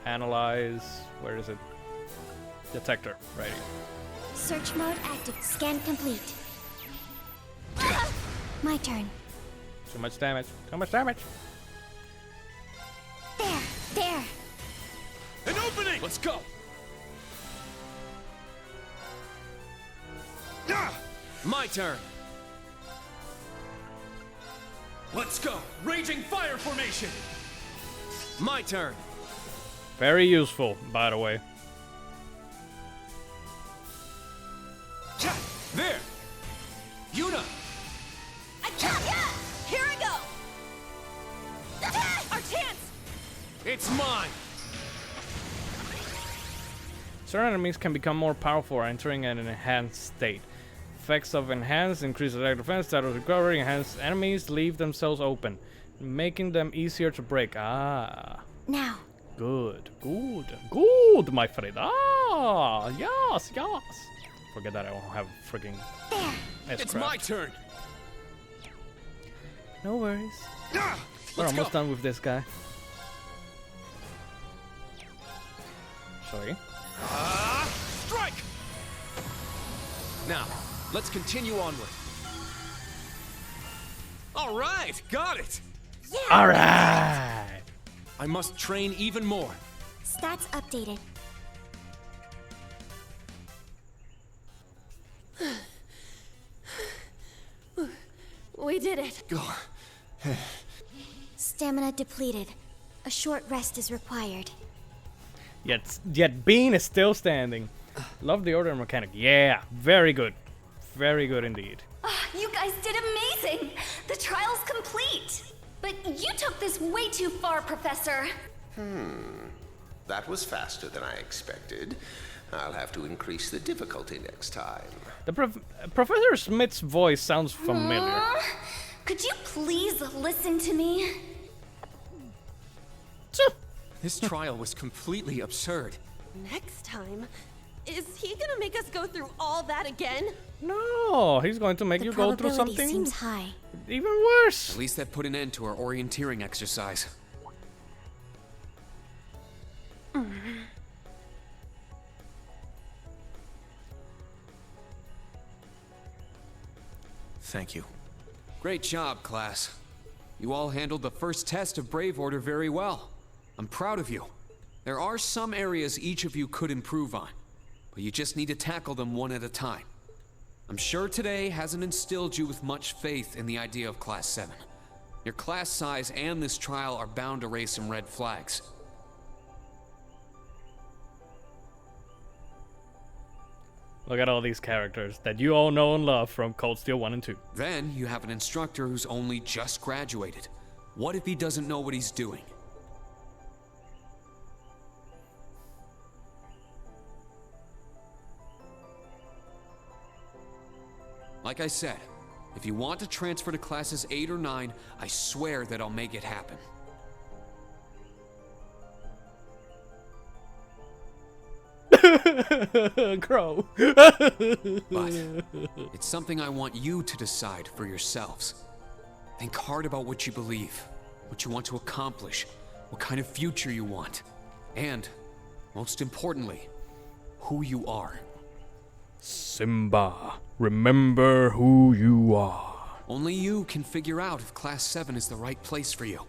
Analyze. Where is it? Detector. Right here. Search mode active. Scan complete. My turn. Too much damage. Too much damage. There. An opening! Let's go! My turn! Let's go! Raging Fire formation! My turn! Very useful, by the way. There! Yuna! Here I go! Our chance! It's mine! Certain enemies can become more powerful entering an enhanced state. Effects of enhanced increase attack defense, status recovery, enhanced enemies leave themselves open, making them easier to break. Ah. Now. Good, my friend. Ah, yes. Forget that I won't have freaking. There. It's my turn. No worries. We're almost done with this guy. Sorry. Strike! Now, let's continue onward. All right, got it. Yeah. All right. I must train even more. Stats updated. We did it. Go. Stamina depleted. A short rest is required. Yet Bean is still standing. Love the order mechanic. Yeah, very good. Very good indeed. You guys did amazing! The trial's complete! But you took this way too far, Professor. That was faster than I expected. I'll have to increase the difficulty next time. The Professor Smith's voice sounds familiar. Could you please listen to me? This trial was completely absurd. Next time? Is he gonna make us go through all that again? No, he's going to make you go through something seems high. even worse. At least that put an end to our orienteering exercise. Thank you. Great job, class. You all handled the first test of Brave Order very well. I'm proud of you. There are some areas each of you could improve on, but you just need to tackle them one at a time. I'm sure today hasn't instilled you with much faith in the idea of Class 7. Your class size and this trial are bound to raise some red flags. Look at all these characters that you all know and love from Cold Steel 1 and 2. Then you have an instructor who's only just graduated. What if he doesn't know what he's doing? Like I said, if you want to transfer to classes 8 or 9, I swear that I'll make it happen. Crow. But it's something I want you to decide for yourselves. Think hard about what you believe, what you want to accomplish, what kind of future you want, and, most importantly, who you are. Simba, remember who you are. Only you can figure out if Class 7 is the right place for you.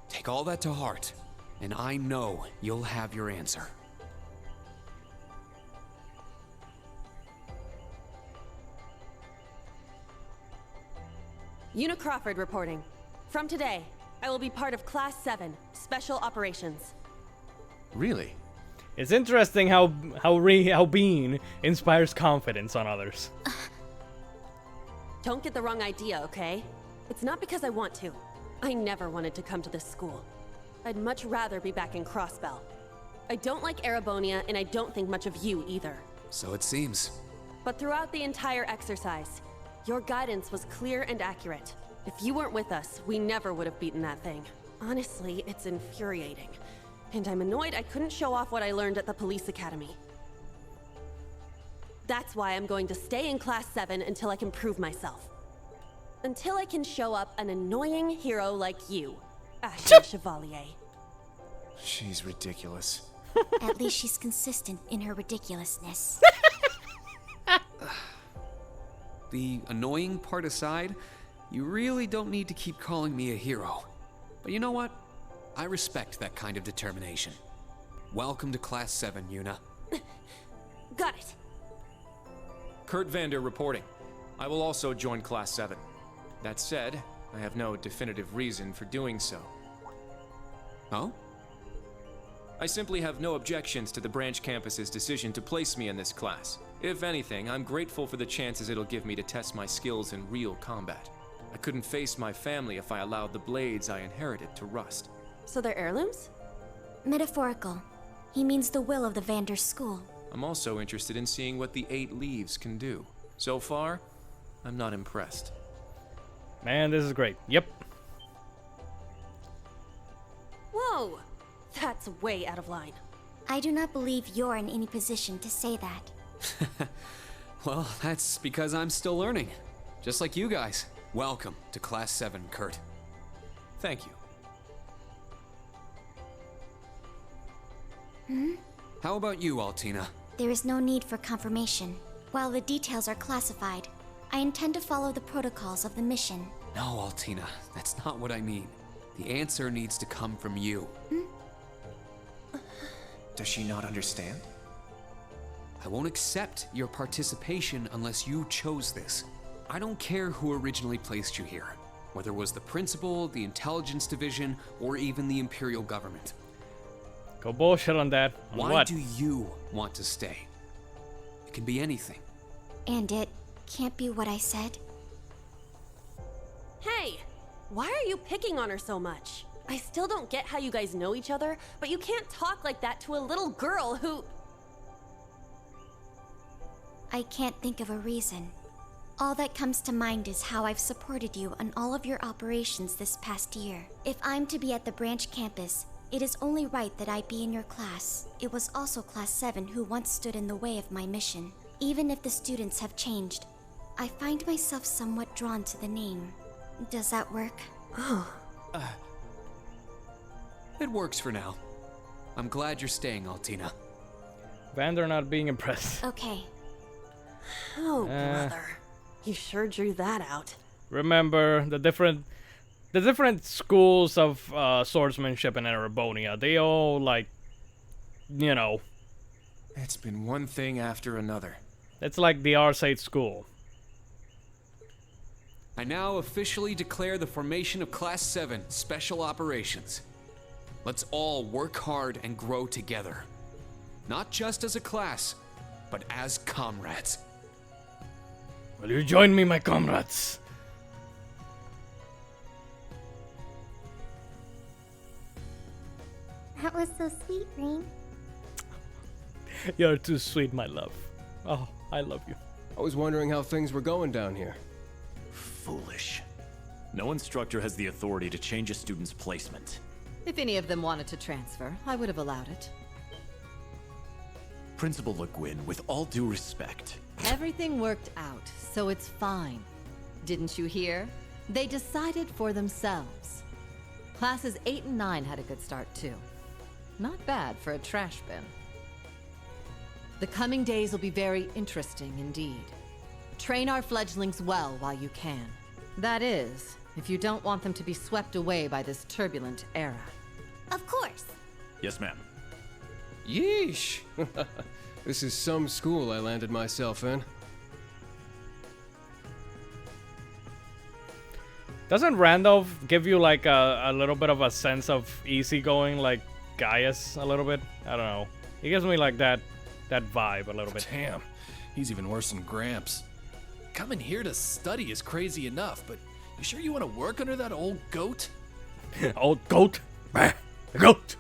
Take all that to heart, and I know you'll have your answer. Una Crawford reporting. From today, I will be part of Class 7, Special Operations. Really? It's interesting how Bean inspires confidence on others. Don't get the wrong idea, okay? It's not because I want to. I never wanted to come to this school. I'd much rather be back in Crossbell. I don't like Erebonia, and I don't think much of you either. So it seems. But throughout the entire exercise, your guidance was clear and accurate. If you weren't with us, we never would have beaten that thing. Honestly, it's infuriating. And I'm annoyed I couldn't show off what I learned at the police academy. That's why I'm going to stay in Class 7 until I can prove myself. Until I can show up an annoying hero like you, Ashen Chevalier. She's ridiculous. At least she's consistent in her ridiculousness. The annoying part aside, you really don't need to keep calling me a hero. But you know what? I respect that kind of determination. Welcome to Class 7, Una. Got it. Kurt Vander reporting. I will also join Class 7. That said, I have no definitive reason for doing so. Oh? I simply have no objections to the branch campus's decision to place me in this class. If anything, I'm grateful for the chances it'll give me to test my skills in real combat. I couldn't face my family if I allowed the blades I inherited to rust. So they're heirlooms? Metaphorical. He means the will of the Vander school. I'm also interested in seeing what the 8 leaves can do. So far, I'm not impressed. Man, this is great. Yep. Whoa! That's way out of line. I do not believe you're in any position to say that. Well, that's because I'm still learning. Just like you guys. Welcome to Class 7, Kurt. Thank you. How about you, Altina? There is no need for confirmation. While the details are classified, I intend to follow the protocols of the mission. No, Altina, that's not what I mean. The answer needs to come from you. Does she not understand? I won't accept your participation unless you chose this. I don't care who originally placed you here, whether it was the principal, the intelligence division, or even the Imperial government. Go bullshit on that. On Why what? do you want to stay? It can be anything. And it can't be what I said. Hey! Why are you picking on her so much? I still don't get how you guys know each other, but you can't talk like that to a little girl who... I can't think of a reason. All that comes to mind is how I've supported you on all of your operations this past year. If I'm to be at the branch campus, it is only right that I be in your class. It was also Class 7 who once stood in the way of my mission. Even if the students have changed, I find myself somewhat drawn to the name. Does that work? Oh. It works for now. I'm glad you're staying, Altina. Vander not being impressed. Okay. Oh, brother. You sure drew that out. Remember, the different schools of swordsmanship in Erebonia, they all, like, you know... It's been one thing after another. It's like the Arsate school. I now officially declare the formation of Class 7 Special Operations. Let's all work hard and grow together. Not just as a class, but as comrades. Will you join me, my comrades? That was so sweet, Rain. You're too sweet, my love. Oh, I love you. I was wondering how things were going down here. Foolish. No instructor has the authority to change a student's placement. If any of them wanted to transfer, I would have allowed it. Principal Le Guin, with all due respect. Everything worked out, so it's fine. Didn't you hear? They decided for themselves. Classes 8 and 9 had a good start too. Not bad for a trash bin. The coming days will be very interesting indeed. Train our fledglings well while you can. That is, if you don't want them to be swept away by this turbulent era. Of course. Yes, ma'am. Yeesh! This is some school I landed myself in. Doesn't Randolph give you like a little bit of a sense of easygoing, like Gaius a little bit? I don't know. He gives me like that vibe a little bit. Damn, he's even worse than Gramps. Coming here to study is crazy enough, but you sure you want to work under that old goat? Old goat? The goat!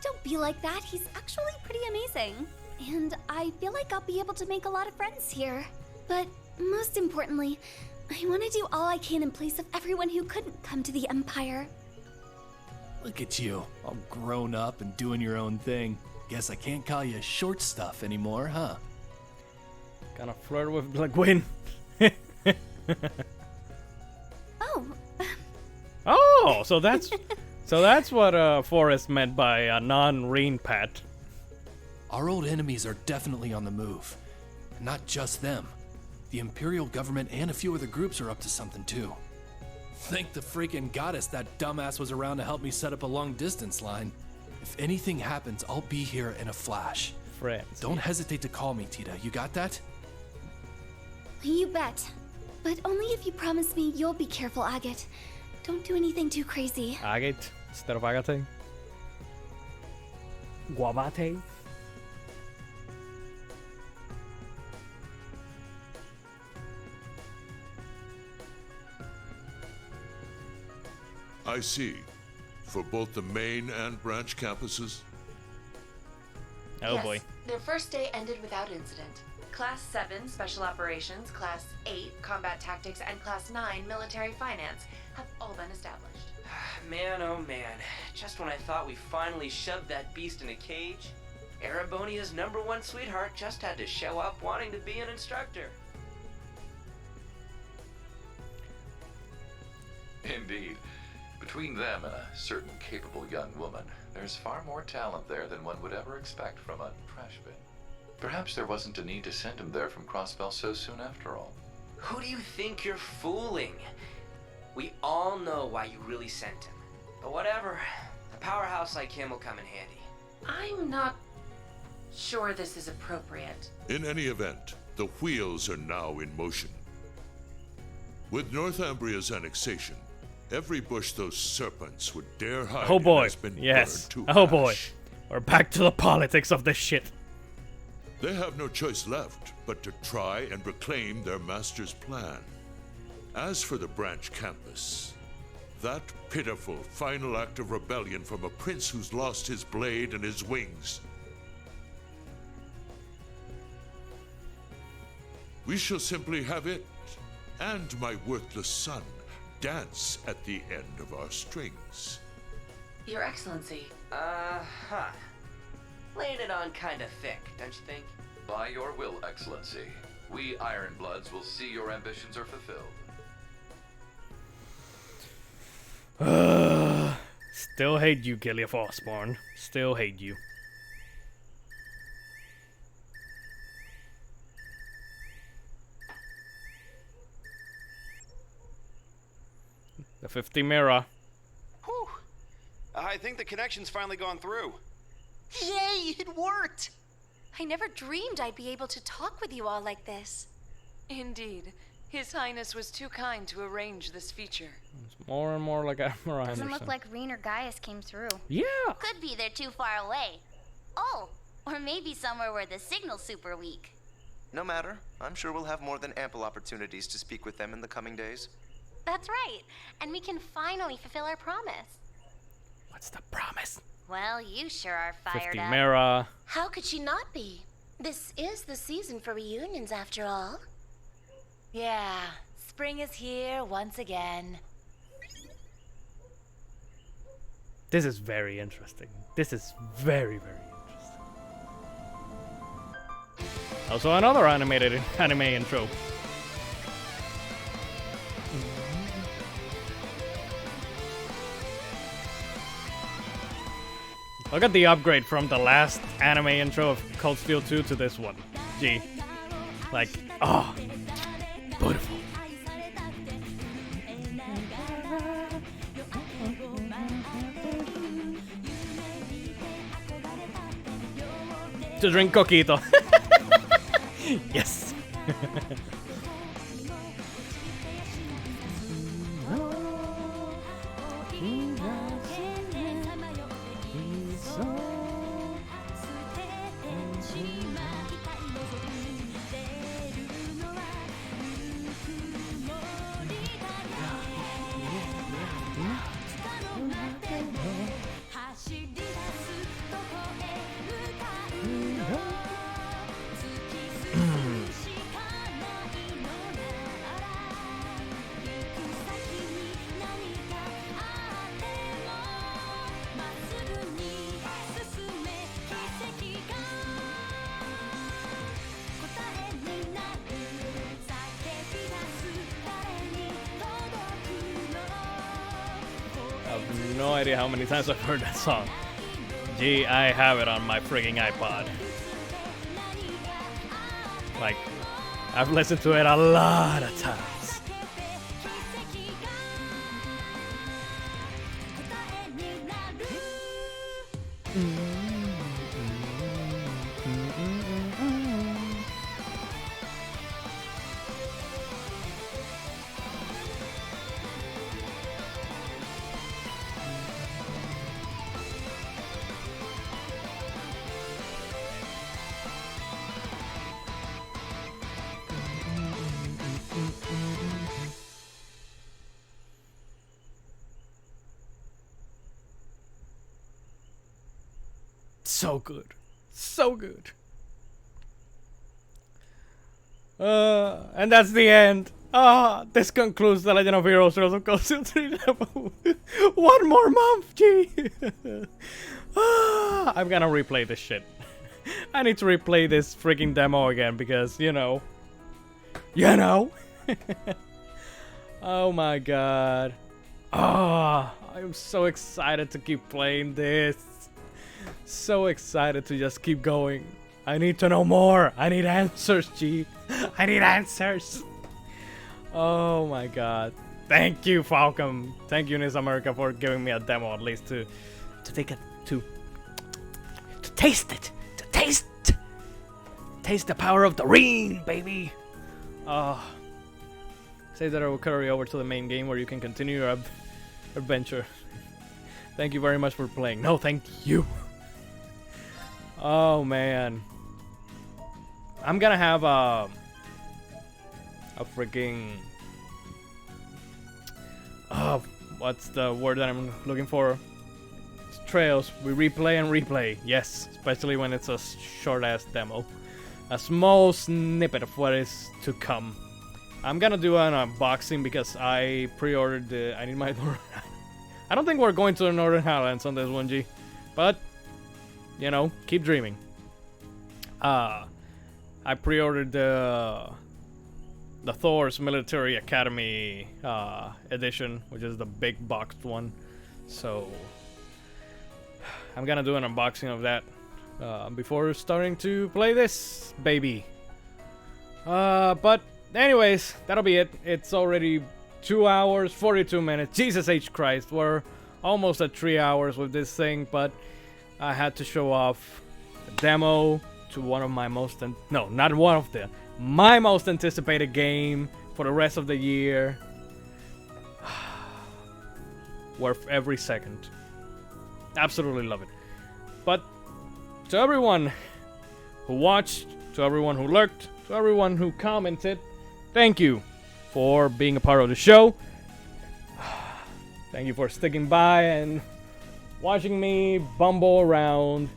Don't be like that. He's actually pretty amazing. And I feel like I'll be able to make a lot of friends here. But most importantly, I want to do all I can in place of everyone who couldn't come to the Empire. Look at you, all grown up and doing your own thing. Guess I can't call you short stuff anymore, huh? Gonna flirt with Le Guin. Oh. Oh, so that's what Forrest meant by a non-Reen pet. Our old enemies are definitely on the move. And not just them. The Imperial government and a few other groups are up to something too. Thank the freaking goddess that dumbass was around to help me set up a long-distance line. If anything happens, I'll be here in a flash. Friends. Don't hesitate to call me, Tita. You got that? You bet. But only if you promise me you'll be careful, Agate. Don't do anything too crazy. Agate instead of Agate. Guavate. I see. For both the main and branch campuses? Oh yes, boy. Their first day ended without incident. Class 7 Special Operations, Class 8 Combat Tactics, and Class 9 Military Finance have all been established. Man, oh man. Just when I thought we finally shoved that beast in a cage, Erebonia's #1 sweetheart just had to show up wanting to be an instructor. Indeed. Between them and a certain capable young woman, there's far more talent there than one would ever expect from a trash bin. Perhaps there wasn't a need to send him there from Crossbell so soon after all. Who do you think you're fooling? We all know why you really sent him. But whatever, a powerhouse like him will come in handy. I'm not sure this is appropriate. In any event, the wheels are now in motion. With Northumbria's annexation, every bush those serpents would dare hide Oh boy. has been Yes. burned to Oh boy. ash. We're back to the politics of this shit. They have no choice left but to try and reclaim their master's plan. As for the branch campus, That pitiful final act of rebellion from a prince who's lost his blade and his wings. We shall simply have it, and my worthless son, dance at the end of our strings. Your Excellency. Laying it on kinda thick, don't you think? By your will, Excellency, we Ironbloods will see your ambitions are fulfilled. Still hate you, Gilead Osborne. Still hate you. The 50 mirror. Whew. I think the connection's finally gone through. Yay, it worked! I never dreamed I'd be able to talk with you all like this. Indeed. His Highness was too kind to arrange this feature. It's more and more like Admiral Doesn't Anderson. look like Reen or Gaius came through. Yeah. Could be they're too far away. Oh, or maybe somewhere where the signal's super weak. No matter. I'm sure we'll have more than ample opportunities to speak with them in the coming days. That's right. And we can finally fulfill our promise. What's the promise? Well, you sure are fired 50 up. mirror. How could she not be? This is the season for reunions, after all. Yeah, spring is here once again. This is very interesting. This is very, very interesting. Also another anime intro. Look at the upgrade from the last anime intro of Cold Steel 2 to this one. Gee. Like, oh, beautiful. To drink coquito. Yes. No idea how many times I've heard that song. Gee, I have it on my frigging iPod. Like, I've listened to it a lot of times. So good. So good. And that's the end. This concludes The Legend of Heroes Heroes of Cold Steel 3 level. One more month, gee. I'm gonna replay this shit. I need to replay this freaking demo again because, you know. Oh my god. I'm so excited to keep playing this. So excited to just keep going. I need to know more. I need answers, G. I need answers. Oh my god. Thank you, Falcom. Thank you, Nis America, for giving me a demo at least to take it to taste it. To taste the power of the Reen, baby. Say that I will carry over to the main game where you can continue your adventure. Thank you very much for playing. No, thank you. Oh man, I'm gonna have a freaking what's the word that I'm looking for? Trails. We replay and replay. Yes, especially when it's a short-ass demo. A small snippet of what is to come. I'm gonna do an unboxing because I pre-ordered the... I need my... I don't think we're going to the Northern Highlands on this one, G. But, you know, keep dreaming. I pre-ordered the Thor's Military Academy edition, which is the big boxed one. So, I'm gonna do an unboxing of that before starting to play this baby. But anyways, that'll be it. It's already 2 hours, 42 minutes. Jesus H. Christ, we're almost at 3 hours with this thing, but I had to show off a demo to one of my most... no, not one of them. My most anticipated game for the rest of the year. Worth every second. Absolutely love it. But to everyone who watched, to everyone who lurked, to everyone who commented, thank you for being a part of the show. Thank you for sticking by and watching me bumble around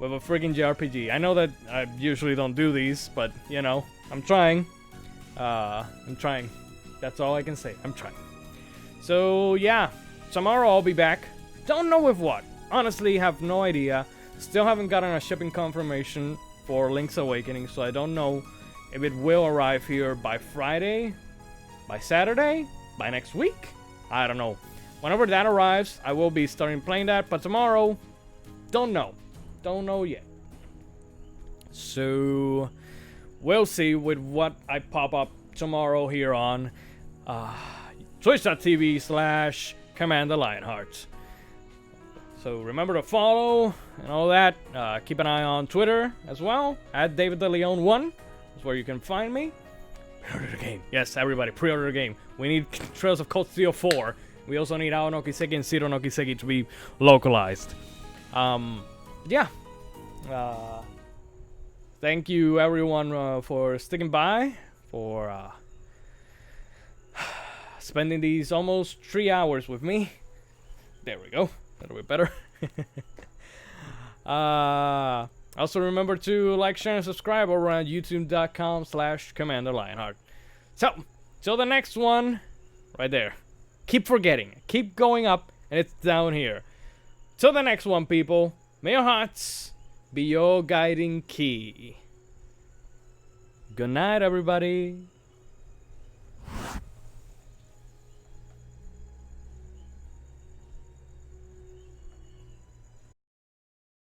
with a freaking JRPG. I know that I usually don't do these, but you know, I'm trying. I'm trying. That's all I can say. I'm trying. So yeah, tomorrow I'll be back. Don't know with what. Honestly, have no idea. Still haven't gotten a shipping confirmation for Link's Awakening, so I don't know if it will arrive here by Friday, by Saturday, by next week. I don't know. Whenever that arrives, I will be starting playing that, but tomorrow, don't know. Don't know yet. So, we'll see with what I pop up tomorrow here on twitch.tv/Commander Lionheart. So remember to follow and all that. Keep an eye on Twitter as well, at DavidDeLeon1. That's where you can find me. Pre-order the game. Yes, everybody, pre-order the game. We need Trails of Cold Steel 4. We also need Ao no Kiseki and Zero no Kiseki to be localized. Yeah. Thank you everyone for sticking by, for spending these almost 3 hours with me. There we go. That'll be better. Also remember to like, share, and subscribe over on youtube.com/Commander Lionheart. So, till the next one, right there. Keep forgetting. Keep going up, and it's down here. Till the next one, people. May your hearts be your guiding key. Good night, everybody.